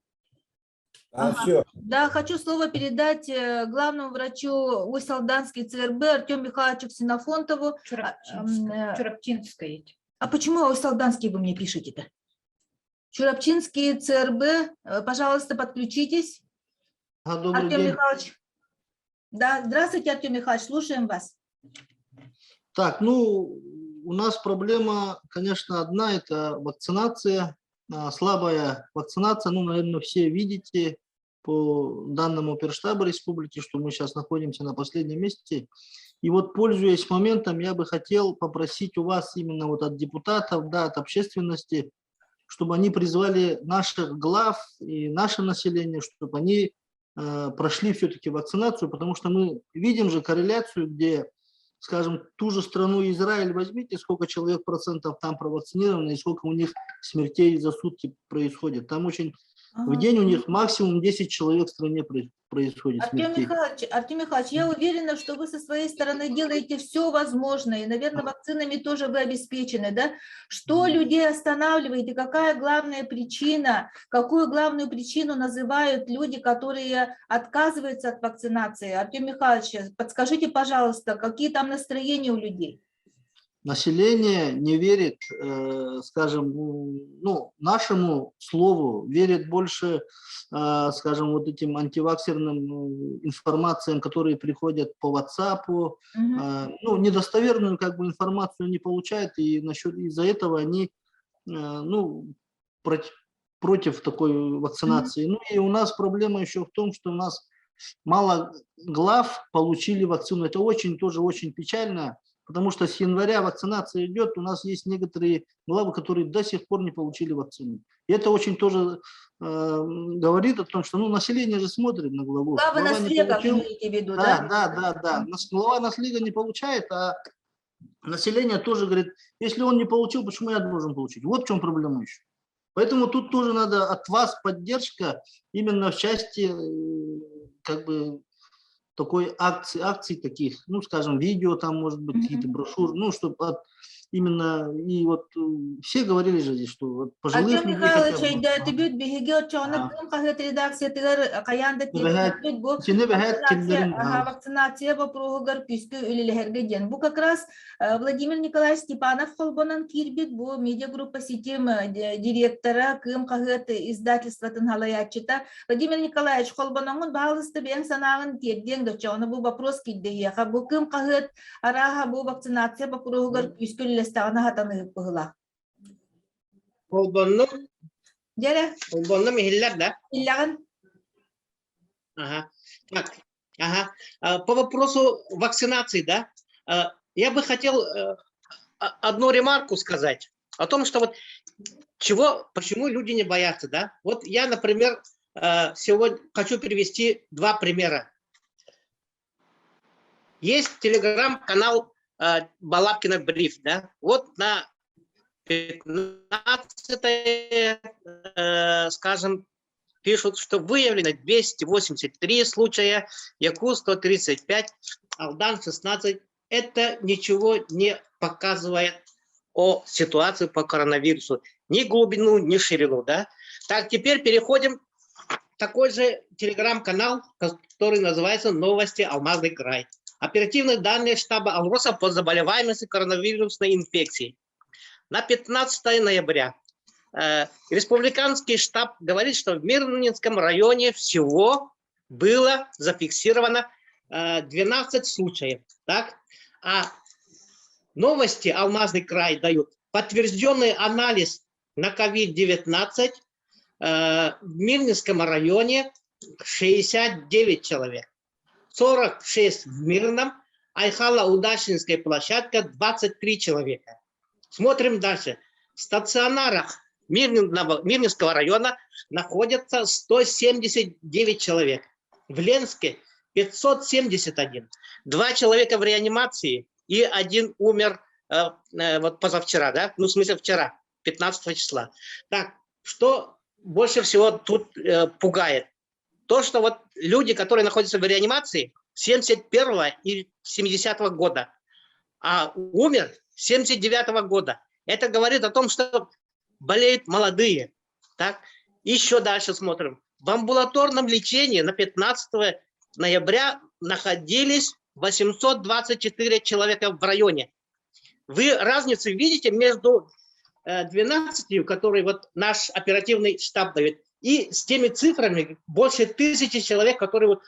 Все. Да, хочу слово передать главному врачу Усть-Алданской ЦРБ Артему Михайловичу Ксенофонтову. Чурапчинской. А почему Усть-Алданский вы мне пишете-то? Чурапчинский ЦРБ, пожалуйста, подключитесь. Добрый Артем день. Михайлович. Да, здравствуйте, Артем Михайлович, слушаем вас. Так, ну, у нас проблема, конечно, одна, это вакцинация, слабая вакцинация. Ну, наверное, все видите по данным оперштаба республики, что мы сейчас находимся на последнем месте. И вот, пользуясь моментом, я бы хотел попросить у вас именно вот от депутатов, да, от общественности, чтобы они призвали наших глав и наше население, чтобы они прошли все-таки вакцинацию, потому что мы видим же корреляцию, где, скажем, ту же страну Израиль возьмите, сколько человек процентов там провакцинировано и сколько у них смертей за сутки происходит. Там очень в день у них максимум 10 человек в стране происходит смертей. Артем Михайлович, я уверена, что вы со своей стороны делаете все возможное, и, наверное, вакцинами тоже вы обеспечены, да? Что людей останавливает и какая главная причина, какую главную причину называют люди, которые отказываются от вакцинации? Артем Михайлович, подскажите, пожалуйста, какие там настроения у людей? Население не верит, скажем, ну, нашему слову, верит больше, скажем, вот этим антиваксерным информациям, которые приходят по WhatsApp, ну, недостоверную как бы информацию не получают, и из-за этого они, ну, против такой вакцинации. Ну и у нас проблема еще в том, что у нас мало глав получили вакцину. Это тоже очень печально, потому что с января вакцинация идет, у нас есть некоторые главы, которые до сих пор не получили вакцину. И это очень тоже говорит о том, что население же смотрит на главу. Глава Глава не наслега, получил. вы имеете в виду, да? Да. Глава наслега не получает, а население тоже говорит, если он не получил, почему я должен получить? Вот в чем проблема еще. Поэтому тут тоже надо от вас поддержка именно в части как бы такой акций таких, скажем, видео там, может быть, какие-то брошюры, чтобы именно, и вот все говорили же здесь, что вот пожилых Артем людей Михайлович, хотя бы. айда тибит биһиги очоона кым кахыт редакциятыгар каянда тибит бу вакцинация вопрогар күскү үлелерге ден. Бу как раз Владимир Николаевич Степанов холбонан кирбит бу медиагруппа сетим директора кым кахыт издательствотын халаячыта. Владимир Николаевич холбонон балысты бен санагын терден дочоона бу вопрос киддея. Бу кым кахыт араха бу вакцинация вопрогар күскү үлелестагына хатаны быгыла. Холбонну михиллер, да? Иллаган. Ага. Так. Ага. По вопросу вакцинации, да? Я бы хотел одну ремарку сказать о том, что вот почему люди не боятся, да? Вот я, например, сегодня хочу привести два примера. Есть телеграм-канал Балабкина Бриф, да? Вот на 15, скажем, пишут, что выявлено 283 случая, Якут 135, Алдан 16. Это ничего не показывает о ситуации по коронавирусу. Ни глубину, ни ширину. Да? Так, теперь переходим в такой же телеграм-канал, который называется «Новости Алмазный край». Оперативные данные штаба Алроса по заболеваемости коронавирусной инфекцией. На 15 ноября республиканский штаб говорит, что в Мирнинском районе всего было зафиксировано 12 случаев. Так? А новости Алмазный край дают подтвержденный анализ на COVID-19 в Мирнинском районе 69 человек, 46 в Мирном, Айхала-Удачинская площадка 23 человека. Смотрим дальше. В стационарах Мирнинского района находятся 179 человек. В Ленске 571. 2 человека в реанимации и 1 умер вот позавчера, да? В смысле вчера, 15 числа. Так, что больше всего тут пугает? То, что вот люди, которые находятся в реанимации, 71 и 70-го года, а умер 79-го года. Это говорит о том, что болеют молодые. Так? Еще дальше смотрим. В амбулаторном лечении на 15 ноября находились 824 человека в районе. Вы разницу видите между 12, которые вот наш оперативный штаб дает, и с теми цифрами больше 1000 человек, которые вот,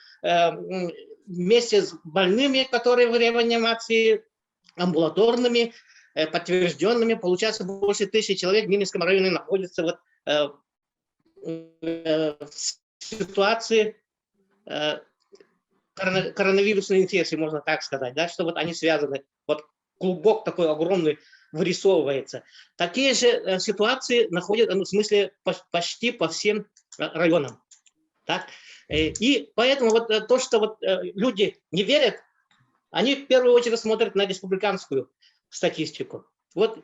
вместе с больными, которые в реанимации, амбулаторными, подтвержденными, получается, больше 1000 человек в Мирнинском районе находятся вот, в ситуации коронавирусной инфекции, можно так сказать, да, что вот они связаны, вот клубок такой огромный вырисовывается. Такие же ситуации находятся, в смысле, почти по всем районам. Так? И поэтому вот то, что вот люди не верят, они в первую очередь смотрят на республиканскую статистику. Вот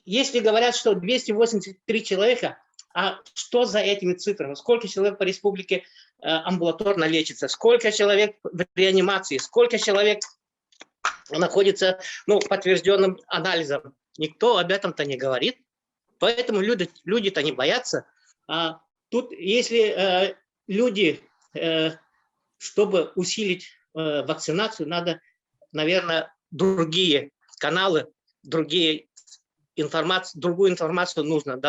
если говорят, что 283 человека, а что за этими цифрами? Сколько человек по республике амбулаторно лечится? Сколько человек в реанимации? Сколько человек находится подтвержденным анализом? Никто об этом-то не говорит. Поэтому люди-то не боятся. А тут, если люди, чтобы усилить вакцинацию, надо, наверное, другие каналы, другую информацию нужно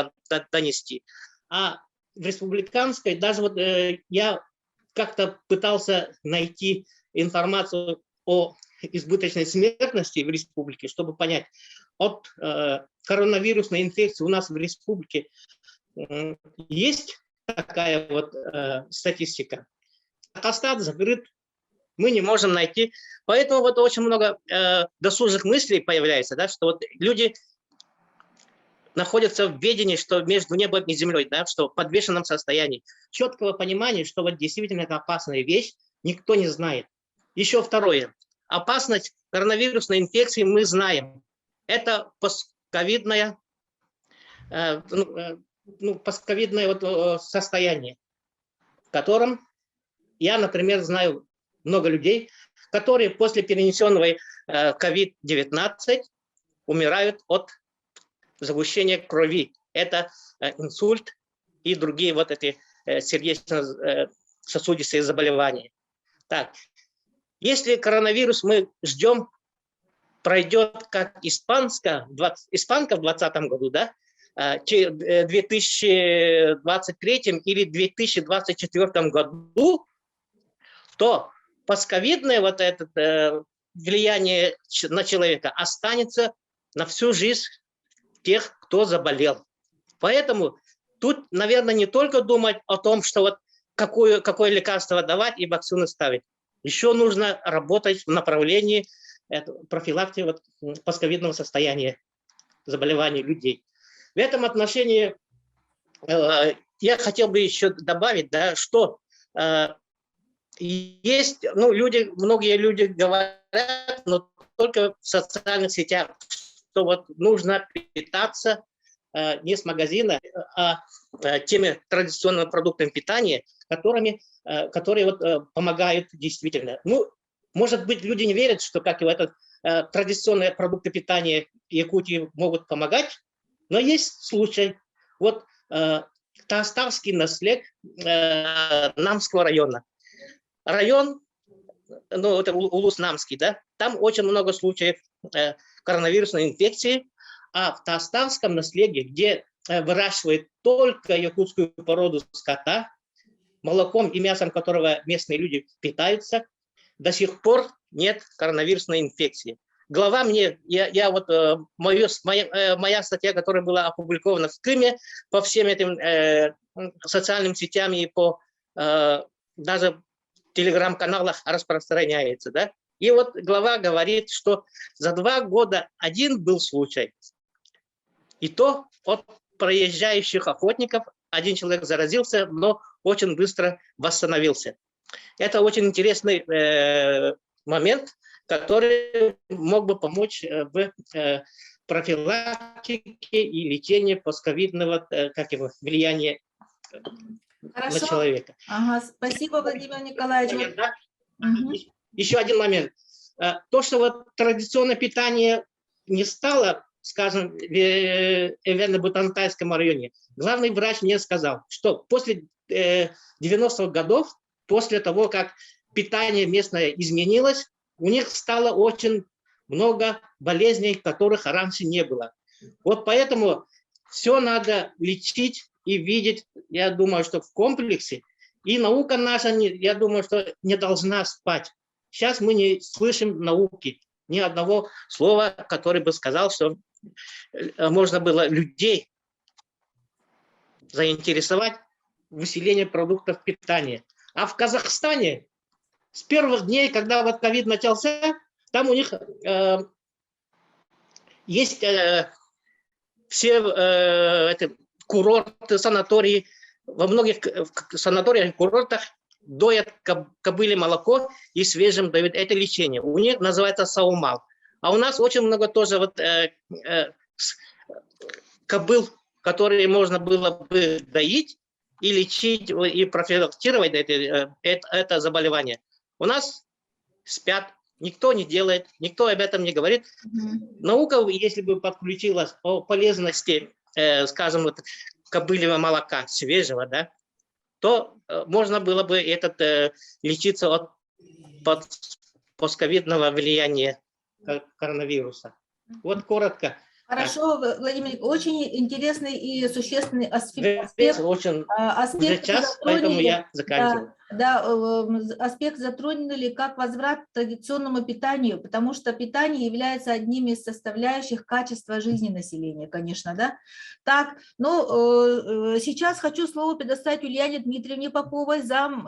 донести. А в республиканской, даже вот я как-то пытался найти информацию о избыточной смертности в республике, чтобы понять, от коронавирусной инфекции у нас в республике есть такая вот статистика. Аттестат закрыт, мы не можем найти. Поэтому вот очень много досужих мыслей появляется, да, что вот люди находятся в ведении, что между небом и землей, да, что в подвешенном состоянии. Четкого понимания, что вот действительно это опасная вещь, никто не знает. Еще второе. Опасность коронавирусной инфекции мы знаем. Это постковидное вот состояние, в котором я, например, знаю много людей, которые после перенесенного COVID-19 умирают от загущения крови. Это инсульт и другие вот эти сердечно-сосудистые заболевания. Так, если коронавирус мы ждем, пройдет как испанка в 2020 году, да, в 2023 или 2024 году, то постковидное вот это влияние на человека останется на всю жизнь тех, кто заболел. Поэтому тут, наверное, не только думать о том, что вот какое лекарство давать и вакцину ставить. Еще нужно работать в направлении профилактики вот постковидного состояния заболеваний людей. В этом отношении я хотел бы еще добавить, да, что есть, ну, многие люди говорят, но только в социальных сетях, что вот нужно питаться не с магазина, а теми традиционными продуктами питания, которые вот помогают действительно. Ну, может быть, люди не верят, что как и в этот традиционные продукты питания Якутии могут помогать, но есть случай. Вот Таставский наследник Намского района. Район, ну, это Улус-Намский, да, там очень много случаев коронавирусной инфекции, а в Таставском наследии, где выращивают только якутскую породу скота, молоком и мясом которого местные люди питаются, до сих пор нет коронавирусной инфекции. Глава мне, моя статья, которая была опубликована в Крыме, по всем этим социальным сетям и по даже телеграм-каналах распространяется, да? И вот глава говорит, что за 2 года один был случай, и то от проезжающих охотников один человек заразился, но очень быстро восстановился. Это очень интересный момент, который мог бы помочь в профилактике и лечении постковидного влияния на человека. Ага, спасибо, Владимир Николаевич. Да? Еще один момент. То, что вот традиционное питание не стало, скажем, в Эверно-Бутантайском районе, главный врач мне сказал, что после 90-х годов, после того, как питание местное изменилось, у них стало очень много болезней, которых раньше не было. Вот поэтому все надо лечить и видеть, я думаю, что в комплексе. И наука наша, я думаю, что не должна спать. Сейчас мы не слышим науки, ни одного слова, который бы сказал, что можно было людей заинтересовать в усилении продуктов питания. А в Казахстане с первых дней, когда вот ковид начался, там у них есть все курорты, санатории. Во многих санаториях и курортах доят кобыле молоко и свежим дают это лечение. У них называется саумал. А у нас очень много тоже вот кобыл, которые можно было бы доить и лечить, и профилактировать это заболевание. У нас спят, никто не делает, никто об этом не говорит. Наука, если бы подключилась о полезности, скажем, вот, кобыльего молока свежего, да, то можно было бы лечиться от постковидного влияния коронавируса. Вот коротко. Хорошо, Владимир, очень интересный и существенный аспект. Очень час, поэтому я заканчиваю. Да. Да, аспект затронули как возврат к традиционному питанию, потому что питание является одним из составляющих качества жизни населения, конечно, да. Так, ну, сейчас хочу слово предоставить Ульяне Дмитриевне Поповой, зам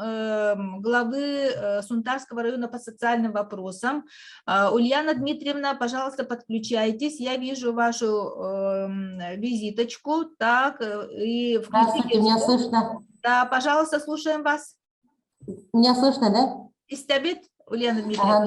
главы Сунтарского района по социальным вопросам. Ульяна Дмитриевна, пожалуйста, подключайтесь. Я вижу вашу визиточку. Так, и включите. Здравствуйте, меня слышно? Да, пожалуйста, слушаем вас. Меня слышно, да? Истабит, Ульяна Дмитриевна.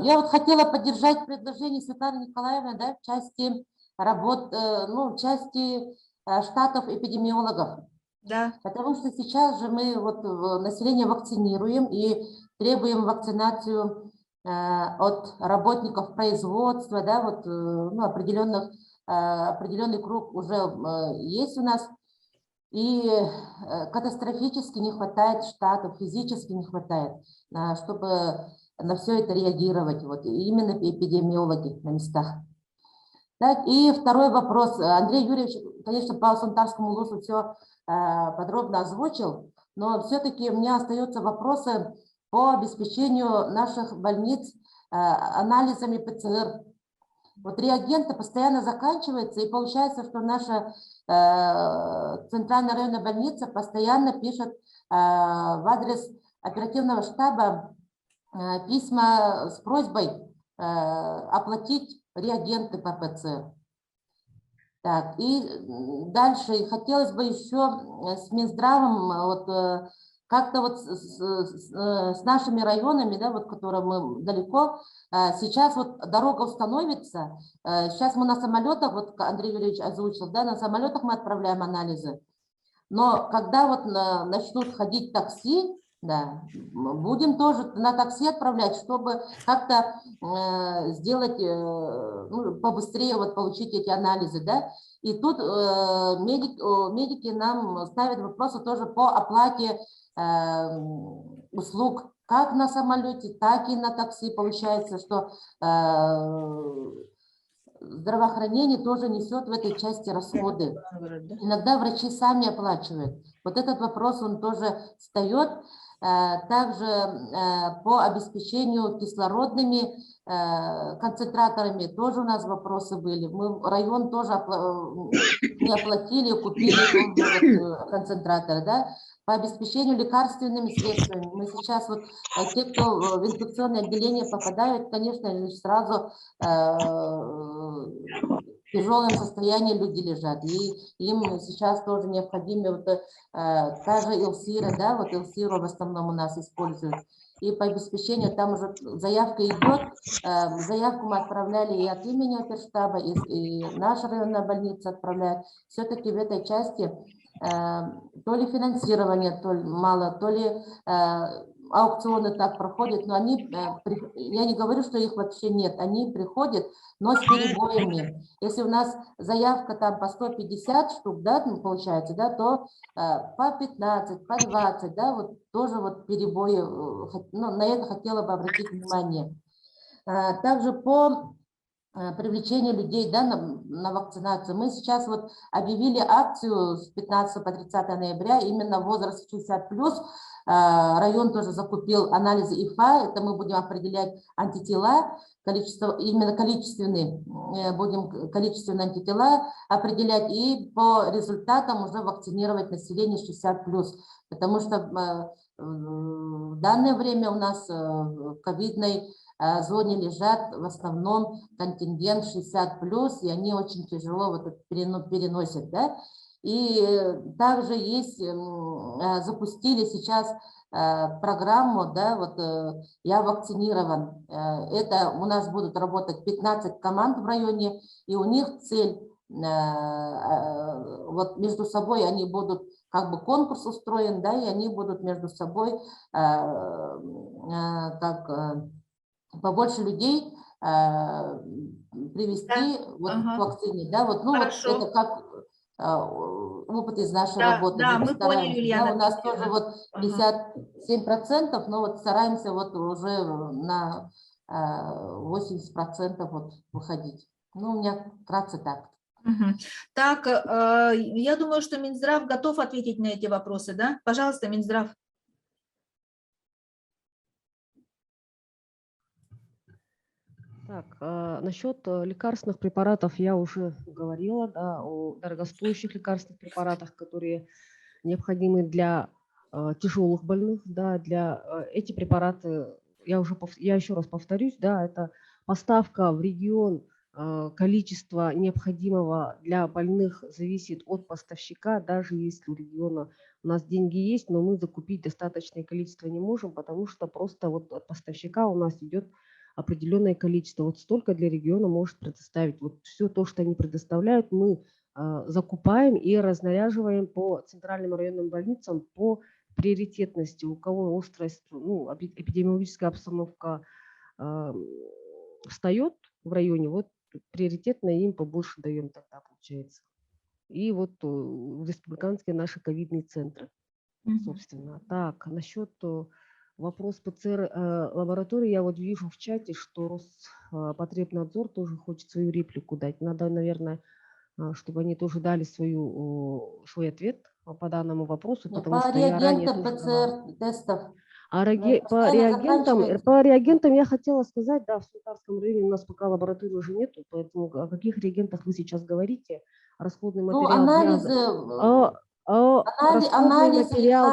Я вот хотела поддержать предложение Светланы Николаевны, да, в части работ, ну, в части штатов эпидемиологов. Да. Потому что сейчас же мы вот население вакцинируем и требуем вакцинацию от работников производства, да, вот, ну, определенный круг уже есть у нас. И катастрофически не хватает штатов, физически не хватает, чтобы на все это реагировать, вот, именно эпидемиологи на местах. Так, и второй вопрос. Андрей Юрьевич, конечно, по Сунтарскому улусу все подробно озвучил, но все-таки у меня остаются вопросы по обеспечению наших больниц анализами ПЦР. Вот реагенты постоянно заканчиваются, и получается, что наша центральная районная больница постоянно пишет в адрес оперативного штаба письма с просьбой оплатить реагенты по ПЦР. Так, и дальше хотелось бы еще с Минздравом вот, как-то вот с нашими районами, да, вот, которые мы далеко, сейчас вот дорога установится, сейчас мы на самолетах, вот Андрей Юрьевич озвучил, да, на самолетах мы отправляем анализы, но когда вот начнут ходить такси, да, будем тоже на такси отправлять, чтобы как-то сделать, ну, побыстрее вот получить эти анализы, да. И тут медики нам ставят вопросы тоже по оплате услуг как на самолете, так и на такси. Получается, что здравоохранение тоже несет в этой части расходы. Иногда врачи сами оплачивают. Вот этот вопрос, он тоже встает. Также по обеспечению кислородными концентраторами тоже у нас вопросы были. Мы район тоже не оплатили, купили концентраторы, да. По обеспечению лекарственными средствами. Мы сейчас вот, те, кто в инфекционное отделение попадают, конечно, сразу в тяжелом состоянии люди лежат. И им сейчас тоже необходимы вот, та же Элсира, да, вот Элсиру в основном у нас используют. И по обеспечению там уже заявка идет, заявку мы отправляли и от имени оперштаба, и наша районная больница отправляет. Все-таки в этой части то ли финансирование то ли мало, то ли аукционы так проходят, но они, я не говорю, что их вообще нет, они приходят, но с перебоями. Если у нас заявка там по 150 штук, да, получается, да, то по 15, по 20, да, вот тоже вот перебои, ну, на это хотела бы обратить внимание. Также по привлечение людей, да, на вакцинацию. Мы сейчас вот объявили акцию с 15 по 30 ноября, именно возраст 60+. Район тоже закупил анализы ИФА, это мы будем определять антитела, количество, именно количественные, будем количественные антитела определять и по результатам уже вакцинировать население 60+. Потому что в данное время у нас в ковидной зоне лежат в основном контингент 60+, и они очень тяжело вот это переносят, да. И также есть, запустили сейчас программу, да, вот «Я вакцинирован». Это у нас будут работать 15 команд в районе, и у них цель, вот между собой они будут, как бы конкурс устроен, да, и они будут между собой как побольше людей привести вот к вакцине, да, вот, ну, вот это как опыт из нашей работы. Да, мы поняли, Ульяна. Да, у нас тоже вот 57%, но вот стараемся вот уже на 80% вот выходить. Ну, у меня вкратце так. Так, я думаю, что Минздрав готов ответить на эти вопросы, да? Пожалуйста, Минздрав. Так, насчет лекарственных препаратов я уже говорила, да, о дорогостоящих лекарственных препаратах, которые необходимы для тяжелых больных, да, эти препараты, я еще раз повторюсь, да, это поставка в регион количества необходимого для больных зависит от поставщика, даже если у региона у нас деньги есть, но мы закупить достаточное количество не можем, потому что просто вот от поставщика у нас идет определенное количество. Вот столько для региона может предоставить. Вот все то, что они предоставляют, мы закупаем и разнаряживаем по центральным районным больницам по приоритетности. У кого острая эпидемиологическая обстановка встает в районе, вот приоритетно им побольше даем тогда, получается. И вот республиканские наши ковидные центры, собственно. Так, насчет вопрос ПЦР лаборатории, я вот вижу в чате, что Роспотребнадзор тоже хочет свою реплику дать. Надо, наверное, чтобы они тоже дали свой ответ по данному вопросу, потому что я ранее тоже давала. ПЦР-тестов. По реагентам я хотела сказать, да, в Султарском районе у нас пока лаборатории уже нету, поэтому о каких реагентах вы сейчас говорите? Расходный материал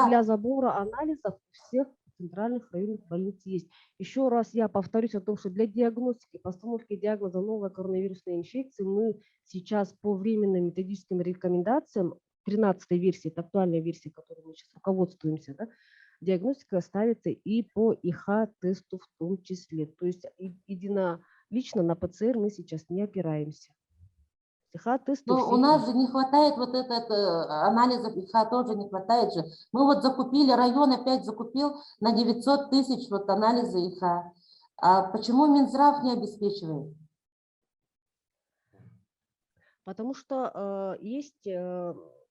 для забора анализов всех центральных районных больниц есть. Еще раз я повторюсь о том, что для диагностики, постановки диагноза новой коронавирусной инфекции мы сейчас по временным методическим рекомендациям 13-й версии, это актуальная версия, которой мы сейчас руководствуемся, да, диагностика ставится и по ИХ-тесту в том числе. То есть лично на ПЦР мы сейчас не опираемся. Но у нас же не хватает вот анализов ИХ, тоже не хватает же. Мы вот закупили, район опять закупил на 900 тысяч вот анализы ИХ. А почему Минздрав не обеспечивает? Потому что есть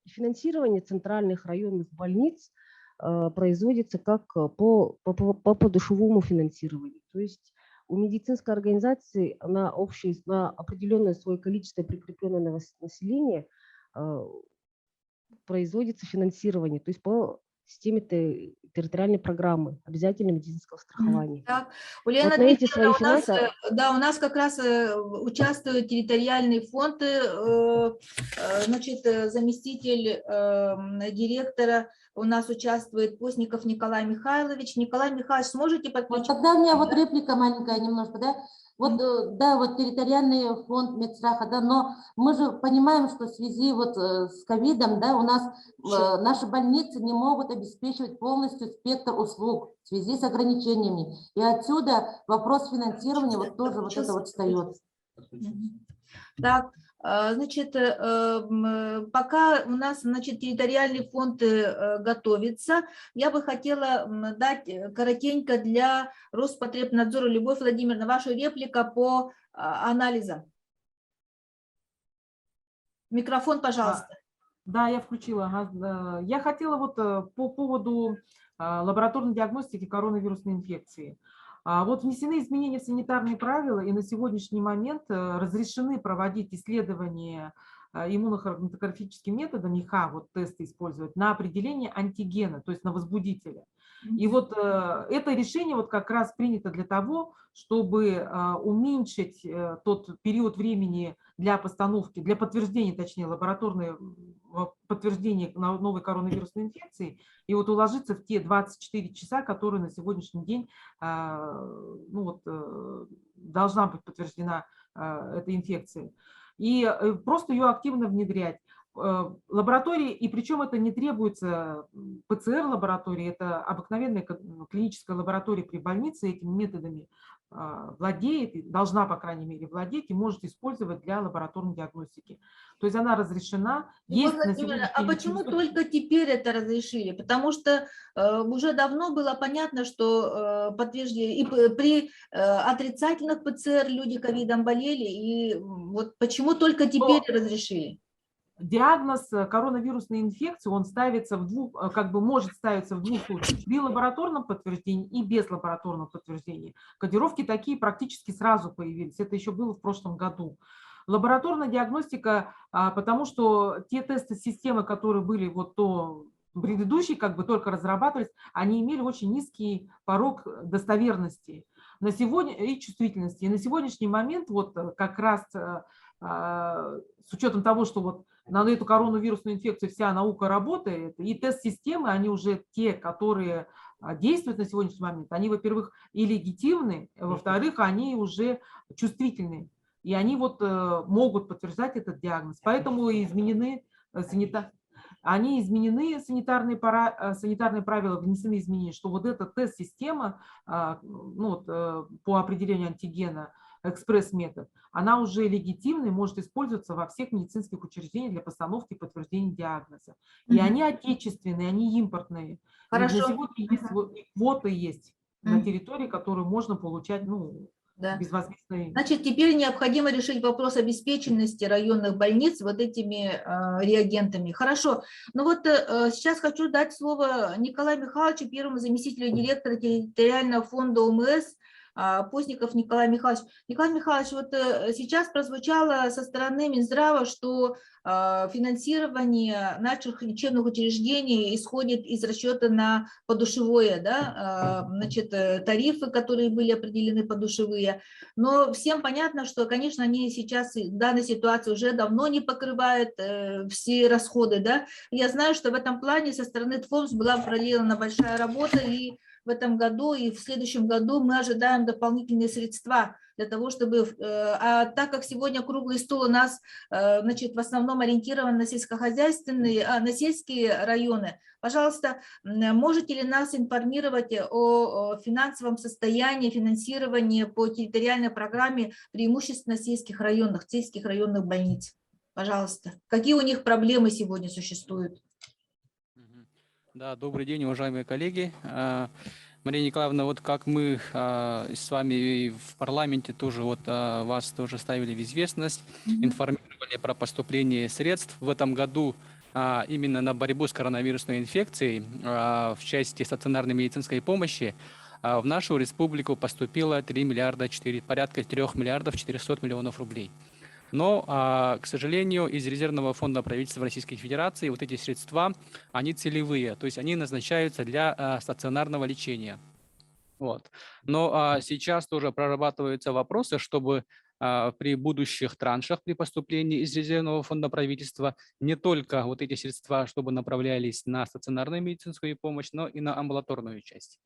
финансирование центральных районных больниц, производится как по подушевому финансированию. То есть у медицинской организации на определенное свое количество прикрепленного населения производится финансирование, то есть по системе территориальной программы обязательного медицинского страхования. Так, Ульяна вот Дмитриевна, у нас как раз участвует территориальный фонд, значит, заместитель директора у нас участвует Постников Николай Михайлович. Николай Михайлович, сможете подключить? Вот тогда у меня вот реплика маленькая немножко, да? Вот, да, вот территориальный фонд медстраха, да, но мы же понимаем, что в связи вот с ковидом, да, у нас наши больницы не могут обеспечивать полностью спектр услуг в связи с ограничениями. И отсюда вопрос финансирования вот тоже вот это вот встает. Так, значит, пока у нас, значит, территориальный фонд готовится, я бы хотела дать коротенько для Роспотребнадзора. Любовь Владимировна, ваша реплика по анализам. Микрофон, пожалуйста. Да, я включила. Я хотела вот по поводу лабораторной диагностики коронавирусной инфекции. Вот внесены изменения в санитарные правила, и на сегодняшний момент разрешены проводить исследования иммунохроматографическим методом ИХ, вот тесты использовать, на определение антигена, то есть на возбудителя. И вот это решение вот как раз принято для того, чтобы уменьшить тот период времени для постановки, для подтверждения, точнее, лабораторное подтверждение новой коронавирусной инфекции, и вот уложиться в те 24 часа, которые на сегодняшний день должна быть подтверждена эта инфекция. И просто ее активно внедрять. Лаборатории, и причем это не требуется ПЦР-лаборатории, это обыкновенная клиническая лаборатория при больнице этими методами владеет, должна, по крайней мере, владеть и может использовать для лабораторной диагностики. То есть она разрешена. Есть А почему только теперь это разрешили? Потому что уже давно было понятно, что подтверждение, и при отрицательных ПЦР люди ковидом болели, и вот почему только теперь разрешили? Диагноз коронавирусной инфекции, он ставится в двух, может ставиться в двух случаях: при лабораторном подтверждении и без лабораторного подтверждения. Кодировки такие практически сразу появились, это еще было в прошлом году. Лабораторная диагностика, потому что те тесты системы, которые были вот предыдущие, только разрабатывались, они имели очень низкий порог достоверности. на сегодня и чувствительности. И на сегодняшний момент вот как раз с учетом того, что вот на эту коронавирусную инфекцию вся наука работает, и тест-системы, они уже те, которые действуют на сегодняшний момент, они, во-первых, и легитимны, во-вторых, они уже чувствительны, и они вот могут подтверждать этот диагноз. Поэтому изменены санитарные правила, внесены изменения, что вот эта тест-система по определению антигена, экспресс-метод, она уже легитимна и может использоваться во всех медицинских учреждениях для постановки и подтверждения диагноза. И они отечественные, они импортные. Хорошо. На сегодня есть квоты есть на территории, которые можно получать безвозмездные. Значит, теперь необходимо решить вопрос обеспеченности районных больниц вот этими реагентами. Хорошо. Ну вот сейчас хочу дать слово Николаю Михайловичу, первому заместителю директора территориального фонда ОМС, Постников Николай Михайлович. Николай Михайлович, вот сейчас прозвучало со стороны Минздрава, что финансирование наших лечебных учреждений исходит из расчета на подушевое, да, значит, тарифы, которые были определены подушевые. Но всем понятно, что, конечно, они сейчас в данной ситуации уже давно не покрывают все расходы, да. Я знаю, что в этом плане со стороны ТФОМС была проделана большая работа, и в этом году и в следующем году мы ожидаем дополнительные средства для того, чтобы, так как сегодня круглый стол у нас, значит, в основном ориентирован на сельскохозяйственные, на сельские районы, пожалуйста, можете ли нас информировать о финансовом состоянии финансирования по территориальной программе преимущественно сельских районных больниц? Пожалуйста. Какие у них проблемы сегодня существуют? Да, добрый день, уважаемые коллеги. Мария Николаевна, вот как мы с вами в парламенте тоже вот вас тоже ставили в известность, информировали про поступление средств в этом году именно на борьбу с коронавирусной инфекцией в части стационарной медицинской помощи. В нашу республику поступило порядка 3 миллиардов 400 миллионов рублей. Но, к сожалению, из резервного фонда правительства Российской Федерации вот эти средства, они целевые, то есть они назначаются для стационарного лечения. Вот. Но сейчас тоже прорабатываются вопросы, чтобы при будущих траншах, при поступлении из резервного фонда правительства, не только вот эти средства, чтобы направлялись на стационарную медицинскую помощь, но и на амбулаторную часть.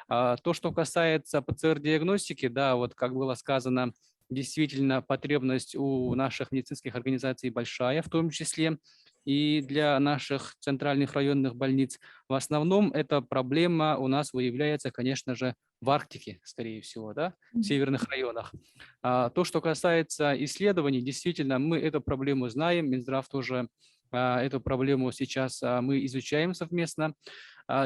То, что касается ПЦР-диагностики, да, вот как было сказано, действительно, потребность у наших медицинских организаций большая, в том числе и для наших центральных районных больниц. В основном эта проблема у нас выявляется, конечно же, в Арктике, скорее всего, да, в северных районах. То, что касается исследований, действительно, мы эту проблему знаем, Минздрав тоже эту проблему сейчас мы изучаем совместно.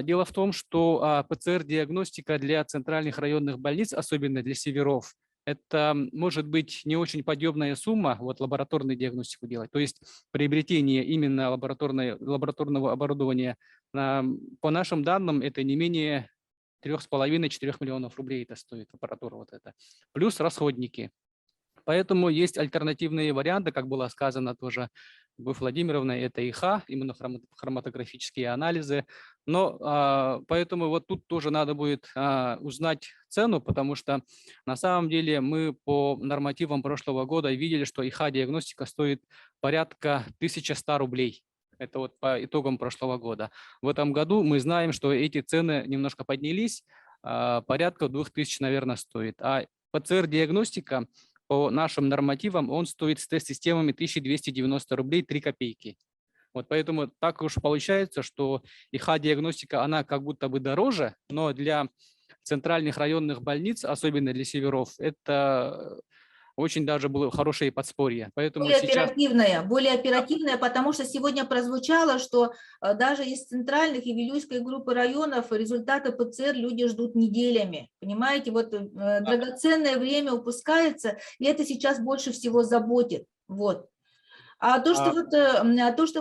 Дело в том, что ПЦР-диагностика для центральных районных больниц, особенно для северов, это может быть не очень подъемная сумма, вот лабораторную диагностику делать, то есть приобретение именно лабораторного оборудования, по нашим данным, это не менее 3,5-4 миллионов рублей это стоит аппаратура вот эта, плюс расходники. Поэтому есть альтернативные варианты, как было сказано тоже Владимировна, это ИХА, именно хроматографические анализы. Но поэтому вот тут тоже надо будет узнать цену, потому что на самом деле мы по нормативам прошлого года видели, что ИХА-диагностика стоит порядка 1100 рублей. Это вот по итогам прошлого года. В этом году мы знаем, что эти цены немножко поднялись, порядка 2000, наверное, стоит. А ПЦР-диагностика по нашим нормативам, он стоит с тест-системами 1290 рублей 3 копейки. Вот поэтому так уж получается, что ИХА-диагностика, она как будто бы дороже, но для центральных районных больниц, особенно для северов, это очень даже было хорошее подспорье. Поэтому более оперативная, потому что сегодня прозвучало, что даже из центральных и Вилюйской группы районов результаты ПЦР люди ждут неделями. Понимаете, вот драгоценное время упускается, и это сейчас больше всего заботит. Вот. А то, что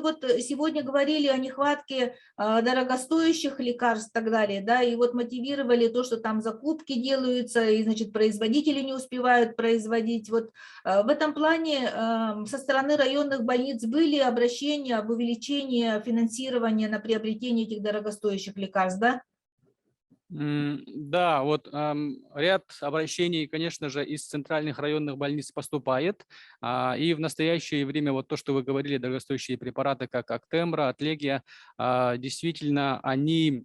вот сегодня говорили о нехватке дорогостоящих лекарств и так далее, да, и вот мотивировали то, что там закупки делаются, и, значит, производители не успевают производить. Вот в этом плане со стороны районных больниц были обращения об увеличении финансирования на приобретение этих дорогостоящих лекарств, да? Да, вот ряд обращений, конечно же, из центральных районных больниц поступает. И в настоящее время вот то, что вы говорили, дорогостоящие препараты, как Актемра, Атлегия, действительно, они,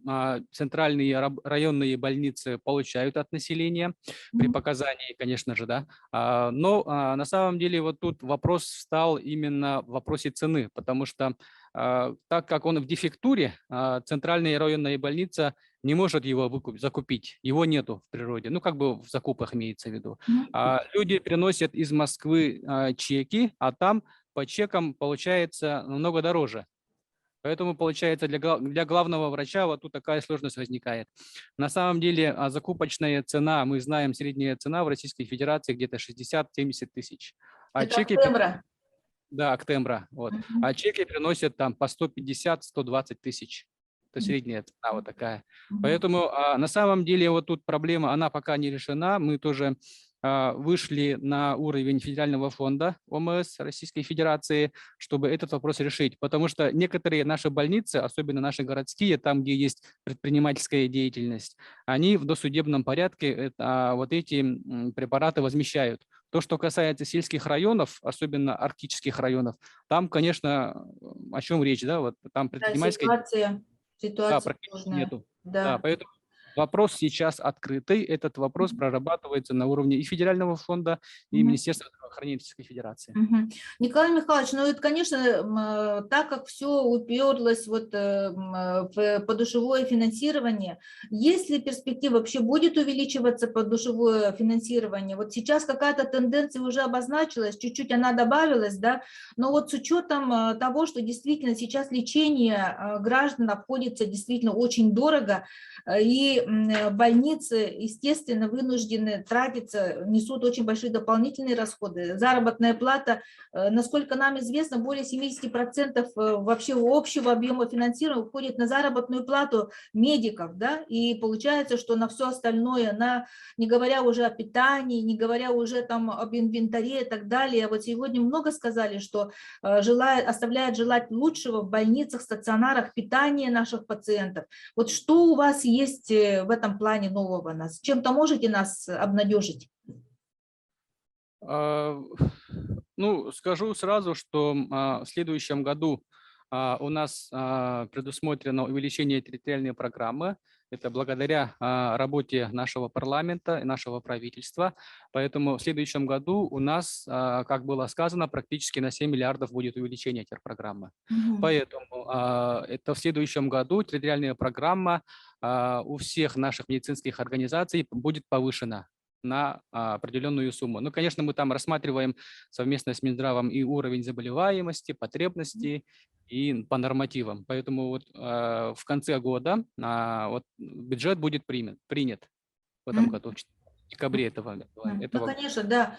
центральные районные больницы получают от населения при показании, конечно же, да. Но на самом деле вот тут вопрос встал именно в вопросе цены, потому что так как он в дефектуре, центральная районная больница не может его закупить, его нету в природе, ну как бы в закупках имеется в виду. Люди приносят из Москвы чеки, а там по чекам получается намного дороже. Поэтому получается для главного врача вот тут такая сложность возникает. На самом деле закупочная цена, мы знаем, средняя цена в Российской Федерации где-то 60-70 тысяч. А Это чеки... Актемра. Да, Актемра. Вот. А чеки приносят там по 150-120 тысяч. Это средняя цена вот такая. Поэтому на самом деле вот тут проблема, она пока не решена. Мы тоже вышли на уровень Федерального фонда ОМС Российской Федерации, чтобы этот вопрос решить. Потому что некоторые наши больницы, особенно наши городские, там, где есть предпринимательская деятельность, они в досудебном порядке вот эти препараты возмещают. То, что касается сельских районов, особенно арктических районов, там, конечно, о чем речь, да, вот там предпринимательская... Ситуация практически нету. Да. Поэтому вопрос сейчас открытый. Этот вопрос прорабатывается на уровне и Федерального фонда, и Министерства здравоохранения Российской Федерации. Николай Михайлович, ну это, конечно, так как все уперлось вот в подушевое финансирование, есть ли перспектива, вообще будет увеличиваться подушевое финансирование? Вот сейчас какая-то тенденция уже обозначилась, чуть-чуть она добавилась, да, но вот с учетом того, что действительно сейчас лечение граждан обходится действительно очень дорого, и больницы, естественно, вынуждены тратиться, несут очень большие дополнительные расходы. Заработная плата, насколько нам известно, более 70% вообще общего объема финансирования уходит на заработную плату медиков, да, и получается, что на все остальное, не говоря уже о питании, не говоря уже там об инвентаре и так далее. Вот сегодня много сказали, что оставляет желать лучшего в больницах, стационарах, питание наших пациентов. Вот что у вас есть в этом плане нового нас? Чем-то можете нас обнадежить? Ну, скажу сразу, что в следующем году у нас предусмотрено увеличение территориальной программы. Это благодаря работе нашего парламента и нашего правительства. Поэтому в следующем году у нас, как было сказано, практически на 7 миллиардов будет увеличение программы. Поэтому это в следующем году территориальная программа у всех наших медицинских организаций будет повышена на определенную сумму. Ну, конечно, мы там рассматриваем совместно с Минздравом и уровень заболеваемости, потребностей и по нормативам. Поэтому вот в конце года вот бюджет будет принят в этом году, в декабре этого Ну, конечно, да.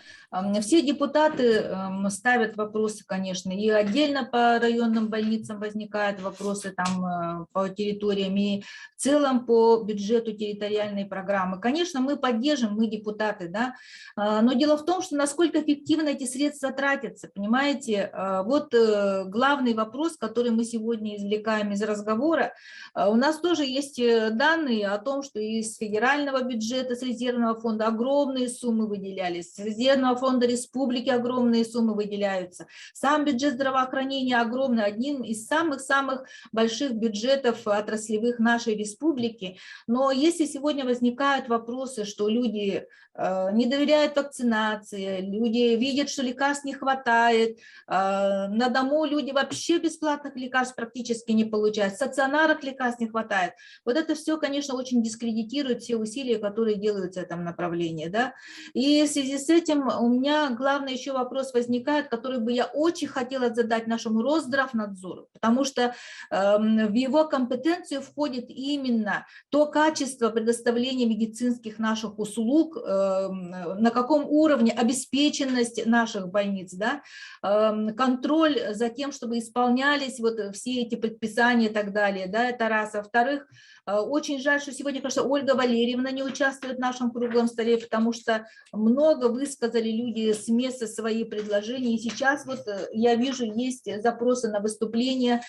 Все депутаты ставят вопросы, конечно, и отдельно по районным больницам возникают вопросы там по территориям, и в целом по бюджету территориальной программы. Конечно, мы поддержим, мы депутаты, да, но дело в том, что насколько эффективно эти средства тратятся, понимаете? Вот главный вопрос, который мы сегодня извлекаем из разговора. У нас тоже есть данные о том, что из федерального бюджета, с резервного фонда огромные суммы выделялись, с резервного фонда республики огромные суммы выделяются. Сам бюджет здравоохранения огромный, одним из самых-самых больших бюджетов отраслевых нашей республики. Но если сегодня возникают вопросы, что люди не доверяют вакцинации, люди видят, что лекарств не хватает, на дому люди вообще бесплатных лекарств практически не получают, в стационарах лекарств не хватает. Вот это все, конечно, очень дискредитирует все усилия, которые делаются в этом направлении. Да? И в связи с этим у меня главный еще вопрос возникает, который бы я очень хотела задать нашему Росздравнадзору, потому что в его компетенцию входит именно то качество предоставления медицинских наших услуг, на каком уровне обеспеченность наших больниц, да? Контроль за тем, чтобы исполнялись вот все эти предписания и так далее. Да? Это раз. Во-вторых, Очень жаль, что сегодня, конечно, Ольга Валерьевна не участвует в нашем круглом столе, потому что много высказали люди с места свои предложения. И сейчас вот я вижу, есть запросы на выступление.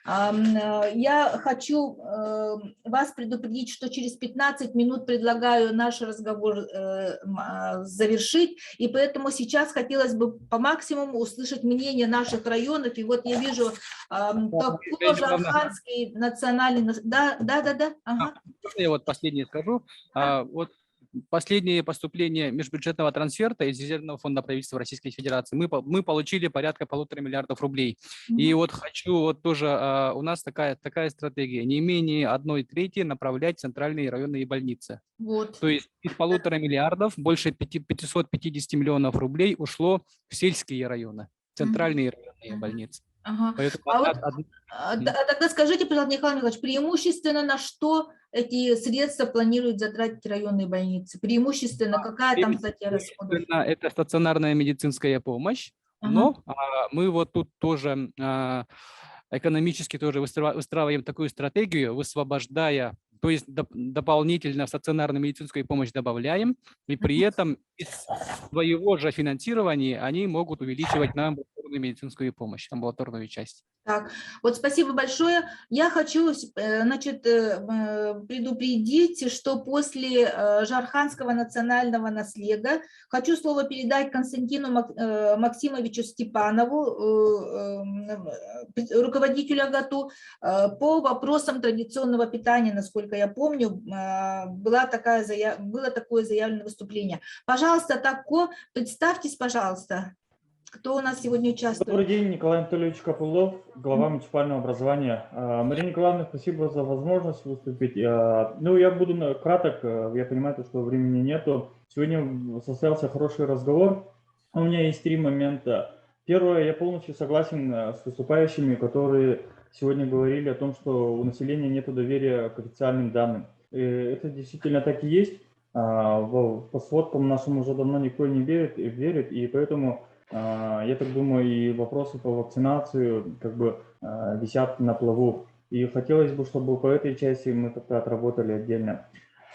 Я хочу вас предупредить, что через 15 минут предлагаю наш разговор завершить, и поэтому сейчас хотелось бы по максимуму услышать мнение наших районов. И вот я вижу, Жарханский национальный... Да. Ага. Я вот последнее скажу. Вот последнее поступление межбюджетного трансферта из резервного фонда правительства Российской Федерации мы получили порядка 1,5 миллиарда рублей. И вот хочу вот тоже, у нас такая стратегия, не менее 1/3 направлять в центральные районные больницы. Вот. То есть из 1,5 миллиардов больше 550 миллионов рублей ушло в сельские районы, центральные районные больницы. Ага. Поэтому тогда скажите, пожалуйста, Николай Николаевич, преимущественно на что эти средства планируют затратить районные больницы? Преимущественно какая там статья расходов? Это стационарная медицинская помощь, но мы вот тут тоже экономически тоже выстраиваем такую стратегию, высвобождая, то есть дополнительно стационарную медицинскую помощь добавляем, и при этом из своего же финансирования они могут увеличивать нам амбулаторную медицинскую помощь, амбулаторную часть. Так, вот спасибо большое. Я хочу, значит, предупредить, что после Жарханского национального наследия хочу слово передать Константину Максимовичу Степанову, руководителю АГАТУ, по вопросам традиционного питания, насколько я помню, было такое заявленное выступление. Пожалуйста, Тако, представьтесь, пожалуйста. Кто у нас сегодня участвует? Добрый день, Николай Анатольевич Копылов, глава муниципального образования. Мария Николаевна, спасибо за возможность выступить. Ну, я буду краток, я понимаю, что времени нету. Сегодня состоялся хороший разговор. У меня есть 3 момента. Первое, я полностью согласен с выступающими, которые сегодня говорили о том, что у населения нет доверия к официальным данным. И это действительно так и есть. По сводкам нашим уже давно никто не верит, и поэтому... Я так думаю, и вопросы по вакцинации как бы висят на плаву. И хотелось бы, чтобы по этой части мы как-то отработали отдельно.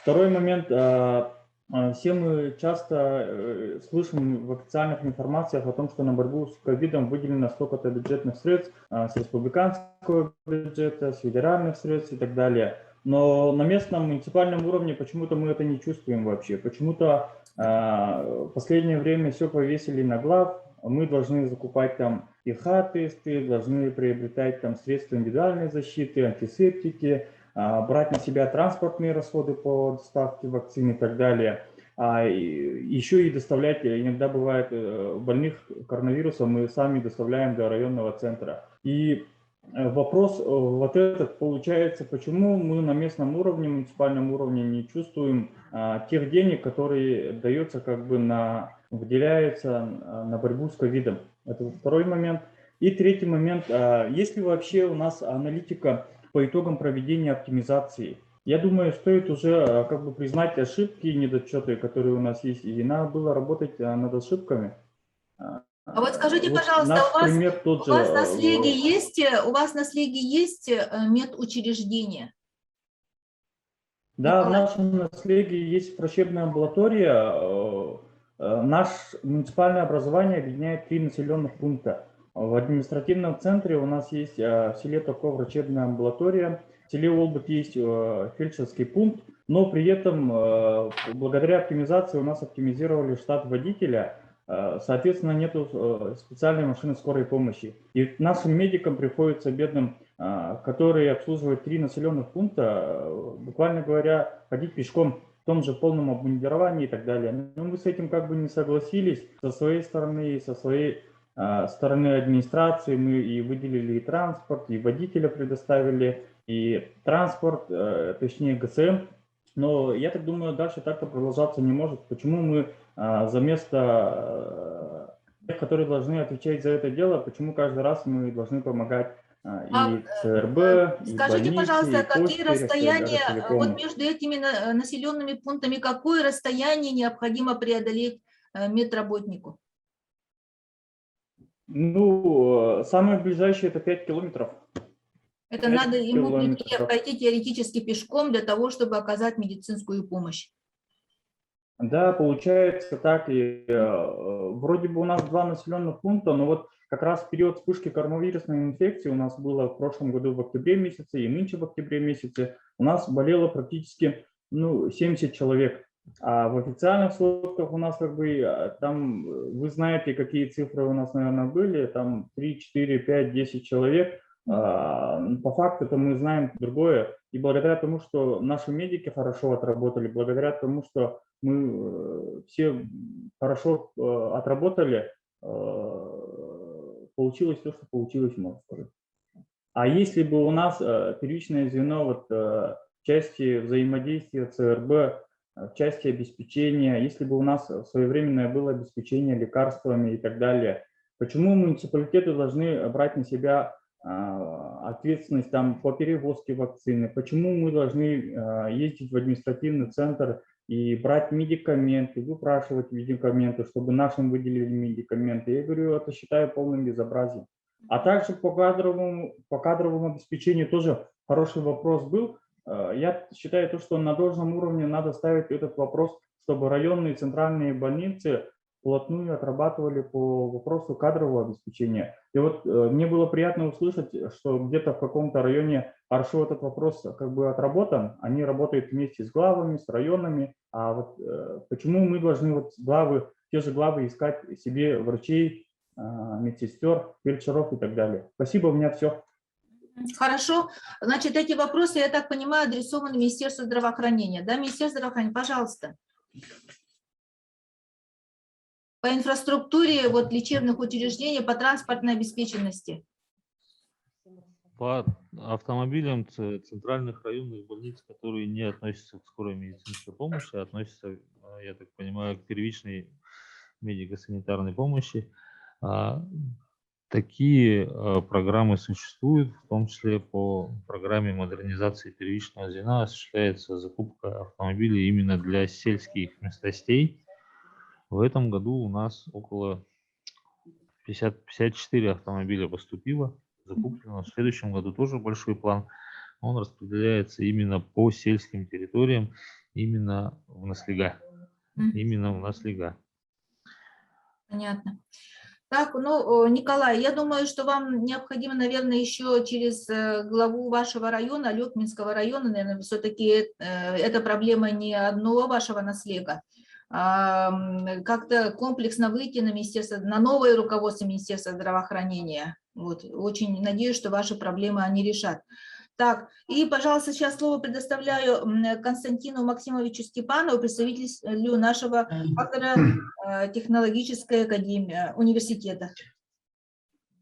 Второй момент. Все мы часто слышим в официальных информациях о том, что на борьбу с ковидом выделено столько-то бюджетных средств с республиканского бюджета, с федеральных средств и так далее. Но на местном муниципальном уровне почему-то мы это не чувствуем вообще. Почему-то в последнее время все повесили на глав. Мы должны закупать там ИХ-тесты, должны приобретать там средства индивидуальной защиты, антисептики, брать на себя транспортные расходы по доставке вакцин и так далее. Еще и доставлять, иногда бывает, больных коронавирусом мы сами доставляем до районного центра. И вопрос вот этот получается, почему мы на местном уровне, муниципальном уровне не чувствуем тех денег, которые дается как бы выделяются на борьбу с ковидом. Это второй момент. И третий момент, есть ли вообще у нас аналитика по итогам проведения оптимизации? Я думаю, стоит уже как бы признать ошибки и недочеты, которые у нас есть, и надо было работать над ошибками. А вот скажите, пожалуйста, у вас на слеге есть медучреждение? Да, в нашем наследии есть врачебная амбулатория. Наше муниципальное образование объединяет 3 населенных пункта. В административном центре у нас есть в селе такая врачебная амбулатория, в селе Олбут есть фельдшерский пункт, но при этом благодаря оптимизации у нас оптимизировали штат водителя, соответственно, нету специальной машины скорой помощи. И нашим медикам приходится, бедным, которые обслуживают 3 населенных пункта, буквально говоря, ходить пешком в том же полном обмундировании и так далее. Но мы с этим как бы не согласились. Со своей стороны, со своей стороны администрации мы и выделили и транспорт, и водителя предоставили, и транспорт, точнее ГСМ. Но я так думаю, дальше так-то продолжаться не может. Почему мы за место тех, которые должны отвечать за это дело, почему каждый раз мы должны помогать и ЦРБ, и скажите, больнице, пожалуйста, и какие почте, расстояния, вот между этими населенными пунктами, какое расстояние необходимо преодолеть медработнику? Ну, самое ближайшее это 5 километров. Это надо ему пройти теоретически пешком для того, чтобы оказать медицинскую помощь. Да, получается так. И вроде бы у нас 2 населенных пункта, но вот как раз в период вспышки коронавирусной инфекции у нас было в прошлом году в октябре месяце и нынче в октябре месяце у нас болело практически 70 человек. А в официальных сводках у нас как бы там, вы знаете, какие цифры у нас, наверное, были, там 3, 4, 5, 10 человек. По факту это мы знаем другое. И благодаря тому, что наши медики хорошо отработали, благодаря тому, что мы все хорошо отработали, получилось то, что получилось, можно сказать. А если бы у нас первичное звено вот, в части взаимодействия ЦРБ, в части обеспечения, если бы у нас своевременное было обеспечение лекарствами и так далее, почему муниципалитеты должны брать на себя ответственность там, по перевозке вакцины, почему мы должны ездить в административный центр и брать медикаменты, выпрашивать медикаменты, чтобы нашим выделили медикаменты. Я говорю, это считаю полным безобразием. А также по кадровому обеспечению тоже хороший вопрос был. Я считаю, то, что на должном уровне надо ставить этот вопрос, чтобы районные центральные больницы вплотную отрабатывали по вопросу кадрового обеспечения. И вот мне было приятно услышать, что где-то в каком-то районе хорошо этот вопрос как бы отработан. Они работают вместе с главами, с районами. А вот почему мы должны вот те же главы искать себе врачей, медсестер, фельдшеров и так далее? Спасибо, у меня все. Хорошо. Значит, эти вопросы, я так понимаю, адресованы Министерству здравоохранения. Да, Министерство здравоохранения, пожалуйста. По инфраструктуре вот, лечебных учреждений, по транспортной обеспеченности. По автомобилям центральных районных больниц, которые не относятся к скорой медицинской помощи, а относятся, я так понимаю, к первичной медико-санитарной помощи. Такие программы существуют, в том числе по программе модернизации первичного звена осуществляется закупка автомобилей именно для сельских местностей. В этом году у нас около 54 автомобиля поступило, закуплено. В следующем году тоже большой план. Он распределяется именно по сельским территориям, именно в наслега. Именно в наслега. Понятно. Так, ну, Николай, я думаю, что вам необходимо, наверное, еще через главу вашего района, Лёкминского района, наверное, все-таки эта проблема не одного вашего наслега, как-то комплексно выйти на министерство, на новое руководство Министерства здравоохранения. Вот. Очень надеюсь, что ваши проблемы они решат. Так, и, пожалуйста, сейчас слово предоставляю Константину Максимовичу Степанову, представителю нашего фактора технологической академии университета.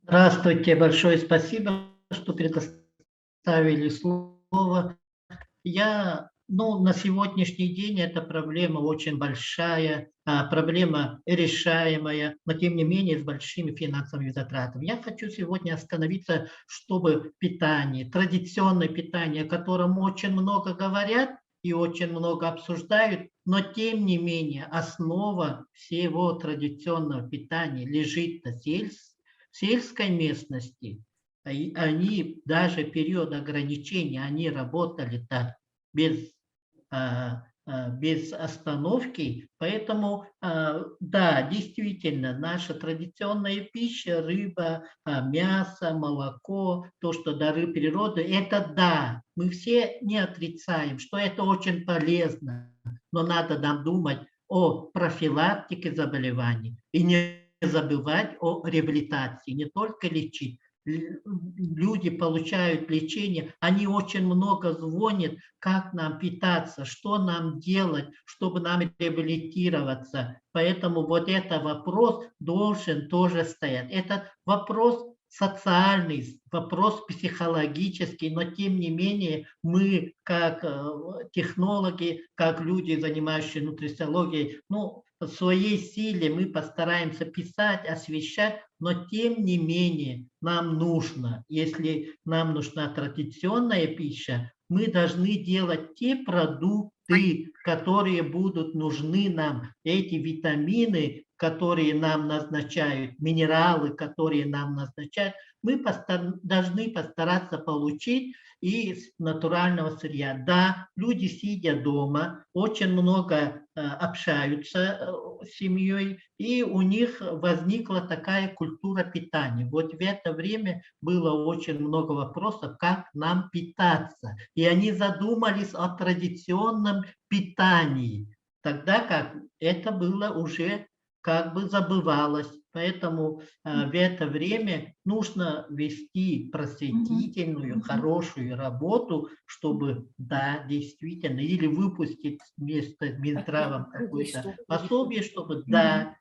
Здравствуйте, большое спасибо, что предоставили слово. На сегодняшний день эта проблема очень большая, проблема решаемая, но тем не менее с большими финансовыми затратами. Я хочу сегодня остановиться, чтобы питание, традиционное питание, о котором очень много говорят и очень много обсуждают, но тем не менее основа всего традиционного питания лежит на сельской местности. Они даже в период ограничения, они работали так без остановки, поэтому, да, действительно, наша традиционная пища, рыба, мясо, молоко, то, что дары природы, это да, мы все не отрицаем, что это очень полезно, но надо нам думать о профилактике заболеваний и не забывать о реабилитации, не только лечить. Люди получают лечение, они очень много звонят, как нам питаться, что нам делать, чтобы нам реабилитироваться. Поэтому вот этот вопрос должен тоже стоять. Это вопрос социальный, вопрос психологический, но тем не менее мы, как технологи, как люди, занимающиеся нутрициологией, в своей силе мы постараемся писать, освещать, но тем не менее нам нужно, если нам нужна традиционная пища, мы должны делать те продукты, которые будут нужны нам, эти витамины, которые нам назначают, минералы, которые нам назначают, мы должны постараться получить из натурального сырья. Да, люди, сидя дома, очень много общаются с семьей, и у них возникла такая культура питания. Вот в это время было очень много вопросов, как нам питаться. И они задумались о традиционном питании, тогда как это было уже как бы забывалось. Поэтому в это время нужно вести просветительную, хорошую работу, чтобы, да, действительно, или выпустить вместо Минздравом какое-то пособие, чтобы, да,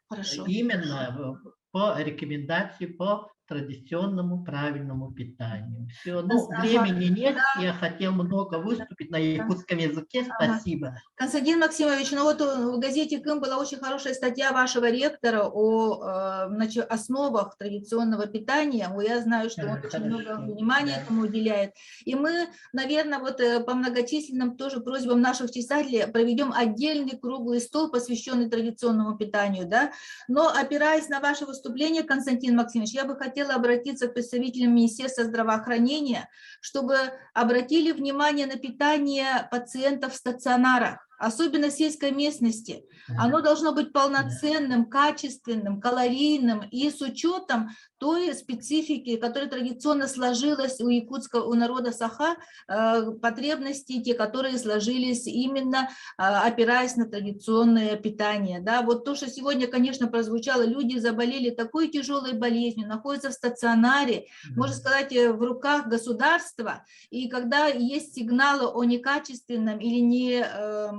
именно по рекомендации по традиционному правильному питанию. Все, ну, времени нет, я хотел много выступить на якутском языке, спасибо. Константин Максимович, ну вот в газете КИМ была очень хорошая статья вашего ректора о основах традиционного питания. Я знаю, что он очень много внимания этому уделяет. И мы, наверное, вот по многочисленным тоже просьбам наших читателей проведем отдельный круглый стол, посвященный традиционному питанию. Да? Но опираясь на ваше выступление, Константин Максимович, я бы хотела обратиться к представителям Министерства здравоохранения, чтобы обратили внимание на питание пациентов в стационарах, особенно в сельской местности. Оно должно быть полноценным, качественным, калорийным и с учетом той специфики, которая традиционно сложилась у якутского, у народа Саха, потребности, те, которые сложились именно опираясь на традиционное питание. Да? Вот то, что сегодня, конечно, прозвучало, люди заболели такой тяжелой болезнью, находятся в стационаре, можно сказать, в руках государства, и когда есть сигналы о некачественном или не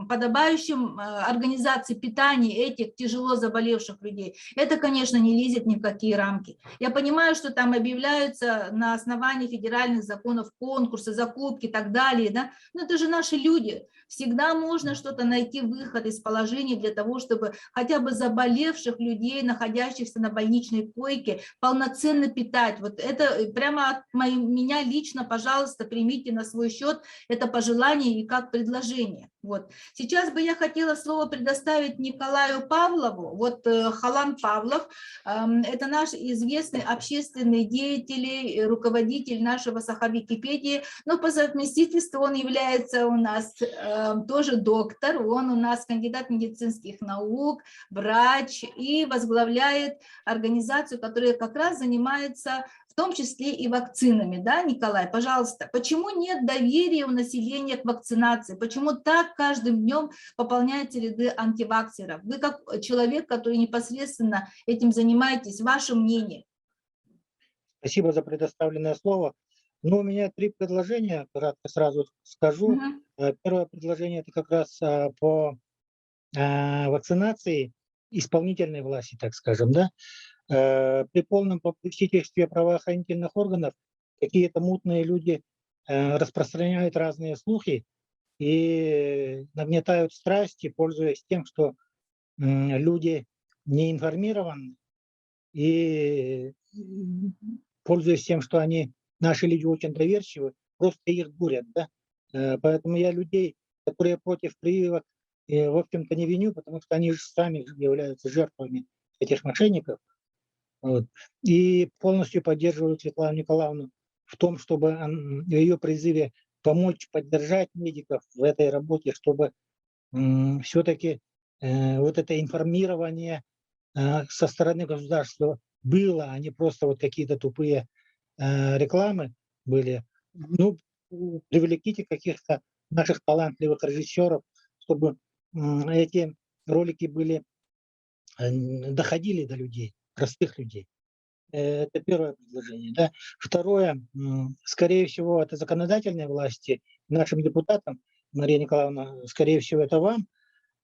подобающем организации питания этих тяжело заболевших людей, это, конечно, не лезет ни в какие рамки. Я понимаю, что там объявляются на основании федеральных законов конкурсы, закупки и так далее, да? Но это же наши люди. Всегда можно что-то найти, выход из положения для того, чтобы хотя бы заболевших людей, находящихся на больничной койке, полноценно питать. Вот это прямо от меня лично, пожалуйста, примите на свой счет это пожелание и как предложение. Вот. Сейчас бы я хотела слово предоставить Николаю Павлову. Вот Халан Павлов, это наш известный общественный деятель, руководитель нашего Саха-Википедии, но по совместительству он является у нас тоже доктор, он у нас кандидат медицинских наук, врач и возглавляет организацию, которая как раз занимается в том числе и вакцинами. Да, Николай, пожалуйста, почему нет доверия у населения к вакцинации? Почему так каждым днем пополняются ряды антиваксеров? Вы как человек, который непосредственно этим занимаетесь, ваше мнение? Спасибо за предоставленное слово. Ну, у меня 3 предложения, кратко сразу скажу. Первое предложение – это как раз по вакцинации исполнительной власти, так скажем, да. При полном попустительстве правоохранительных органов какие-то мутные люди распространяют разные слухи и нагнетают страсти, пользуясь тем, что люди не информированы, и пользуясь тем, что наши люди очень доверчивы, просто их дурят. Да? Поэтому я людей, которые против прививок, в общем-то не виню, потому что они же сами являются жертвами этих мошенников. Вот. И полностью поддерживаю Светлану Николаевну в том, чтобы в ее призыве помочь, поддержать медиков в этой работе, чтобы все-таки вот это информирование со стороны государства было, а не просто вот какие-то тупые рекламы были. Ну, привлеките каких-то наших талантливых режиссеров, чтобы эти ролики доходили до людей, простых людей. Это первое предложение. Да. Второе, скорее всего, это законодательной власти, нашим депутатам, Мария Николаевна, скорее всего, это вам,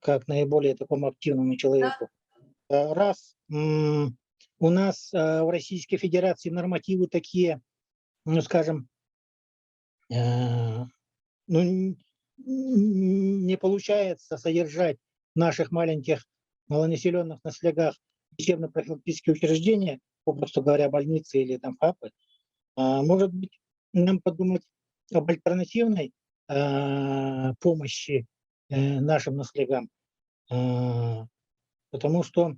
как наиболее такому активному человеку. Раз у нас в Российской Федерации нормативы такие, ну, скажем, не получается содержать в наших маленьких малонаселенных наследях лечебно-профилактические учреждения, попросту говоря, больницы или там ФАПы. Может быть, нам подумать об альтернативной помощи нашим наследям, потому что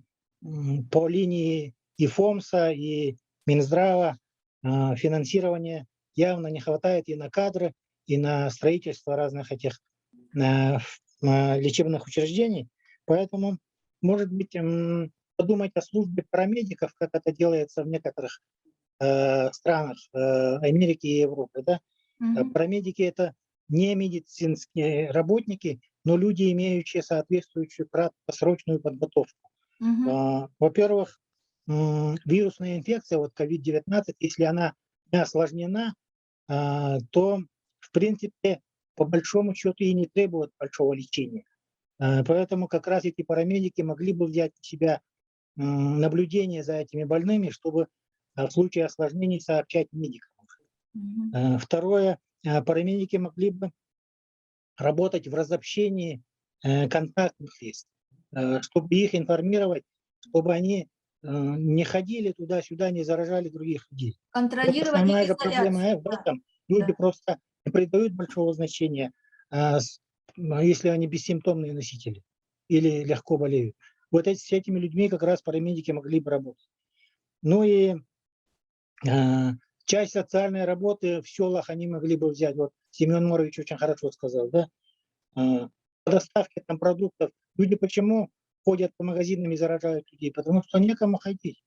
по линии и ФОМСа, и Минздрава финансирования явно не хватает и на кадры, и на строительство разных этих лечебных учреждений. Поэтому, может быть, подумать о службе парамедиков, как это делается в некоторых странах Америки и Европы. Да? Парамедики – это не медицинские работники, но люди, имеющие соответствующую краткосрочную подготовку. Во-первых, вирусная инфекция, вот COVID-19, если она не осложнена, то, в принципе, по большому счету и не требует большого лечения. Поэтому как раз эти парамедики могли бы взять на себя наблюдение за этими больными, чтобы в случае осложнений сообщать медикам. Второе, парамедики могли бы работать в разобщении контактных лиц, чтобы их информировать, чтобы они не ходили туда-сюда, не заражали других людей. Контролировать Вот основная же изоляцию. проблема в этом. Люди просто не придают большого значения, если они бессимптомные носители или легко болеют. Вот с этими людьми как раз парамедики могли бы работать. Ну и часть социальной работы в селах они могли бы взять. Вот Семен Морович очень хорошо сказал, да? По доставке там продуктов. Люди почему ходят по магазинам и заражают людей? Потому что некому ходить.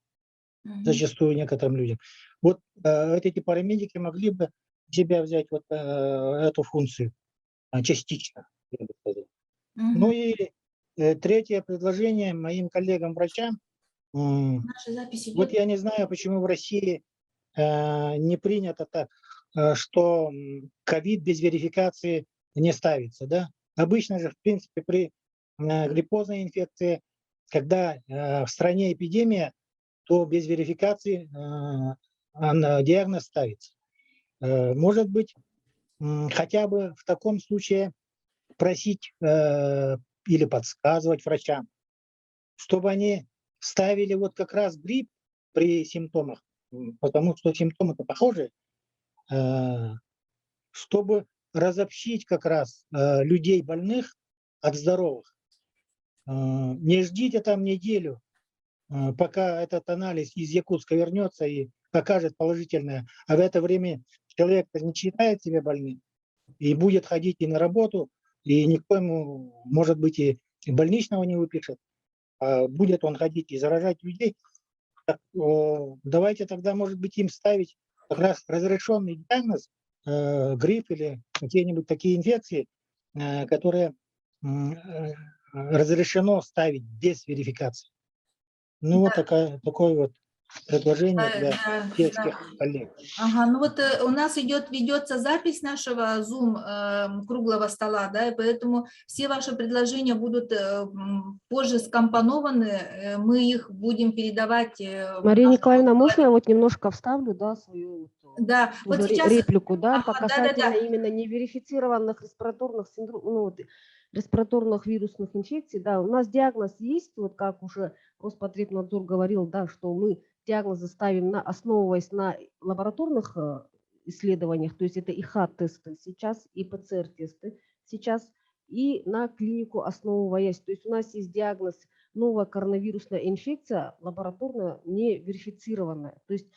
Зачастую некоторым людям. Вот эти парамедики могли бы себя взять вот эту функцию частично, я бы сказал. Ну и третье предложение моим коллегам-врачам. Вот я не знаю, почему в России не принято так, что ковид без верификации не ставится. Да? Обычно же, в принципе, при гриппозной инфекции, когда в стране эпидемия, то без верификации диагноз ставится. Может быть, хотя бы в таком случае просить или подсказывать врачам, чтобы они ставили вот как раз грипп при симптомах, потому что симптомы-то похожи, чтобы разобщить как раз людей больных от здоровых. Не ждите там неделю, пока этот анализ из Якутска вернется и покажет положительное, а в это время человек не считает себя больным и будет ходить и на работу, и никто ему, может быть, и больничного не выпишет, а будет он ходить и заражать людей. Так, давайте тогда, может быть, им ставить как раз разрешенный диагноз, грипп или какие-нибудь такие инфекции, которые разрешено ставить без верификации. Ну, вот такое вот предложение для сельских коллег. Ага, ну вот у нас ведется запись нашего Zoom круглого стола, да, и поэтому все ваши предложения будут позже скомпонованы, мы их будем передавать. Мария Николаевна, можно я вот немножко вставлю, да, свою вот сейчас... реплику, да, касательно именно неверифицированных респираторных синдромов, респираторных вирусных инфекций, да, у нас диагноз есть, вот как уже Роспотребнадзор говорил, да, что мы диагнозы ставим, основываясь на лабораторных исследованиях, то есть это и ХАТ-тесты сейчас, и ПЦР-тесты сейчас, и на клинику основываясь. То есть у нас есть диагноз новая коронавирусная инфекция, лабораторно не верифицированная. То есть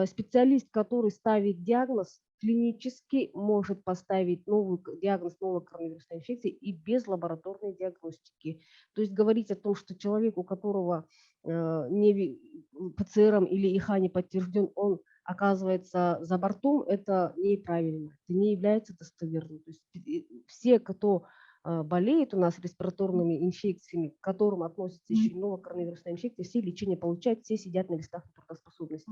специалист, который ставит диагноз, клинически может поставить новый диагноз новой коронавирусной инфекции и без лабораторной диагностики. То есть говорить о том, что человек, у которого не ПЦРом или ИХА не подтвержден, он оказывается за бортом, это неправильно, это не является достоверным. То есть все, кто болеет у нас респираторными инфекциями, к которым относится еще и новая коронавирусная инфекция, все лечение получают, все сидят на листах трудоспособности.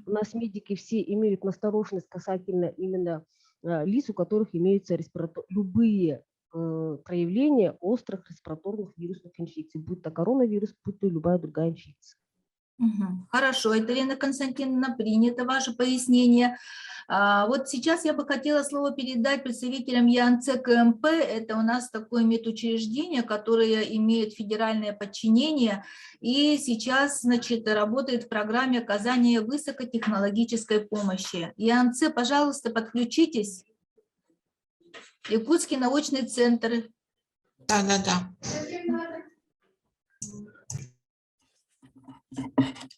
У нас медики все имеют настороженность касательно именно лиц, у которых имеются любые проявления острых респираторных вирусных инфекций, будь то коронавирус, будь то любая другая инфекция. Хорошо, Елена Константиновна, принято ваше пояснение. Вот сейчас я бы хотела слово передать представителям ЯНЦ КМП. Это у нас такое медучреждение, которое имеет федеральное подчинение и сейчас, значит, работает в программе оказания высокотехнологической помощи. ЯНЦ, пожалуйста, подключитесь. Якутский научный центр. Да.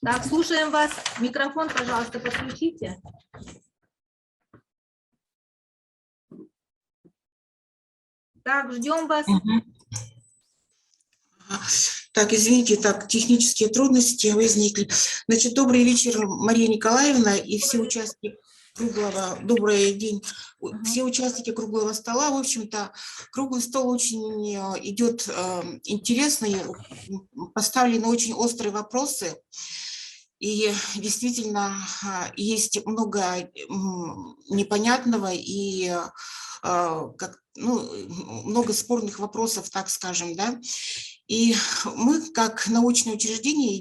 Так, слушаем вас. Микрофон, пожалуйста, подключите. Так, ждем вас. Так, извините, так, технические трудности возникли. Значит, добрый вечер, Мария Николаевна и все участники круглого, добрый день, все участники круглого стола. В общем-то, круглый стол очень идет интересный, поставлены очень острые вопросы. И действительно есть много непонятного и много спорных вопросов, так скажем, да. И мы, как научное учреждение,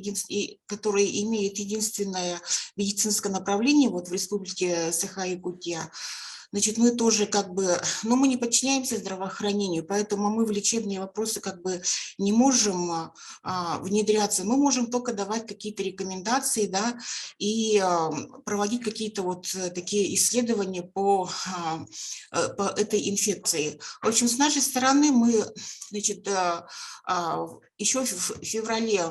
которое имеет единственное медицинское направление вот в Республике Саха-Якутия, значит, мы тоже как бы, но мы не подчиняемся здравоохранению, поэтому мы в лечебные вопросы как бы не можем внедряться. Мы можем только давать какие-то рекомендации, да, и проводить какие-то вот такие исследования по этой инфекции. В общем, с нашей стороны мы, значит, еще в феврале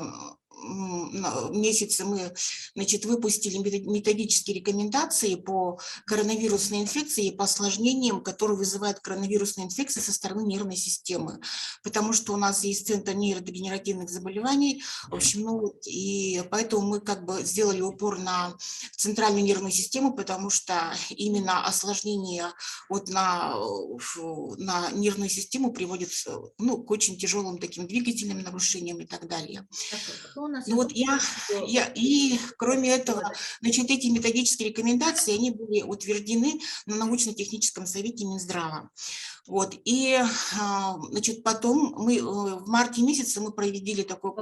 месяце мы, значит, выпустили методические рекомендации по коронавирусной инфекции и по осложнениям, которые вызывают коронавирусные инфекции со стороны нервной системы, потому что у нас есть Центр нейродегенеративных заболеваний, в общем, ну, и поэтому мы как бы сделали упор на центральную нервную систему, потому что именно осложнения вот на нервную систему приводит, ну, к очень тяжелым таким двигательным нарушениям и так далее. Ну, вот и кроме этого, значит, эти методические рекомендации, они были утверждены на научно-техническом совете Минздрава. Вот, и, значит, потом мы в марте месяце мы провели такое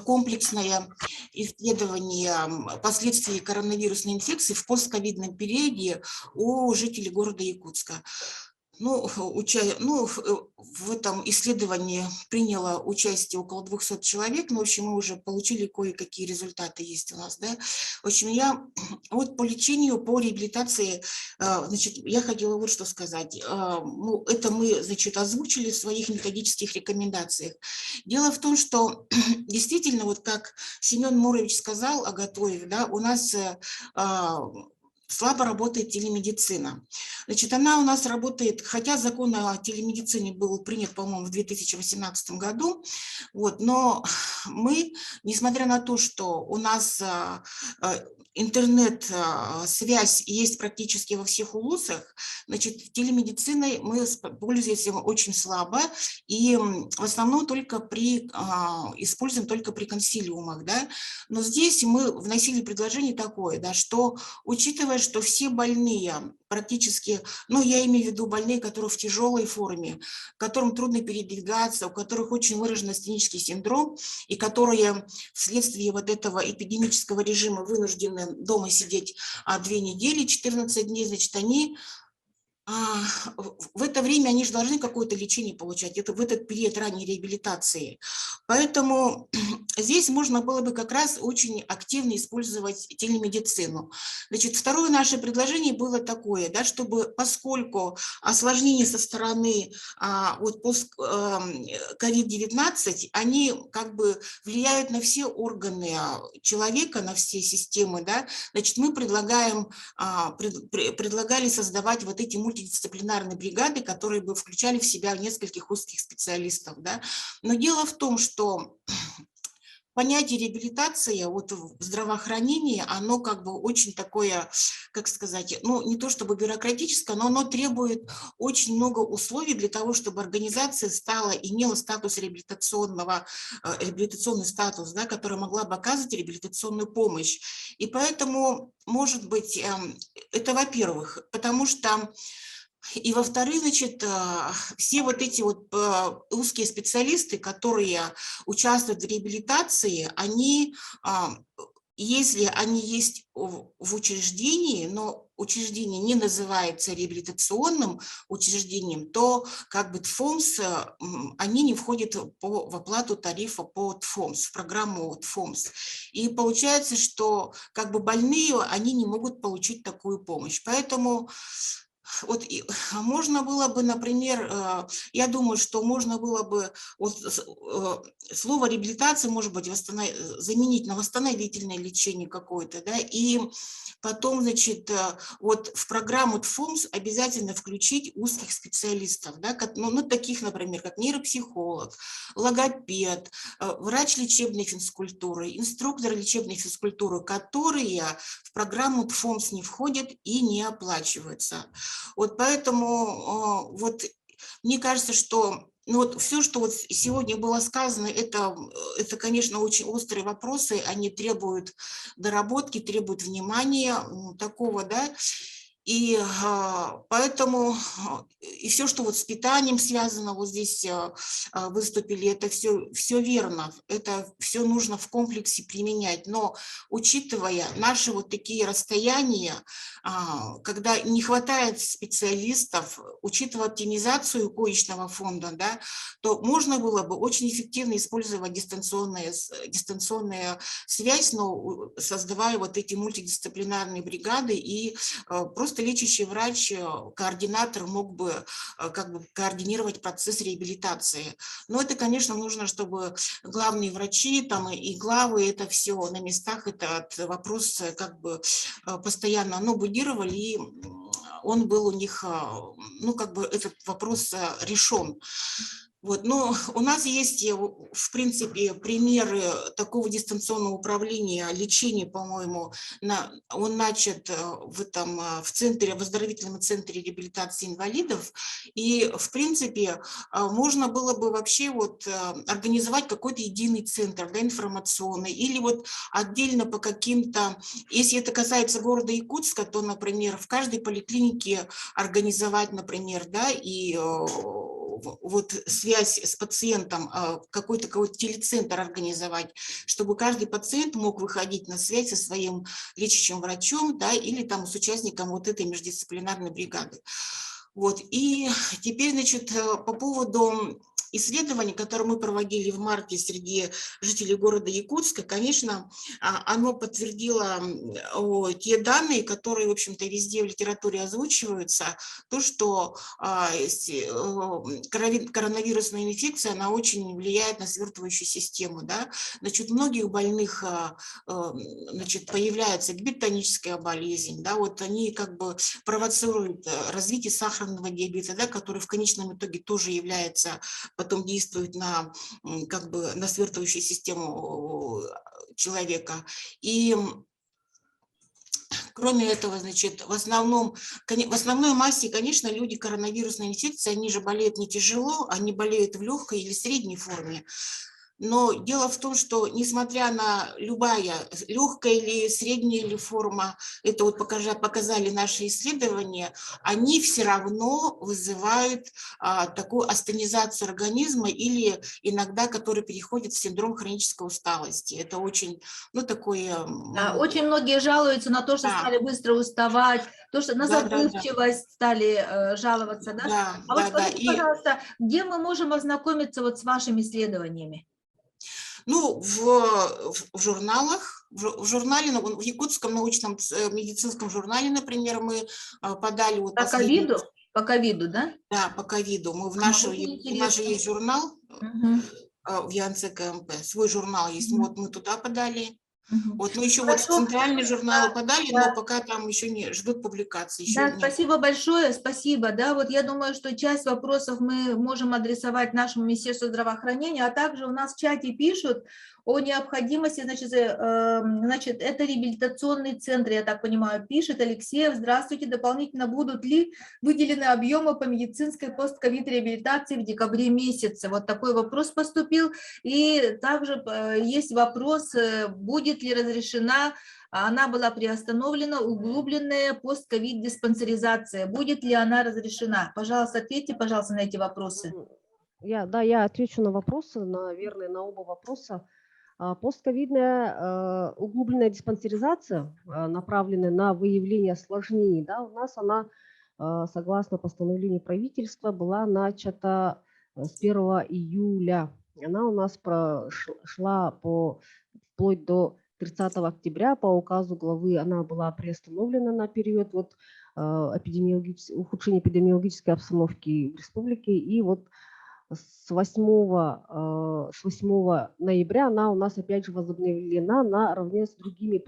комплексное исследование последствий коронавирусной инфекции в постковидном периоде у жителей города Якутска. Ну, в этом исследовании приняло участие около 200 человек, но, в общем, мы уже получили кое-какие результаты есть у нас, да. В общем, я вот по лечению, по реабилитации, значит, я хотела вот что сказать. Ну, это мы, значит, озвучили в своих методических рекомендациях. Дело в том, что действительно, вот как Семен Мурович сказал, Агатоев, да, у нас слабо работает телемедицина. Значит, она у нас работает, хотя закон о телемедицине был принят, по-моему, в 2018 году, вот, но мы, несмотря на то, что у нас интернет-связь есть практически во всех улусах, значит, телемедициной мы пользуемся очень слабо и в основном только используем только при консилиумах, да, но здесь мы вносили предложение такое, да, что, учитывая, что все больные практически, ну, я имею в виду больные, которые в тяжелой форме, которым трудно передвигаться, у которых очень выражен астенический синдром, и которые вследствие вот этого эпидемического режима вынуждены дома сидеть 2 недели, 14 дней, значит, они в это время они же должны какое-то лечение получать, это в этот период ранней реабилитации. Поэтому здесь можно было бы как раз очень активно использовать телемедицину. Значит, второе наше предложение было такое, да, чтобы, поскольку осложнения со стороны вот COVID-19, они как бы влияют на все органы человека, на все системы, да, значит, мы предлагали создавать вот эти мультидисциплинарные бригады, которые бы включали в себя нескольких узких специалистов, да. Но дело в том, что понятие реабилитация вот в здравоохранении, оно как бы очень такое, как сказать, ну не то чтобы бюрократическое, но оно требует очень много условий для того, чтобы организация имела статус реабилитационный статус, да, который могла бы оказывать реабилитационную помощь. И поэтому, может быть, это во-первых, потому что и во-вторых, значит, все вот эти вот узкие специалисты, которые участвуют в реабилитации, они, если они есть в учреждении, но учреждение не называется реабилитационным учреждением, то как бы ТФОМС, они не входят в оплату тарифа по ТФОМС, в программу ТФОМС. И получается, что как бы больные, они не могут получить такую помощь. Поэтому Вот можно было бы, например, я думаю, что можно было бы вот, слово реабилитация, может быть, заменить на восстановительное лечение какое-то, да, и потом, значит, вот в программу ТФОМС обязательно включить узких специалистов, да, ну, таких, например, как нейропсихолог, логопед, врач лечебной физкультуры, инструктор лечебной физкультуры, которые в программу ТФОМС не входят и не оплачиваются. Вот поэтому вот мне кажется, что ну вот все, что вот сегодня было сказано, это, конечно, очень острые вопросы, они требуют доработки, требуют внимания такого, да, и поэтому и все, что вот с питанием связано, вот здесь выступили, это все верно, это все нужно в комплексе применять, но учитывая наши вот такие расстояния, когда не хватает специалистов, учитывая оптимизацию коечного фонда, да, то можно было бы очень эффективно использовать дистанционную связь, но создавая вот эти мультидисциплинарные бригады, и просто лечащий врач, координатор мог бы как бы координировать процесс реабилитации. Но это, конечно, нужно, чтобы главные врачи там и главы это все на местах, этот вопрос как бы постоянно набудировали, и он был у них, ну как бы этот вопрос решен. Вот, но у нас есть, в принципе, примеры такого дистанционного управления, лечения, по-моему, он начат в центре, в оздоровительном центре реабилитации инвалидов, и, в принципе, можно было бы вообще вот организовать какой-то единый центр, да, информационный, или вот отдельно по каким-то, если это касается города Якутска, то, например, в каждой поликлинике организовать, например, да, и вот связь с пациентом, какой-то телецентр организовать, чтобы каждый пациент мог выходить на связь со своим лечащим врачом, да, или там с участником вот этой междисциплинарной бригады. Вот. И теперь, значит, по поводу исследование, которое мы проводили в марте среди жителей города Якутска, конечно, оно подтвердило те данные, которые, в общем-то, везде в литературе озвучиваются, то, что коронавирусная инфекция, она очень влияет на свертывающую систему, да. Значит, у многих больных, значит, появляется гипертоническая болезнь, да, вот они как бы провоцируют развитие сахарного диабета, да, который в конечном итоге тоже является, потом действует на, как бы, на свертывающую систему человека. И кроме этого, значит, в основной массе, конечно, люди коронавирусной инфекции, они же болеют не тяжело, они болеют в легкой или средней форме. Но дело в том, что несмотря на любая легкая или средняя или форма, это вот показали наши исследования, они все равно вызывают такую астенизацию организма или иногда, который переходит в синдром хронической усталости. Это очень, ну, такое... Очень многие жалуются на то, что стали быстро уставать, то, что на забывчивость стали жаловаться, да? Вот скажите, пожалуйста, где мы можем ознакомиться вот с вашими исследованиями? Ну, в журналах, в журнале, в Якутском научном медицинском журнале, например, мы подали... Вот по ковиду? По ковиду, да? Да, по ковиду. Мы у нас же есть журнал в ЯНЦКМП, свой журнал есть, вот мы туда подали. Вот, ну еще вот в центральный журнал подали, но пока там еще не ждут публикации. Да, спасибо большое, спасибо. Да, вот я думаю, что часть вопросов мы можем адресовать нашему Министерству здравоохранения, а также у нас в чате пишут о необходимости, значит, это реабилитационный центр, я так понимаю, пишет Алексеев. Здравствуйте, дополнительно будут ли выделены объемы по медицинской постковид реабилитации в декабре месяце? Вот такой вопрос поступил. И также есть вопрос, будет ли разрешена, она была приостановлена, углубленная постковид диспансеризация. Будет ли она разрешена? Пожалуйста, ответьте, пожалуйста, на эти вопросы. Я отвечу на вопросы, наверное, на оба вопроса. Постковидная углубленная диспансеризация, направленная на выявление осложнений, да, у нас она, согласно постановлению правительства, была начата с 1 июля. Она у нас шла вплоть до 30 октября по указу главы она была приостановлена на период вот, ухудшения эпидемиологической обстановки в республике. И вот с 8 ноября она у нас опять же возобновлена наравне с другими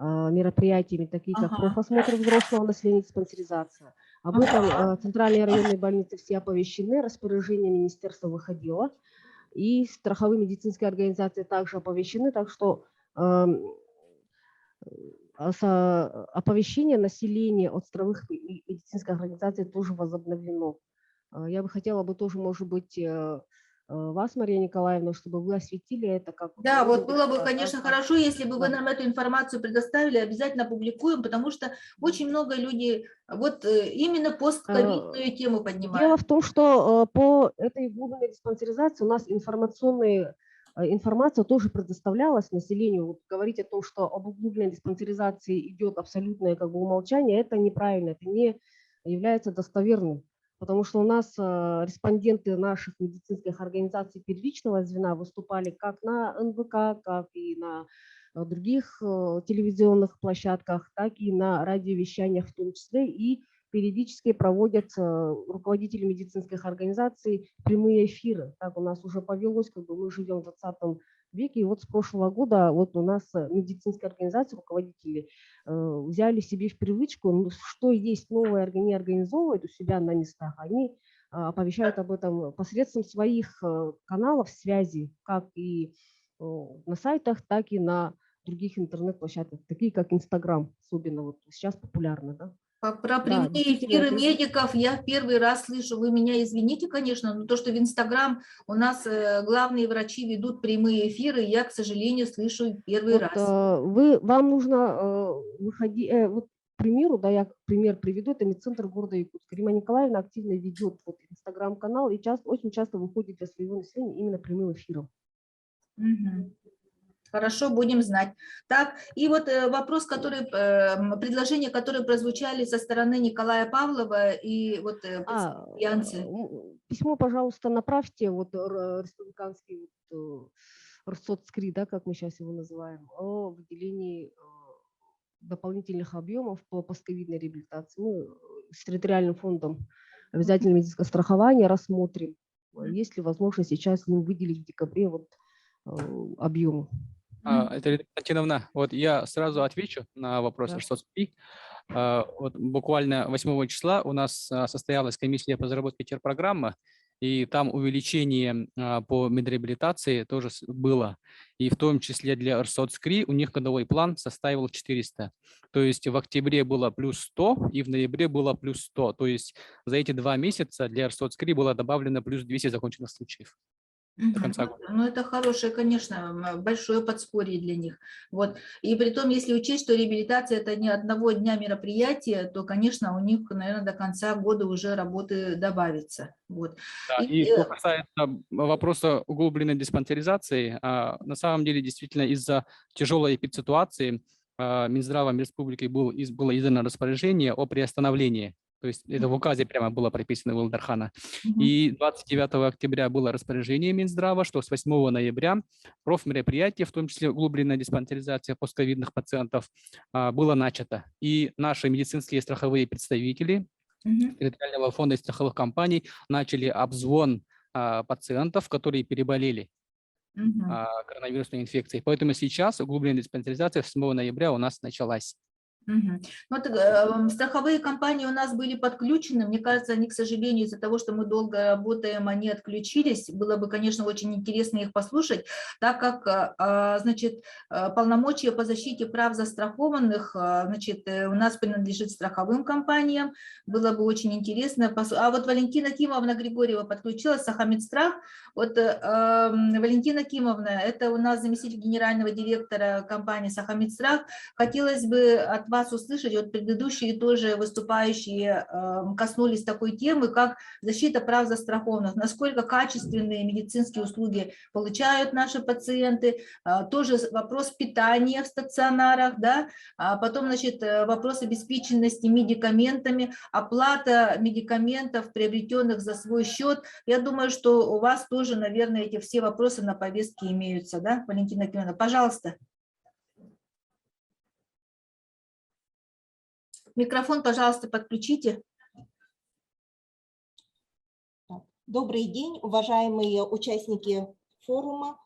мероприятиями, такие как профосмотр взрослого населения, диспансеризация. Об этом центральные районные больницы все оповещены, распоряжение министерства выходило, и страховые медицинские организации также оповещены, так что оповещение населения от страховых медицинских организаций тоже возобновлено. Я бы хотела бы тоже, может быть, вас, Мария Николаевна, чтобы вы осветили это как... Да, вот было бы, конечно, хорошо, если бы вы нам эту информацию предоставили, обязательно публикуем, потому что очень много людей вот именно постковидную тему поднимают. Дело в том, что по этой глубинной диспансеризации у нас информация тоже предоставлялась населению. Вот говорить о том, что об углубленной диспансеризации идет абсолютное как бы умолчание, это неправильно, это не является достоверным. Потому что у нас респонденты наших медицинских организаций первичного звена выступали как на НВК, как и на других телевизионных площадках, так и на радиовещаниях в том числе. И периодически проводят руководители медицинских организаций прямые эфиры. Так у нас уже повелось, как бы мы живем в 20 веке. И вот с прошлого года вот у нас медицинские организации, руководители взяли себе в привычку, что есть новое, они организовывают у себя на местах, они оповещают об этом посредством своих каналов связи, как и на сайтах, так и на других интернет-площадках, такие как Инстаграм, особенно вот сейчас популярно, да? Про прямые эфиры медиков я первый раз слышу. Вы меня извините, конечно, но то, что в Инстаграм у нас главные врачи ведут прямые эфиры, я, к сожалению, слышу первый раз. Вам нужно выходить, вот, к примеру, да, я пример приведу, это медцентр города Якутска. Рима Николаевна активно ведет вот Инстаграм-канал и очень часто выходит для своего населения именно прямым эфиром. Хорошо, будем знать. Так, и вот вопрос, предложения, которые прозвучали со стороны Николая Павлова и вот Янцы. Письмо, пожалуйста, направьте, вот республиканский РСОЦКРИ, да, как мы сейчас его называем, о выделении дополнительных объемов по постковидной реабилитации. Мы с территориальным фондом обязательного медицинского страхования рассмотрим, есть ли возможность сейчас им выделить в декабре вот объемы. Елена Константиновна, вот я сразу отвечу на вопрос РСОЦКРИ. Вот буквально 8 числа у нас состоялась комиссия по разработке терпрограммы, и там увеличение по медреабилитации тоже было. И в том числе для РСОЦКРИ у них годовой план составил 400. То есть в октябре было плюс 100, и в ноябре было плюс 100. То есть за эти 2 месяца для РСОЦКРИ было добавлено плюс 200 законченных случаев. До конца года. Ну, это хорошее, конечно, большое подспорье для них. Вот. И при том, если учесть, что реабилитация – это не одного дня мероприятия, то, конечно, у них, наверное, до конца года уже работы добавится. Вот. Да, и что касается вопроса углубленной диспансеризации, на самом деле, действительно, из-за тяжелой эпидситуации Минздравом республики было издано распоряжение о приостановлении. То есть это в указе прямо было прописано у Илдархана. И 29 октября было распоряжение Минздрава, что с 8 ноября профмероприятие, в том числе углубленная диспансеризация постковидных пациентов, было начато. И наши медицинские страховые представители территориального фонда и страховых компаний начали обзвон пациентов, которые переболели коронавирусной инфекцией. Поэтому сейчас углубленная диспансеризация 8 ноября у нас началась. Вот, страховые компании у нас были подключены, мне кажется, они, к сожалению, из-за того, что мы долго работаем, они отключились. Было бы, конечно, очень интересно их послушать, так как, значит, полномочия по защите прав застрахованных, значит, у нас принадлежит страховым компаниям. Было бы очень интересно. А вот Валентина Кимовна Григорьева подключилась, Сахамедстрах. Вот Валентина Кимовна, это у нас заместитель генерального директора компании Сахамедстрах. Хотелось бы от вас услышать, вот предыдущие тоже выступающие коснулись такой темы, как защита прав застрахованных, насколько качественные медицинские услуги получают наши пациенты, тоже вопрос питания в стационарах, да, потом, значит, вопрос обеспеченности медикаментами, оплата медикаментов, приобретенных за свой счет. Я думаю, что у вас тоже, наверное, эти все вопросы на повестке имеются, да, Валентина Кимовна, пожалуйста. Микрофон, пожалуйста, подключите. Добрый день, уважаемые участники форума.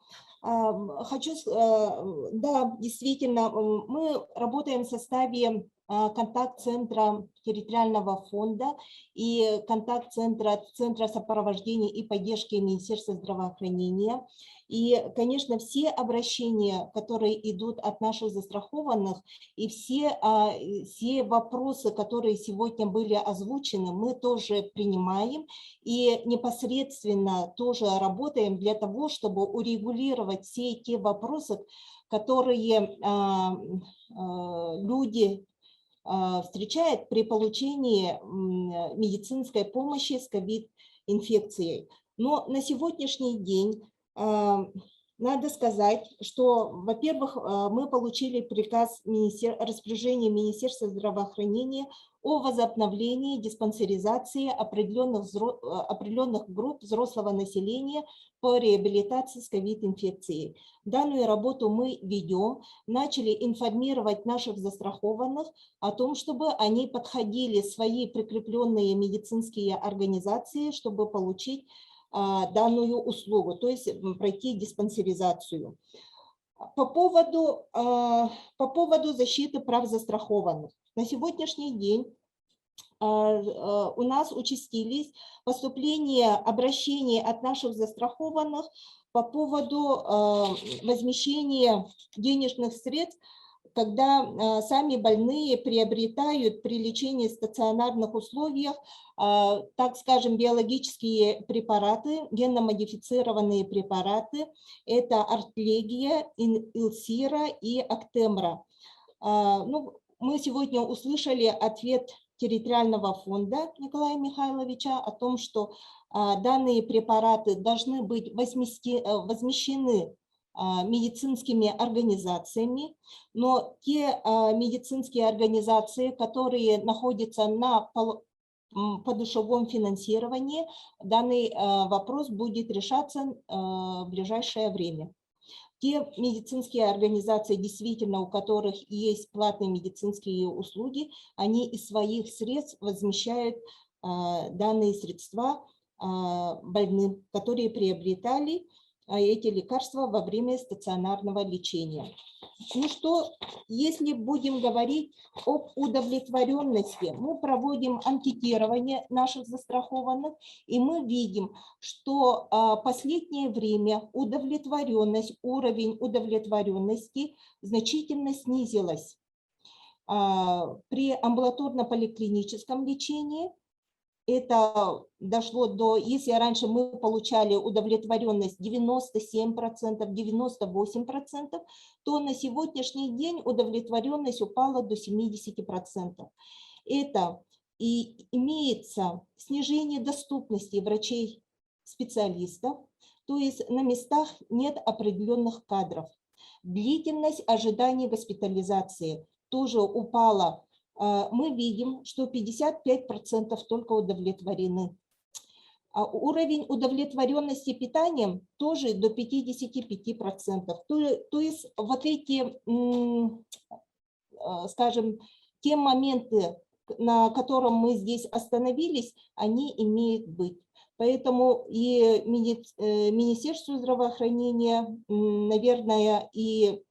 Да, действительно, мы работаем в составе контакт-центра территориального фонда и контакт-центра Центра сопровождения и поддержки Министерства здравоохранения. И, конечно, все обращения, которые идут от наших застрахованных, и все вопросы, которые сегодня были озвучены, мы тоже принимаем и непосредственно тоже работаем для того, чтобы урегулировать все те вопросы, которые люди встречают при получении медицинской помощи с ковид-инфекцией. Но на сегодняшний день надо сказать, что, во-первых, мы получили приказ распоряжения Министерства здравоохранения о возобновлении диспансеризации определенных групп взрослого населения по реабилитации с ковид-инфекцией. Данную работу мы ведем, начали информировать наших застрахованных о том, чтобы они подходили в свои прикрепленные медицинские организации, чтобы получить данную услугу, то есть пройти диспансеризацию. По поводу защиты прав застрахованных. На сегодняшний день у нас участились поступления обращений от наших застрахованных по поводу возмещения денежных средств, когда сами больные приобретают при лечении в стационарных условиях, так скажем, биологические препараты, генно-модифицированные препараты. Это Артлегия, Илсира и Актемра. Мы сегодня услышали ответ территориального фонда Николая Михайловича о том, что данные препараты должны быть возмещены медицинскими организациями, но те медицинские организации, которые находятся на подушевом финансировании, данный вопрос будет решаться в ближайшее время. Те медицинские организации, действительно, у которых есть платные медицинские услуги, они из своих средств возмещают данные средства больным, которые приобретали эти лекарства во время стационарного лечения. Ну что, если будем говорить об удовлетворенности, мы проводим анкетирование наших застрахованных, и мы видим, что в последнее время уровень удовлетворенности значительно снизилась. При амбулаторно-поликлиническом лечении это дошло до, если раньше мы получали удовлетворенность 97%, 98%, то на сегодняшний день удовлетворенность упала до 70%. Это и имеется снижение доступности врачей-специалистов, то есть на местах нет определенных кадров. Длительность ожидания госпитализации тоже упала. Мы видим, что 55% только удовлетворены. Уровень удовлетворенности питанием тоже до 55%. То есть вот эти, скажем, те моменты, на котором мы здесь остановились, они имеют быть. Поэтому и Министерству здравоохранения, наверное, и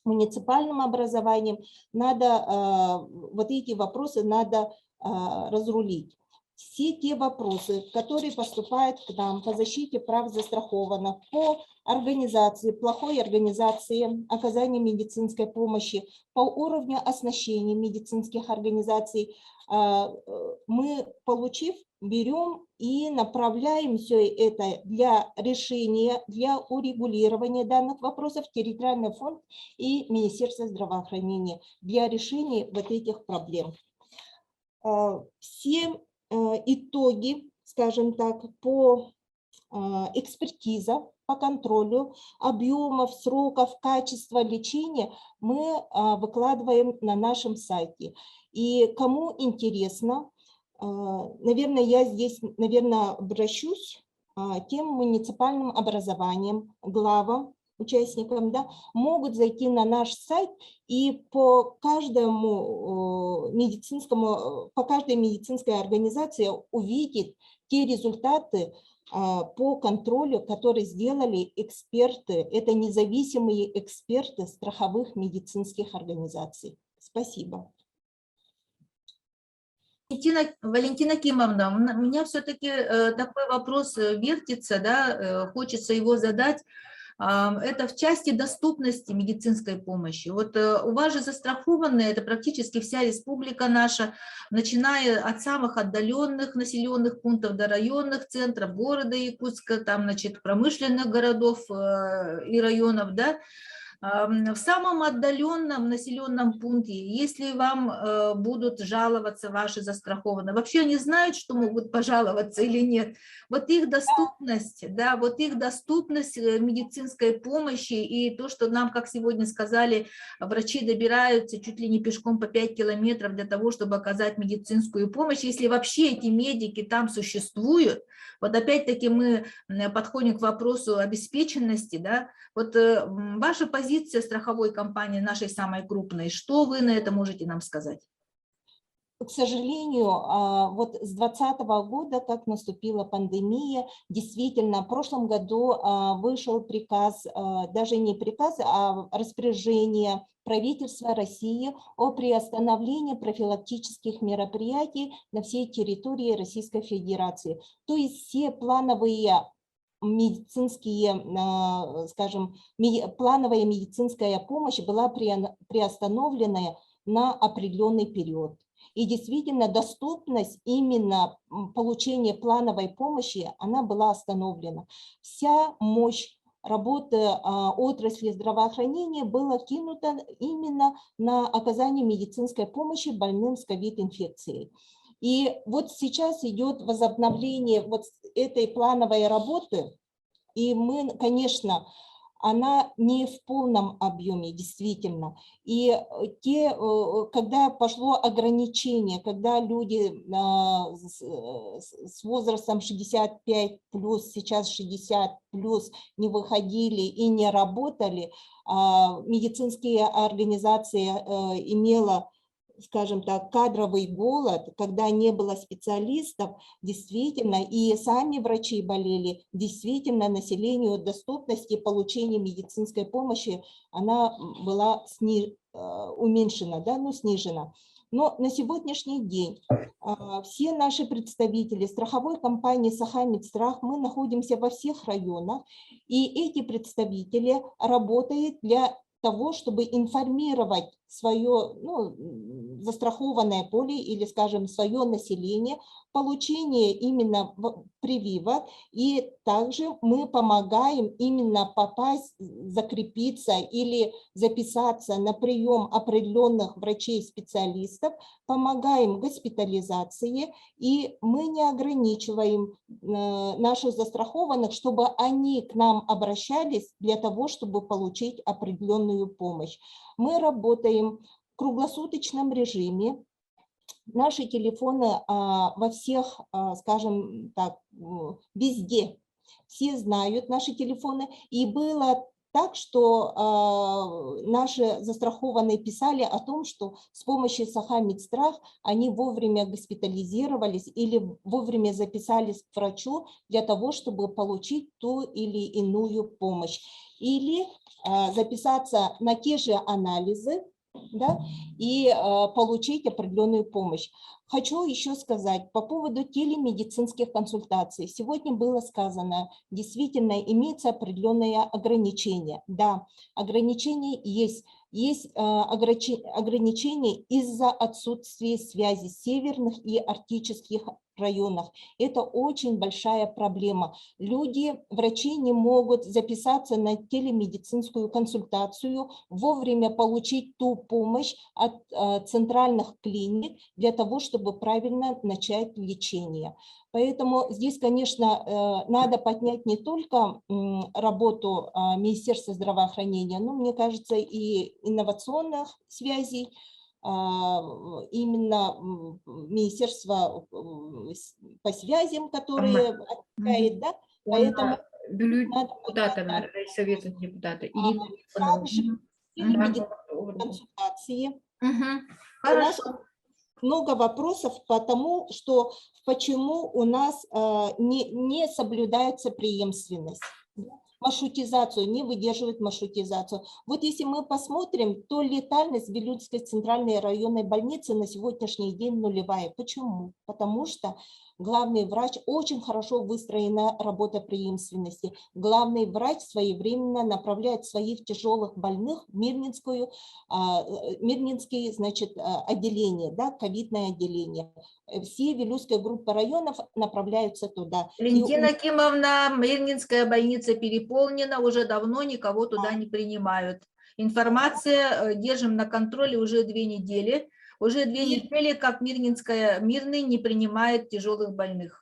муниципальным образованием надо, вот эти вопросы надо разрулить. Все те вопросы, которые поступают к нам по защите прав застрахованных, по организации, плохой организации оказания медицинской помощи, по уровню оснащения медицинских организаций, мы, получив, берем и направляем все это для решения, для урегулирования данных вопросов в территориальный фонд и Министерство здравоохранения для решения вот этих проблем. Все итоги, скажем так, по экспертиза, по контролю объемов, сроков, качества лечения мы выкладываем на нашем сайте. И кому интересно, наверное, я здесь, обращусь тем муниципальным образованием, главам участникам, да, могут зайти на наш сайт и по каждой медицинской организации увидеть те результаты по контролю, которые сделали эксперты, это независимые эксперты страховых медицинских организаций. Спасибо. Валентина Кимовна, у меня все-таки такой вопрос вертится, да, хочется его задать. Это в части доступности медицинской помощи. Вот у вас же застрахованные, это практически вся республика наша, начиная от самых отдаленных населенных пунктов до районных центров города Якутска, там, значит, промышленных городов и районов, да. В самом отдаленном населенном пункте, если вам будут жаловаться ваши застрахованные, вообще они знают, что могут пожаловаться или нет? Вот их доступность, да, вот их доступность медицинской помощи и то, что нам, как сегодня сказали, врачи добираются чуть ли не пешком по 5 километров для того, чтобы оказать медицинскую помощь, если вообще эти медики там существуют, вот опять-таки мы подходим к вопросу обеспеченности, да, вот ваша позиция страховой компании, нашей самой крупной, что вы на это можете нам сказать? К сожалению, вот с 2020 года, как наступила пандемия, действительно, в прошлом году вышел приказ, даже не приказ, а распоряжение правительства России о приостановлении профилактических мероприятий на всей территории Российской Федерации. То есть все плановые медицинские, скажем, плановая медицинская помощь была приостановлена на определенный период. И действительно доступность именно получения плановой помощи, она была остановлена. Вся мощь работы отрасли здравоохранения была кинута именно на оказание медицинской помощи больным с ковид-инфекцией. И вот сейчас идет возобновление вот этой плановой работы, и мы, конечно, она не в полном объеме, действительно. И когда пошло ограничение, когда люди с возрастом 65 плюс, сейчас 60 плюс не выходили и не работали, медицинские организации имела, скажем так, кадровый голод, когда не было специалистов, действительно, и сами врачи болели, действительно, населению доступности получения медицинской помощи, она была уменьшена, да, ну, снижена. Но на сегодняшний день все наши представители страховой компании «Сахамедстрах», мы находимся во всех районах, и эти представители работают для того, чтобы информировать свое застрахованное поле или, скажем, свое население, получение именно прививок, и также мы помогаем именно попасть, закрепиться или записаться на прием определенных врачей-специалистов, помогаем госпитализации, и мы не ограничиваем наших застрахованных, чтобы они к нам обращались для того, чтобы получить определенную помощь. Мы работаем в круглосуточном режиме. Наши телефоны во всех, скажем так, везде. Все знают наши телефоны. И было так, что наши застрахованные писали о том, что с помощью Сахамедстрах они вовремя госпитализировались или вовремя записались к врачу для того, чтобы получить ту или иную помощь. Или записаться на те же анализы, да, и получить определенную помощь. Хочу еще сказать по поводу телемедицинских консультаций. Сегодня было сказано, действительно имеется определенные ограничения. Да, ограничения есть. Есть ограничения из-за отсутствия связи в северных и арктических районах. Это очень большая проблема. Люди, врачи не могут записаться на телемедицинскую консультацию, вовремя получить ту помощь от центральных клиник для того, чтобы правильно начать лечение. Поэтому здесь, конечно, надо поднять не только работу Министерства здравоохранения, но, мне кажется, и инновационных связей, именно Министерство по связям, которые отвечает, да, поэтому депутата, Совета депутата. Ирина консультации. У Хорошо. нас много вопросов потому, что почему у нас не соблюдается преемственность. Маршрутизацию, не выдерживает маршрутизацию. Вот если мы посмотрим, то летальность в Вилюйской центральной районной больнице на сегодняшний день нулевая. Почему? Потому что главный врач, очень хорошо выстроена работа преемственности. Главный врач своевременно направляет своих тяжелых больных в Мирнинские, значит, отделение, да, ковидное отделение. Все Вилюйская группа районов направляются туда. Валентина Кимовна, Мирнинская больница переполнена, уже давно никого туда не принимают. Информация держим на контроле уже 2 недели. Уже 2 недели, как Мирный не принимает тяжелых больных.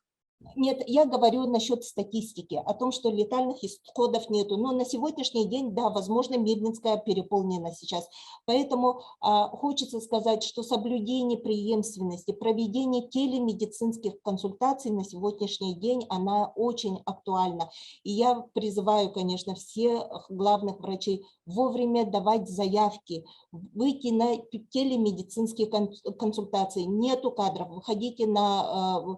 Нет, я говорю насчет статистики, о том, что летальных исходов нету. Но на сегодняшний день, да, возможно, Мирнинская переполнена сейчас. Поэтому хочется сказать, что соблюдение преемственности, проведение телемедицинских консультаций на сегодняшний день, она очень актуальна. И я призываю, конечно, всех главных врачей вовремя давать заявки, выйти на телемедицинские консультации. Нету кадров, выходите на...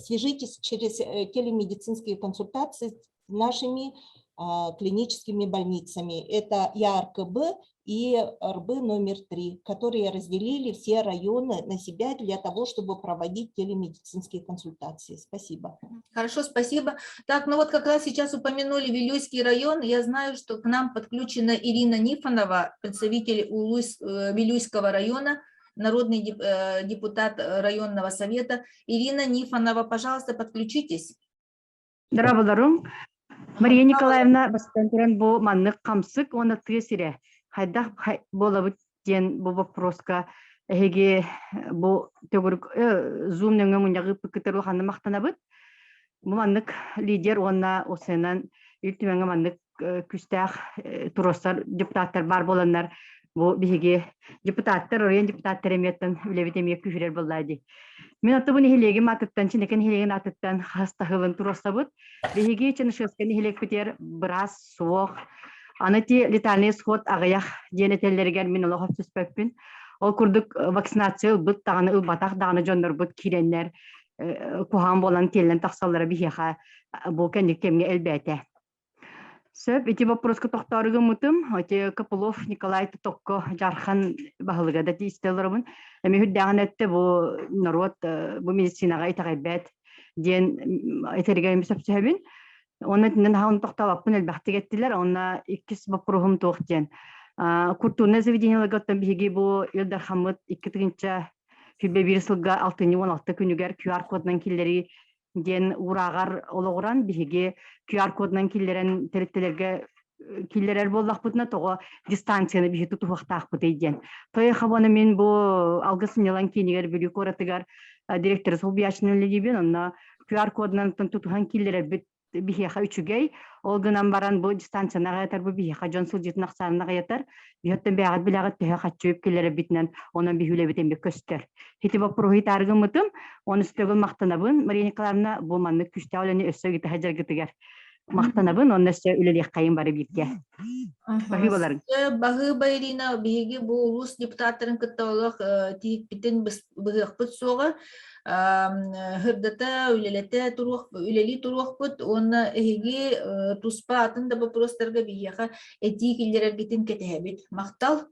свяжитесь через телемедицинские консультации с нашими клиническими больницами. Это ЯРКБ и РБ номер 3, которые разделили все районы на себя для того, чтобы проводить телемедицинские консультации. Спасибо. Хорошо, спасибо. Так, ну вот как раз сейчас упомянули Вилюйский район. Я знаю, что к нам подключена Ирина Нифонова, представитель Вилюйского района, народный депутат районного совета. Ирина Нифонова, пожалуйста, подключитесь. Здравствуйте. Мария Николаевна, бастантыран бу маннык камсык, оны тысире. Хайдах болабыт ден бу вопроска. Эге бу төгүрүк зумныңы мунягы пыкытырлы ханы мактанабыт. Бу маннык лидер онна осенан үлтүмеңе маннык күстах туростар депутаттар бар боланнар. Бу биге депутаттар, район депутаттар эметтен үлебитемие күшүрер боллады. Мен атты буны хилеге матыттан, чинекен хилеген атыттан хастахылын туростабыт. Биге чынышыскен хилек битер брас суох. Аны ти летальный исход агыях денетеллерген мен олоха түспөкпүн. Ол курдук вакцинация быт таганы ылбатак даганы жоннор быт киреннер кухан болан телен таксаллары бихеха бу кендикемге элбете. Сөп, эти вопросы тоқтарыгы мутым, эти Копылов Николай Тутокко жархан бахылыга да тиистелербын. Эми хүддаган этте бу народ бу медицинага итагайбет ден этергем сөпсөбүн. Оны тинен хаун токталаппын элбахты кеттилер, онна 2 вопросум токтен. Куртуна заведенияларгаттан биги бу Элдар Хамыт 2-нче февраль 6-16 күнүгер QR кодунан киллери ден урагар ологуран биги QR кодунан киллерен тереттелерге киллерер боллакпытына того дистанцияны биги тутуактакпыт ийден. Той хабаны мен бу алгысын ялан кинигер бүлүк оратыгар директор Солбияшнын лебен онна QR кодунан тутуган киллерер бихеха үчүгей олгынан баран бу дистанцияна гаятар бу бихеха жонсул житин аксарына гаятар биһөттөн бягат билагат төһө качып келере битнен онан бихүле битен көстөр хити вопросы таргымытым оны стөгөл мактанабын Мария Николаевна бу манны күстәүләне өссөгү тәҗәр гитегер мактанабын онны сө үлелек кайын бары битке бахыбалар Бахы Ирина биги бу улус депутаттарын кытталык тик битен быгыкпыт сога хырдата үлелете турук үлели турук онна эги туспа атын да вопростарга бияха эти киллерер битин кетебит мактал